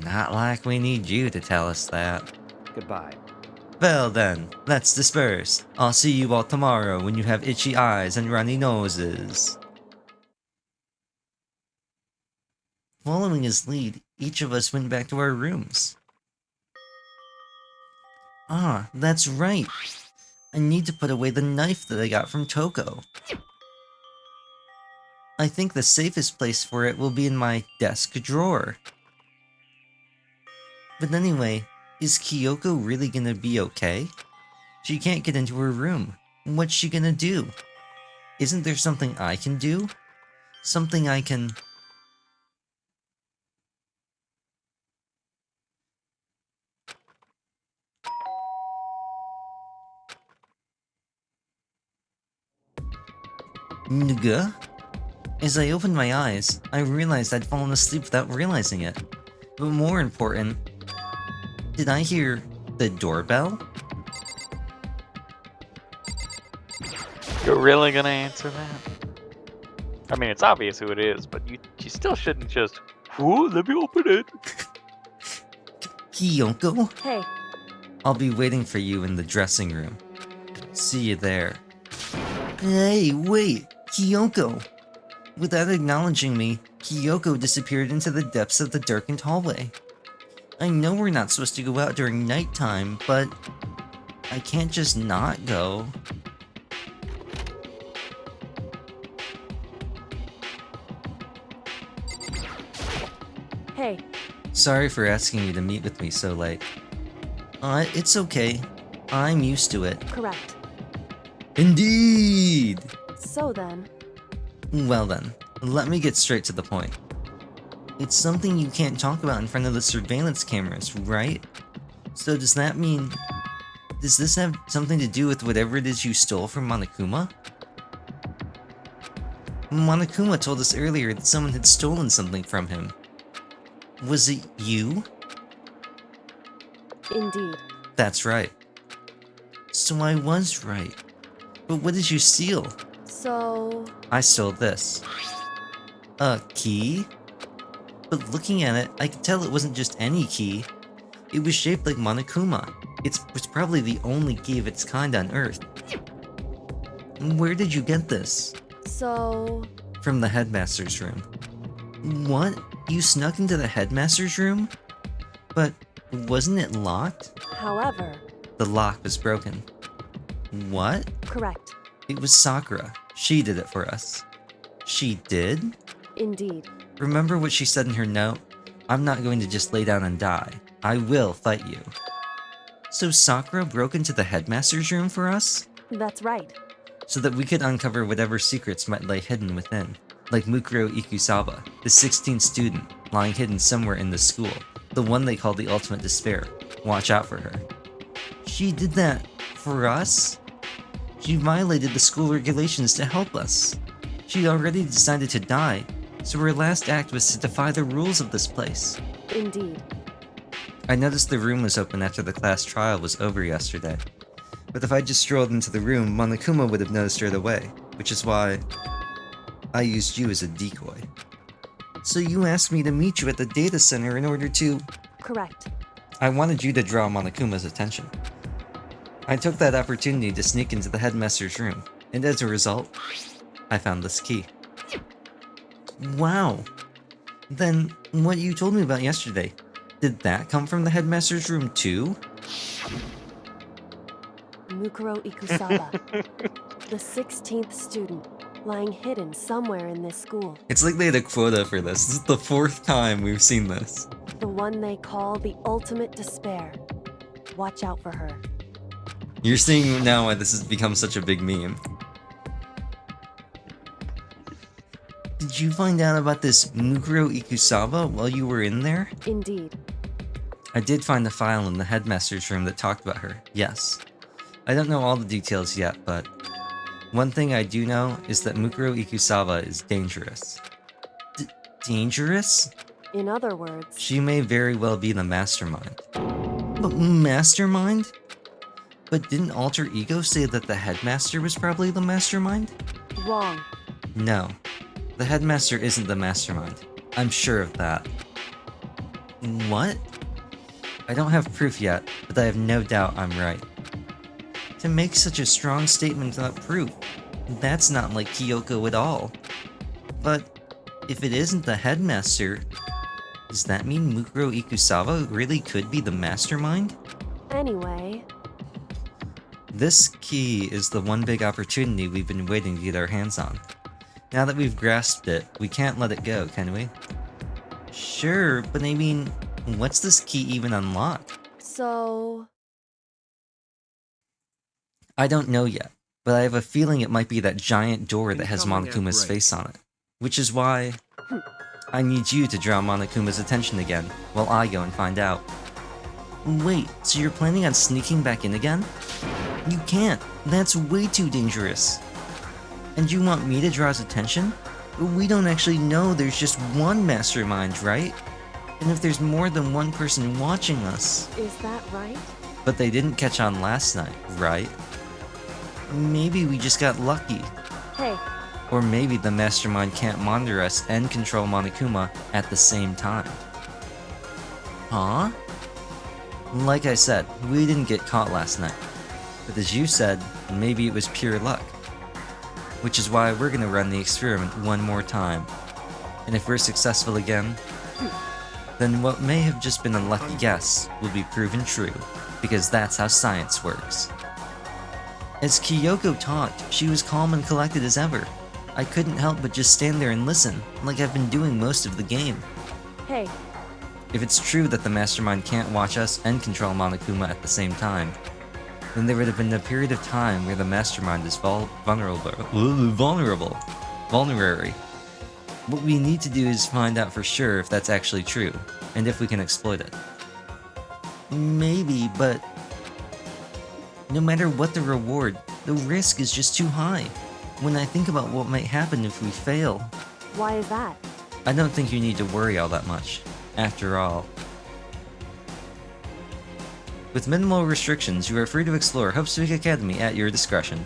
[SPEAKER 1] Not like we need you to tell us that.
[SPEAKER 10] Goodbye.
[SPEAKER 1] Well then, let's disperse. I'll see you all tomorrow when you have itchy eyes and runny noses. Following his lead, each of us went back to our rooms. Ah, that's right. I need to put away the knife that I got from Toko. I think the safest place for it will be in my desk drawer. But anyway, is Kyoko really gonna be okay? She can't get into her room. What's she gonna do? Isn't there something I can do? Something I can... Nuga? As I opened my eyes, I realized I'd fallen asleep without realizing it. But more important, did I hear the doorbell?
[SPEAKER 3] You're really gonna answer that? I mean, it's obvious who it is, but you still shouldn't just, "Ooh, let me open it."
[SPEAKER 1] Kyoko?
[SPEAKER 4] Hey,
[SPEAKER 1] I'll be waiting for you in the dressing room. See you there. Hey, wait! Kyoko! Without acknowledging me, Kyoko disappeared into the depths of the darkened hallway. I know we're not supposed to go out during nighttime, but I can't just not go.
[SPEAKER 4] Hey,
[SPEAKER 1] Sorry for asking you to meet with me so late. It's okay. I'm used to it.
[SPEAKER 4] correct.
[SPEAKER 1] Indeed!
[SPEAKER 4] So then,
[SPEAKER 1] Well then, let me get straight to the point. It's something you can't talk about in front of the surveillance cameras, right? So does that mean... Does this have something to do with whatever it is you stole from Monokuma? Monokuma told us earlier that someone had stolen something from him. Was it you?
[SPEAKER 4] indeed.
[SPEAKER 1] That's right. So I was right. But what did you steal?
[SPEAKER 4] So,
[SPEAKER 1] I stole this. A key? But looking at it, I could tell it wasn't just any key. It was shaped like Monokuma. It was probably the only key of its kind on Earth. Where did you get this?
[SPEAKER 4] so,
[SPEAKER 1] From the headmaster's room. What? You snuck into the headmaster's room? But wasn't it locked?
[SPEAKER 4] however,
[SPEAKER 1] The lock was broken. What?
[SPEAKER 4] correct.
[SPEAKER 1] It was Sakura. She did it for us. She did?
[SPEAKER 4] Indeed.
[SPEAKER 1] Remember what she said in her note? I'm not going to just lay down and die. I will fight you. So Sakura broke into the headmaster's room for us?
[SPEAKER 4] That's right.
[SPEAKER 1] So that we could uncover whatever secrets might lay hidden within. Like Mukuro Ikusaba, the 16th student, lying hidden somewhere in the school. The one they call the Ultimate Despair. Watch out for her. She did that for us? She violated the school regulations to help us. She'd already decided to die, so her last act was to defy the rules of this place.
[SPEAKER 4] Indeed.
[SPEAKER 1] I noticed the room was open after the class trial was over yesterday. But if I just strolled into the room, Monokuma would have noticed right away, which is why I used you as a decoy. So you asked me to meet you at the data center in order to...
[SPEAKER 4] Correct.
[SPEAKER 1] I wanted you to draw Monokuma's attention. I took that opportunity to sneak into the headmaster's room, and as a result, I found this key. Wow! Then, what you told me about yesterday, did that come from the headmaster's room too?
[SPEAKER 4] Mukuro Ikusaba, the 16th student, lying hidden somewhere in this school.
[SPEAKER 1] It's like they had a quota for this. This is the 4th time we've seen this.
[SPEAKER 4] The one they call the Ultimate Despair. Watch out for her.
[SPEAKER 1] You're seeing now why this has become such a big meme. Did you find out about this Mukuro Ikusaba while you were in there?
[SPEAKER 4] Indeed.
[SPEAKER 1] I did find a file in the headmaster's room that talked about her, yes. I don't know all the details yet, but one thing I do know is that Mukuro Ikusaba is dangerous. Dangerous?
[SPEAKER 4] In other words,
[SPEAKER 1] She may very well be the mastermind. But mastermind? But didn't Alter Ego say that the headmaster was probably the mastermind?
[SPEAKER 4] wrong.
[SPEAKER 1] No. The headmaster isn't the mastermind. I'm sure of that. What? I don't have proof yet, but I have no doubt I'm right. To make such a strong statement without proof, that's not like Kyoko at all. But if it isn't the headmaster, does that mean Mukuro Ikusaba really could be the mastermind?
[SPEAKER 4] Anyway,
[SPEAKER 1] This key is the one big opportunity we've been waiting to get our hands on. Now that we've grasped it, we can't let it go, can we? Sure, but I mean, what's this key even unlock?
[SPEAKER 4] so,
[SPEAKER 1] I don't know yet, but I have a feeling it might be that giant door that has
[SPEAKER 6] Incoming
[SPEAKER 1] Monokuma's
[SPEAKER 6] outbreak.
[SPEAKER 1] face on it. Which is why I need you to draw Monokuma's attention again, while I go and find out. Wait, so you're planning on sneaking back in again? You can't. That's way too dangerous. And you want me to draw his attention? We don't actually know there's just one mastermind, right? And if there's more than one person watching us...
[SPEAKER 4] is that right?
[SPEAKER 1] But they didn't catch on last night, right? Maybe we just got lucky.
[SPEAKER 4] Hey,
[SPEAKER 1] Or maybe the mastermind can't monitor us and control Monokuma at the same time. Huh? Like I said, we didn't get caught last night. But as you said, maybe it was pure luck. which is why we're gonna run the experiment one more time. And if we're successful again, then what may have just been a lucky guess will be proven true, because that's how science works. As Kyoko talked, she was calm and collected as ever. I couldn't help but just stand there and listen, like I've been doing most of the game.
[SPEAKER 4] Hey,
[SPEAKER 1] If it's true that the Mastermind can't watch us and control Monokuma at the same time, then there would have been a period of time where the Mastermind is vulnerable. What we need to do is find out for sure if that's actually true, and if we can exploit it. Maybe, but no matter what the reward, the risk is just too high. When I think about what might happen if we fail,
[SPEAKER 4] why is that?
[SPEAKER 1] I don't think you need to worry all that much. After all, with minimal restrictions, you are free to explore Hope's Peak Academy at your discretion.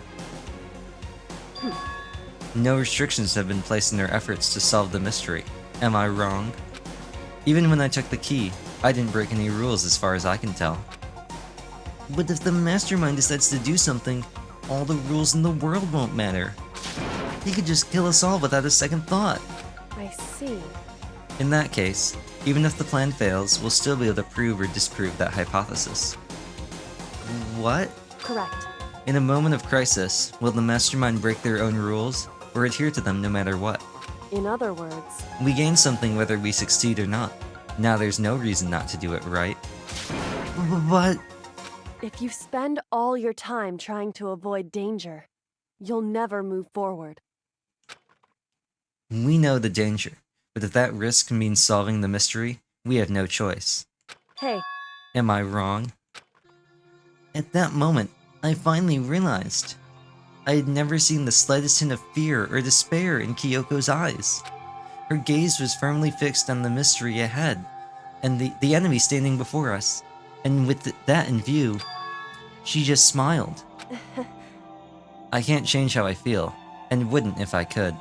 [SPEAKER 1] No restrictions have been placed in their efforts to solve the mystery. Am I wrong? Even when I took the key, I didn't break any rules as far as I can tell. But if the Mastermind decides to do something, all the rules in the world won't matter. He could just kill us all without a second thought.
[SPEAKER 4] I see.
[SPEAKER 1] In that case, even if the plan fails, we'll still be able to prove or disprove that hypothesis. What?
[SPEAKER 4] Correct.
[SPEAKER 1] In a moment of crisis, will the Mastermind break their own rules, or adhere to them no matter what?
[SPEAKER 4] In other words,
[SPEAKER 1] We gain something whether we succeed or not. Now there's no reason not to do it, right? But...
[SPEAKER 4] if you spend all your time trying to avoid danger, you'll never move forward.
[SPEAKER 1] we know the danger, but if that risk means solving the mystery, we have no choice.
[SPEAKER 4] Hey,
[SPEAKER 1] Am I wrong? At that moment, I finally realized. I had never seen the slightest hint of fear or despair in Kyoko's eyes. Her gaze was firmly fixed on the mystery ahead, and the enemy standing before us. And with that in view, she just smiled. I can't change how I feel, and wouldn't if I could.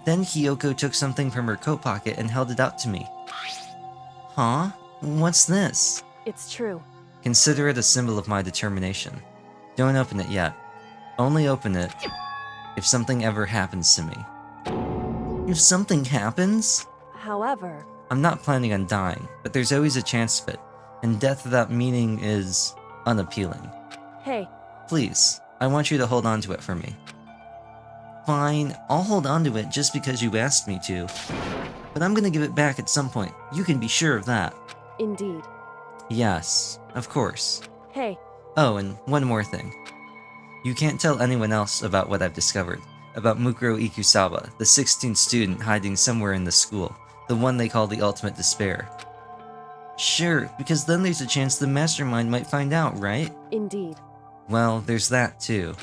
[SPEAKER 1] Then Kyoko took something from her coat pocket and held it out to me. Huh? What's this?
[SPEAKER 4] it's true.
[SPEAKER 1] Consider it a symbol of my determination. Don't open it yet. Only open it if something ever happens to me. If something happens?
[SPEAKER 4] However,
[SPEAKER 1] I'm not planning on dying, but there's always a chance of it, and death without meaning is unappealing.
[SPEAKER 4] hey,
[SPEAKER 1] Please, I want you to hold on to it for me. Fine, I'll hold on to it just because you asked me to. But I'm gonna give it back at some point. You can be sure of that.
[SPEAKER 4] indeed.
[SPEAKER 1] Yes, of course.
[SPEAKER 4] Hey,
[SPEAKER 1] Oh, and one more thing. You can't tell anyone else about what I've discovered. About Mukuro Ikusawa, the 16th student hiding somewhere in the school. The one they call the Ultimate Despair. Sure, because then there's a chance the Mastermind might find out, right?
[SPEAKER 4] indeed.
[SPEAKER 1] Well, there's that too.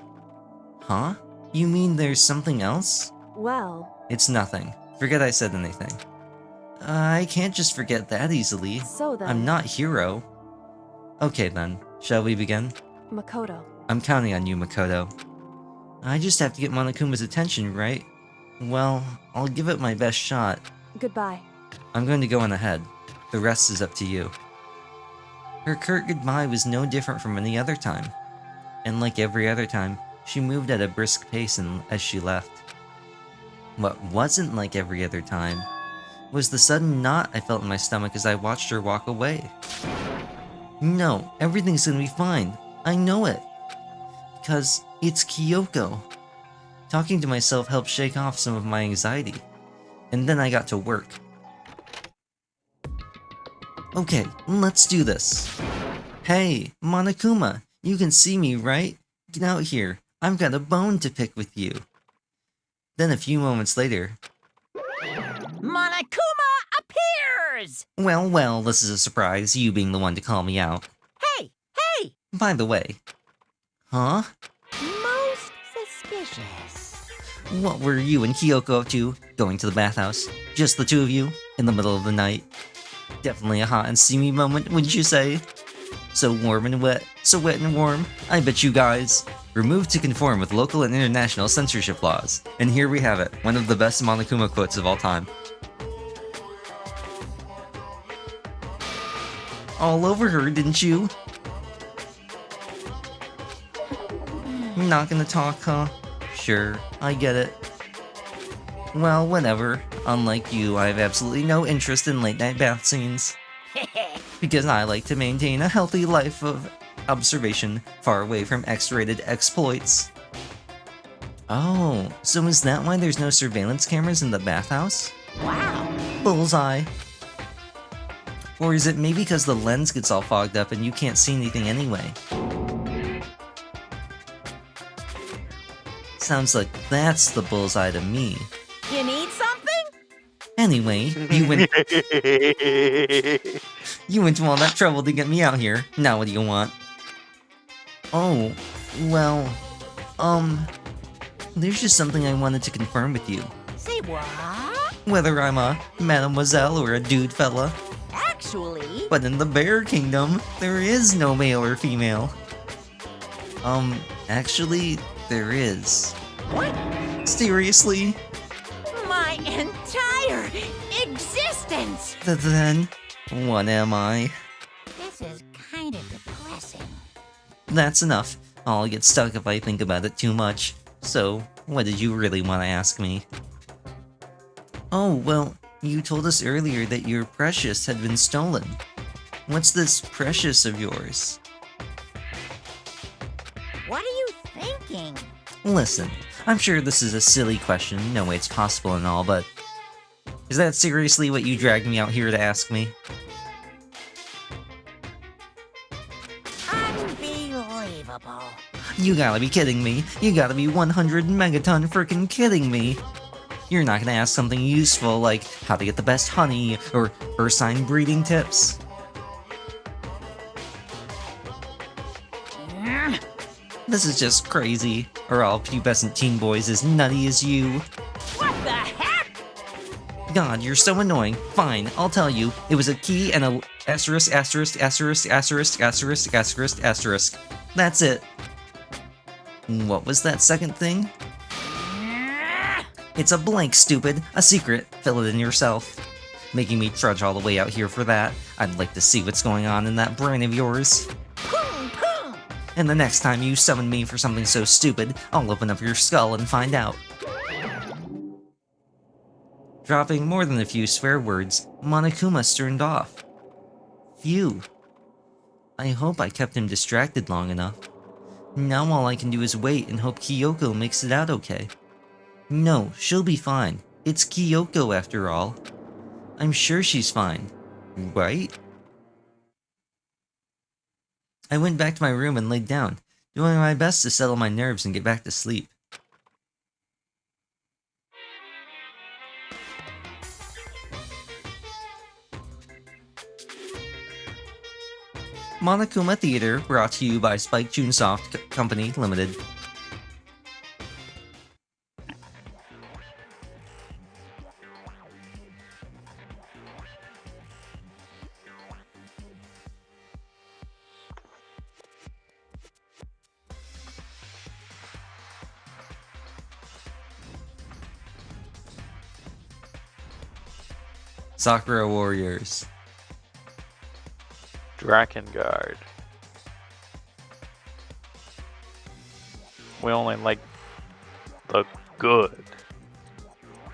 [SPEAKER 1] Huh? You mean there's something else?
[SPEAKER 4] Well,
[SPEAKER 1] It's nothing. Forget I said anything. I can't just forget that easily.
[SPEAKER 4] so then,
[SPEAKER 1] I'm not Hero. Okay then, shall we begin?
[SPEAKER 4] Makoto.
[SPEAKER 1] I'm counting on you, Makoto. I just have to get Monokuma's attention, right? Well, I'll give it my best shot.
[SPEAKER 4] Goodbye.
[SPEAKER 1] I'm going to go on ahead. The rest is up to you. Her curt goodbye was no different from any other time. And like every other time, she moved at a brisk pace as she left. What wasn't like every other time was the sudden knot I felt in my stomach as I watched her walk away. No, everything's gonna be fine. I know it. Because it's Kyoko. Talking to myself helped shake off some of my anxiety. And then I got to work. Okay, let's do this. Hey, Monokuma, you can see me, right? Get out here. I've got a bone to pick with you. Then a few moments later...
[SPEAKER 5] Monokuma appears!
[SPEAKER 1] Well, this is a surprise, you being the one to call me out.
[SPEAKER 5] Hey!
[SPEAKER 1] By the way... Huh?
[SPEAKER 5] Most suspicious.
[SPEAKER 1] What were you and Kyoko up to? Going to the bathhouse? Just the two of you? In the middle of the night? Definitely a hot and steamy moment, wouldn't you say? So warm and wet, so wet and warm. I bet you guys. Removed to conform with local and international censorship laws. And here we have it, one of the best Monokuma quotes of all time. All over her, didn't you? Not gonna talk, huh? Sure, I get it. Well, whatever. Unlike you, I have absolutely no interest in late-night bath scenes. Because I like to maintain a healthy life of observation, far away from X-rated exploits. Oh, so is that why there's no surveillance cameras in the bathhouse?
[SPEAKER 5] Wow.
[SPEAKER 1] Bullseye. Or is it maybe because the lens gets all fogged up and you can't see anything anyway? Sounds like that's the bullseye to me.
[SPEAKER 5] You need something?
[SPEAKER 1] Anyway, you went to all that trouble to get me out here. Now what do you want? Oh, well, there's just something I wanted to confirm with you.
[SPEAKER 5] Say what?
[SPEAKER 1] Whether I'm a mademoiselle or a dude fella.
[SPEAKER 5] Actually...
[SPEAKER 1] But in the Bear Kingdom, there is no male or female. Actually, there is.
[SPEAKER 5] What?
[SPEAKER 1] Seriously?
[SPEAKER 5] My entire existence!
[SPEAKER 1] Then, what am I?
[SPEAKER 5] This is kind of depressing.
[SPEAKER 1] That's enough. I'll get stuck if I think about it too much. So, what did you really want to ask me? Oh, well, you told us earlier that your Precious had been stolen. What's this Precious of yours?
[SPEAKER 5] What are you thinking?
[SPEAKER 1] Listen, I'm sure this is a silly question, no way it's possible and all, but... Is that seriously what you dragged me out here to ask me?
[SPEAKER 5] Unbelievable.
[SPEAKER 1] You gotta be kidding me. You gotta be 100 megaton freaking kidding me. You're not gonna ask something useful like how to get the best honey or ursine breeding tips. This is just crazy. Are all pubescent teen boys as nutty as you?
[SPEAKER 5] What the heck?
[SPEAKER 1] God, you're so annoying. Fine, I'll tell you. It was a key and a asterisk, asterisk, asterisk, asterisk, asterisk, asterisk, asterisk. That's it. What was that second thing? It's a blank, stupid. A secret. Fill it in yourself. Making me trudge all the way out here for that. I'd like to see what's going on in that brain of yours. And the next time you summon me for something so stupid, I'll open up your skull and find out. Dropping more than a few swear words, Monokuma stormed off. Phew. I hope I kept him distracted long enough. Now all I can do is wait and hope Kyoko makes it out okay. No, she'll be fine. It's Kyoko after all. I'm sure she's fine. Right? I went back to my room and laid down, doing my best to settle my nerves and get back to sleep. Monokuma Theater, brought to you by Spike Chunsoft Company Limited. Sakura Warriors.
[SPEAKER 3] Drakengard. We only like the good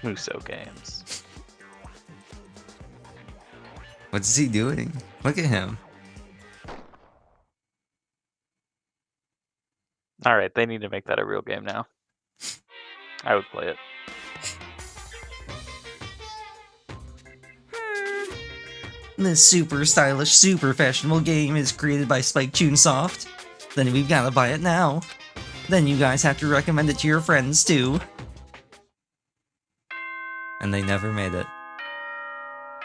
[SPEAKER 3] Muso games.
[SPEAKER 1] What's he doing? Look at him.
[SPEAKER 3] Alright, they need to make that a real game now. I would play it.
[SPEAKER 1] This super stylish, super fashionable game is created by Spike Chunsoft. Then we've gotta buy it now. Then you guys have to recommend it to your friends too. And they never made it.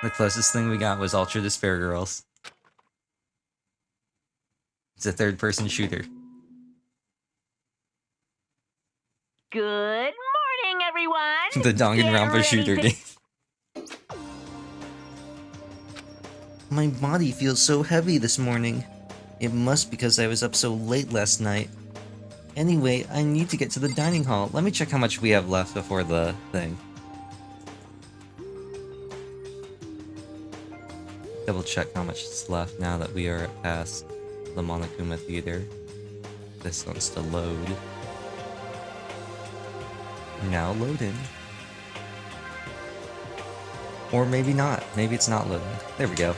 [SPEAKER 1] The closest thing we got was Ultra Despair Girls. It's a third-person shooter.
[SPEAKER 5] Good morning, everyone!
[SPEAKER 1] The Danganronpa shooter game. My body feels so heavy this morning. It must because I was up so late last night. Anyway, I need to get to the dining hall. Let me check how much we have left before the thing. Double check how much is left now that we are past the Monokuma Theater. This wants to load. Now loading. Or maybe not. Maybe it's not loading. There we go.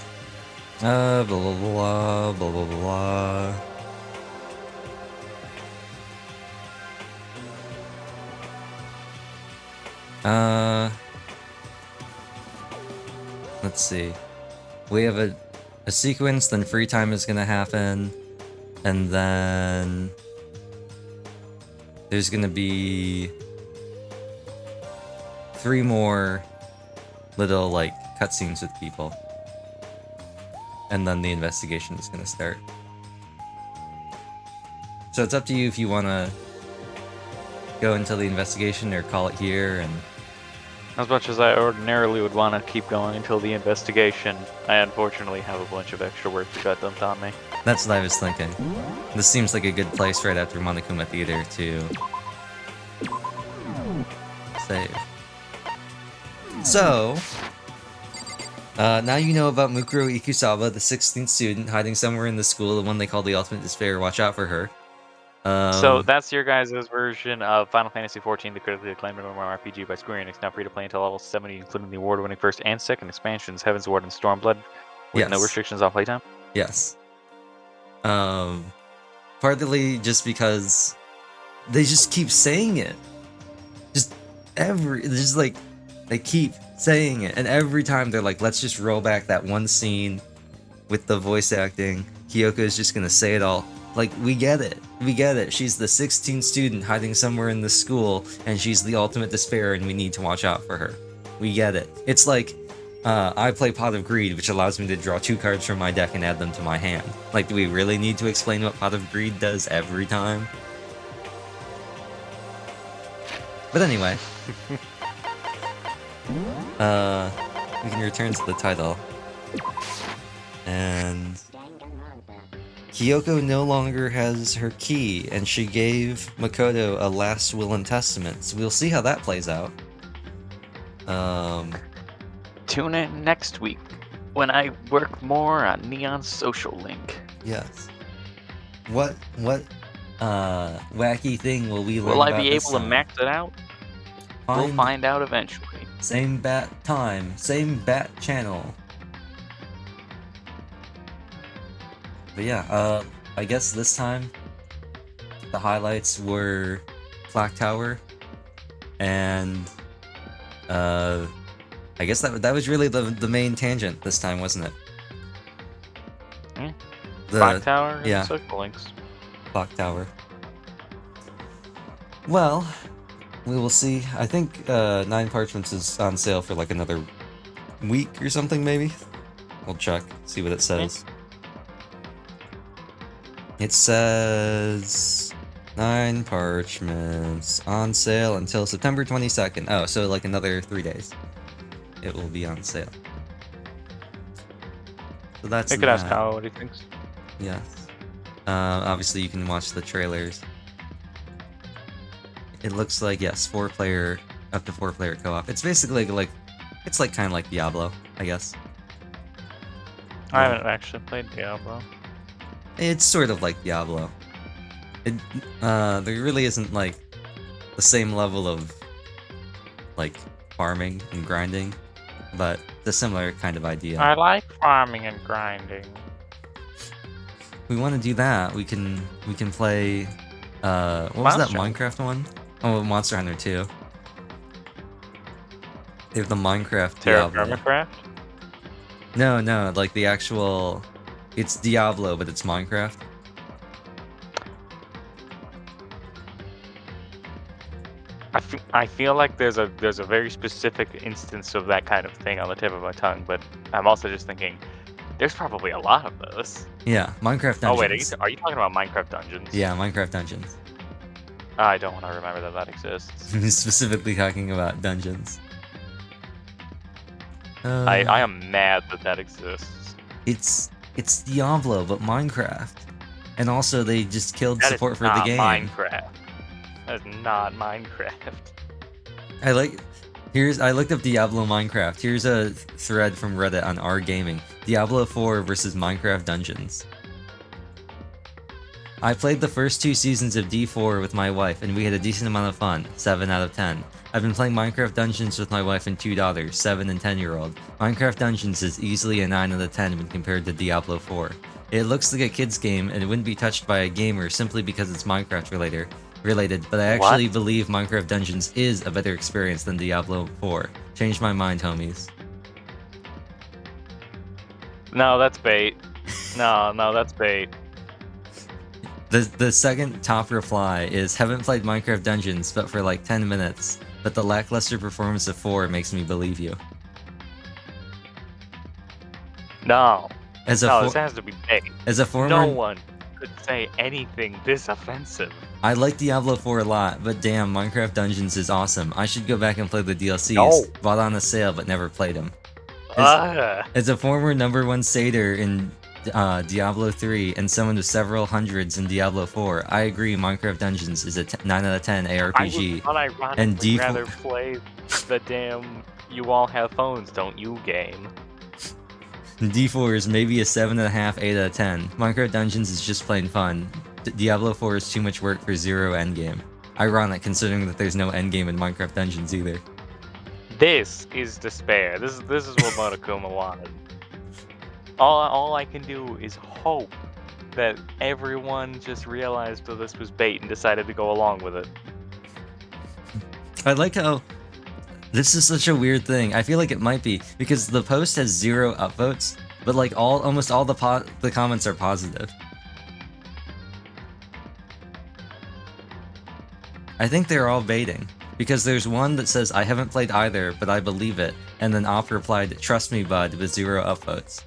[SPEAKER 1] Blah blah blah blah blah blah. Let's see. We have a sequence, then free time is gonna happen, and then there's gonna be 3 more little like cutscenes with people, and then the investigation is gonna start. So it's up to you if you wanna go until the investigation or call it here. And
[SPEAKER 3] As much as I ordinarily would want to keep going until the investigation, I unfortunately have a bunch of extra work that got dumped on me.
[SPEAKER 1] that's what I was thinking. This seems like a good place right after Monokuma Theater to save. So, now you know about Mukuro Ikusawa, the 16th student hiding somewhere in the school, the one they call the Ultimate Despair. Watch out for her.
[SPEAKER 3] So that's your guys' version of Final Fantasy XIV, the critically acclaimed MMORPG by Square Enix, now free to play until level 70, including the award-winning first and second expansions, Heaven's Ward and Stormblood, with no
[SPEAKER 1] Yes.
[SPEAKER 3] restrictions on playtime.
[SPEAKER 1] Yes. Partly just because they just keep saying it. Just like, they keep saying it, and every time they're like, let's just roll back that one scene with the voice acting. Kyoko's just gonna say it all. Like, we get it. We get it. She's the 16th student hiding somewhere in the school, and she's the ultimate despair, and we need to watch out for her. We get it. It's like, I play Pot of Greed, which allows me to draw 2 cards from my deck and add them to my hand. Like, do we really need to explain what Pot of Greed does every time? But anyway. We can return to the title. And Kyoko no longer has her key, and she gave Makoto a last will and testament, so we'll see how that plays out.
[SPEAKER 3] Tune in next week when I work more on Neon Social Link.
[SPEAKER 1] Yes. What wacky thing will we learn
[SPEAKER 3] Will I
[SPEAKER 1] about
[SPEAKER 3] be
[SPEAKER 1] this
[SPEAKER 3] able to
[SPEAKER 1] time?
[SPEAKER 3] max it out? We'll find out eventually.
[SPEAKER 1] Same bat time, same bat channel. But yeah, I guess this time the highlights were Clock Tower, and I guess that was really the main tangent this time, wasn't it?
[SPEAKER 3] Clock Tower and
[SPEAKER 1] yeah.
[SPEAKER 3] Social Links.
[SPEAKER 1] Clock Tower. Well, we will see. I think 9 Parchments is on sale for like another week or something, maybe. We'll check, see what it says. It says 9 Parchments on sale until September 22nd. Oh, so like another 3 days. It will be on sale. So that's
[SPEAKER 3] I could ask Kyle what he thinks.
[SPEAKER 1] Yes. Obviously you can watch the trailers. It looks like, yes, 4-player, up to 4-player co-op. It's basically like, it's like kind of like Diablo, I guess.
[SPEAKER 3] I haven't actually played Diablo.
[SPEAKER 1] It's sort of like Diablo. There really isn't like the same level of like farming and grinding, but it's a similar kind of idea.
[SPEAKER 3] I like farming and grinding.
[SPEAKER 1] If we want to do that, we can play what was that Minecraft one? Oh, Monster Hunter 2. They have the Minecraft Diablo.
[SPEAKER 3] Minecraft?
[SPEAKER 1] No, like the actual, it's Diablo, but it's Minecraft.
[SPEAKER 3] I feel like there's a very specific instance of that kind of thing on the tip of my tongue, but I'm also just thinking there's probably a lot of those.
[SPEAKER 1] Yeah, Minecraft Dungeons.
[SPEAKER 3] Oh wait, are you talking about Minecraft Dungeons?
[SPEAKER 1] Yeah, Minecraft Dungeons.
[SPEAKER 3] I don't want to remember that exists.
[SPEAKER 1] Specifically talking about dungeons.
[SPEAKER 3] I am mad that exists.
[SPEAKER 1] It's Diablo, but Minecraft. And also they just killed
[SPEAKER 3] That
[SPEAKER 1] support
[SPEAKER 3] is
[SPEAKER 1] for the
[SPEAKER 3] not
[SPEAKER 1] game.
[SPEAKER 3] Minecraft. That is not Minecraft.
[SPEAKER 1] I looked up Diablo Minecraft. Here's a thread from Reddit on R Gaming. Diablo 4 versus Minecraft Dungeons. I played the first 2 seasons of D4 with my wife, and we had a decent amount of fun, 7 out of 10. I've been playing Minecraft Dungeons with my wife and 2 daughters, 7 and 10-year-old. Minecraft Dungeons is easily a 9 out of 10 when compared to Diablo 4. It looks like a kid's game, and it wouldn't be touched by a gamer simply because it's Minecraft related, but I actually believe Minecraft Dungeons is a better experience than Diablo 4. Changed my mind, homies.
[SPEAKER 3] No, that's bait. No, that's bait.
[SPEAKER 1] The second top reply is, haven't played Minecraft Dungeons, but for like 10 minutes, but the lackluster performance of 4 makes me believe you.
[SPEAKER 3] No.
[SPEAKER 1] This
[SPEAKER 3] has to be bait.
[SPEAKER 1] As a former...
[SPEAKER 3] No one could say anything this offensive.
[SPEAKER 1] I like Diablo 4 a lot, but damn, Minecraft Dungeons is awesome. I should go back and play the DLCs.
[SPEAKER 3] No.
[SPEAKER 1] Bought on a sale, but never played them. As a former #1 satyr in Diablo 3 and someone with several hundreds in Diablo 4, I agree Minecraft Dungeons is a 9 out of 10 ARPG.
[SPEAKER 3] I would unironically rather play the damn "you all have phones, don't you" game.
[SPEAKER 1] D4 is maybe a 7.5, 8 out of 10. Minecraft Dungeons is just plain fun. Diablo 4 is too much work for zero endgame. Ironic considering that there's no endgame in Minecraft Dungeons either.
[SPEAKER 3] This is despair. This is what Monokuma wanted. All I can do is hope that everyone just realized that this was bait and decided to go along with it.
[SPEAKER 1] I like how this is such a weird thing. I feel like it might be because the post has 0 upvotes, but like almost all the comments are positive. I think they're all baiting. Because there's one that says, I haven't played either, but I believe it, and then Op replied, trust me bud, with 0 upvotes.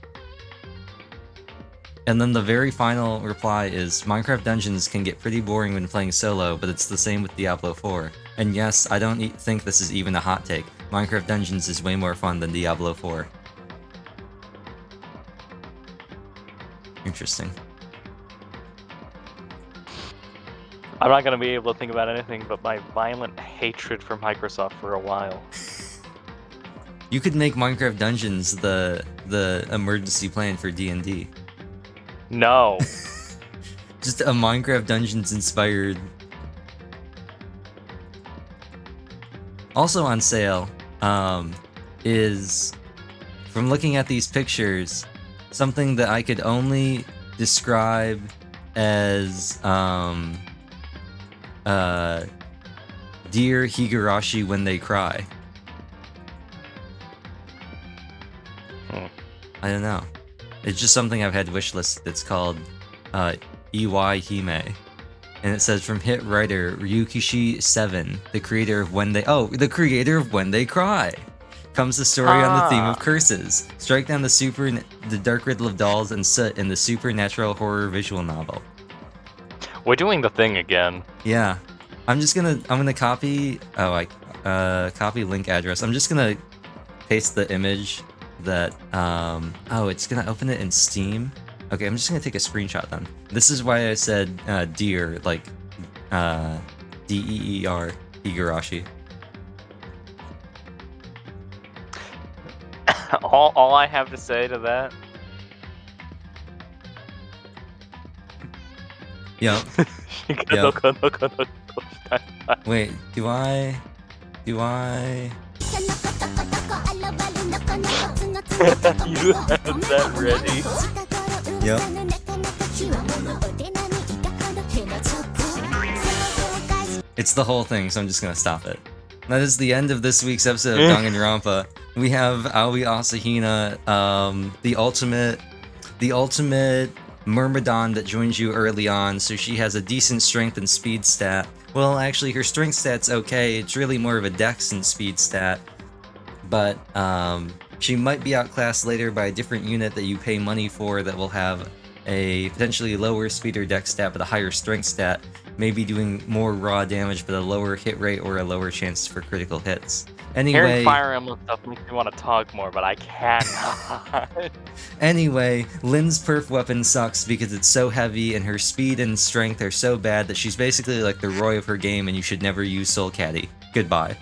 [SPEAKER 1] And then the very final reply is, Minecraft Dungeons can get pretty boring when playing solo, but it's the same with Diablo 4. And yes, I don't think this is even a hot take. Minecraft Dungeons is way more fun than Diablo 4. Interesting.
[SPEAKER 3] I'm not gonna be able to think about anything but my violent hatred for Microsoft for a while.
[SPEAKER 1] You could make Minecraft Dungeons the emergency plan for D&D.
[SPEAKER 3] No.
[SPEAKER 1] Just a Minecraft Dungeons inspired. Also on sale is, from looking at these pictures, something that I could only describe as Dear Higurashi when they cry. I don't know. It's just something I've had wishlisted. It's called EY Hime. And it says, from hit writer Ryukishi7, the creator of When They Cry. Comes the story on the theme of curses. Strike down the dark riddle of dolls and soot in the supernatural horror visual novel.
[SPEAKER 3] We're doing the thing again.
[SPEAKER 1] Yeah. I'm gonna copy copy link address. I'm just gonna paste the image that it's gonna open it in Steam. Okay, I'm just gonna take a screenshot then. This is why I said deer, like DEER, Higurashi.
[SPEAKER 3] all I have to say to that.
[SPEAKER 1] Yep. Wait, do I?
[SPEAKER 3] You have that ready?
[SPEAKER 1] Yep. It's the whole thing, so I'm just gonna stop it. That is the end of this week's episode of Danganronpa. We have Aoi Asahina, the ultimate Myrmidon that joins you early on, so she has a decent strength and speed stat. Well, actually, her strength stat's okay. It's really more of a dex and speed stat. But she might be outclassed later by a different unit that you pay money for that will have a potentially lower speed or dex stat but a higher strength stat, maybe doing more raw damage but a lower hit rate or a lower chance for critical hits. Anyway,
[SPEAKER 3] Hearing Fire Emblem stuff makes me want to talk more, but I cannot.
[SPEAKER 1] Anyway, Lynn's perf weapon sucks because it's so heavy and her speed and strength are so bad that she's basically like the Roy of her game and you should never use Soul Caddy. Goodbye.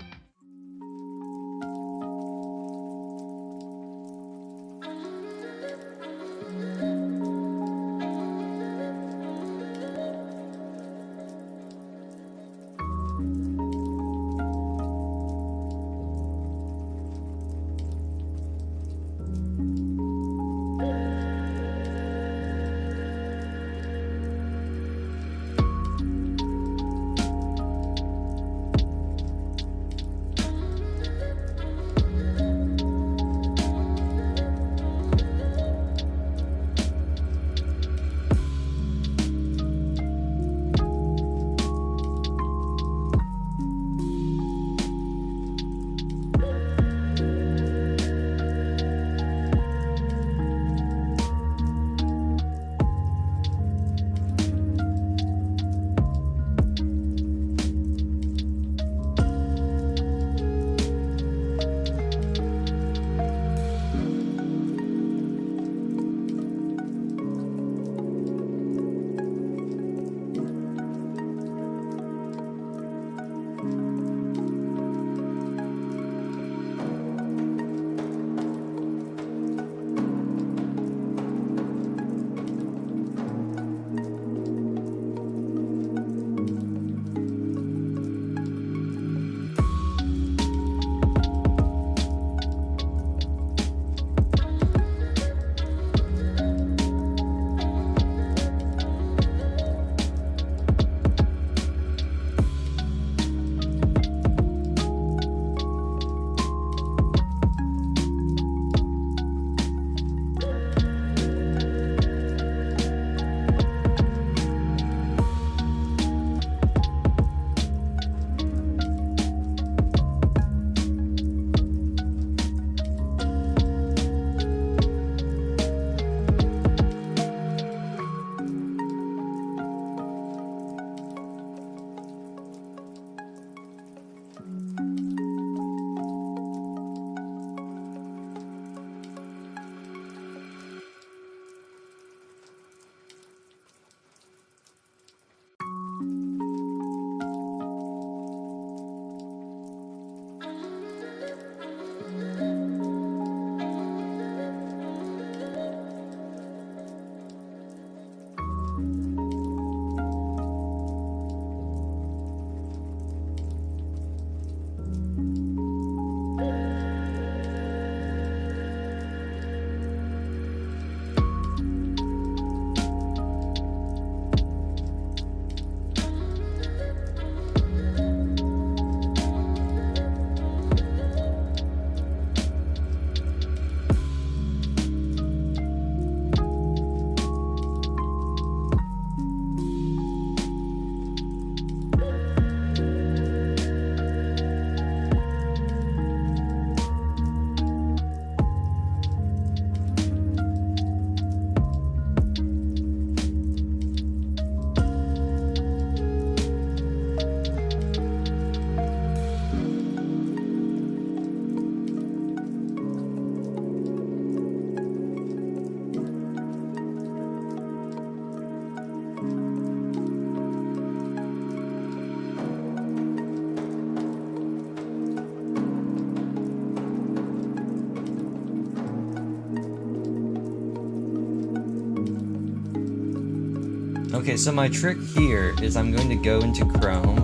[SPEAKER 1] Okay, so my trick here is I'm going to go into Chrome,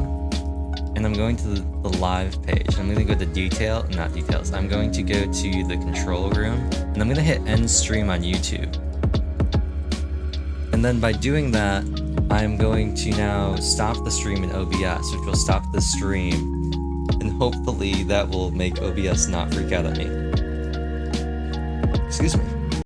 [SPEAKER 1] and I'm going to the live page. I'm going to go to detail, not details. I'm going to go to the control room, and I'm going to hit end stream on YouTube. And then by doing that, I'm going to now stop the stream in OBS, which will stop the stream, and hopefully that will make OBS not freak out at me. Excuse me.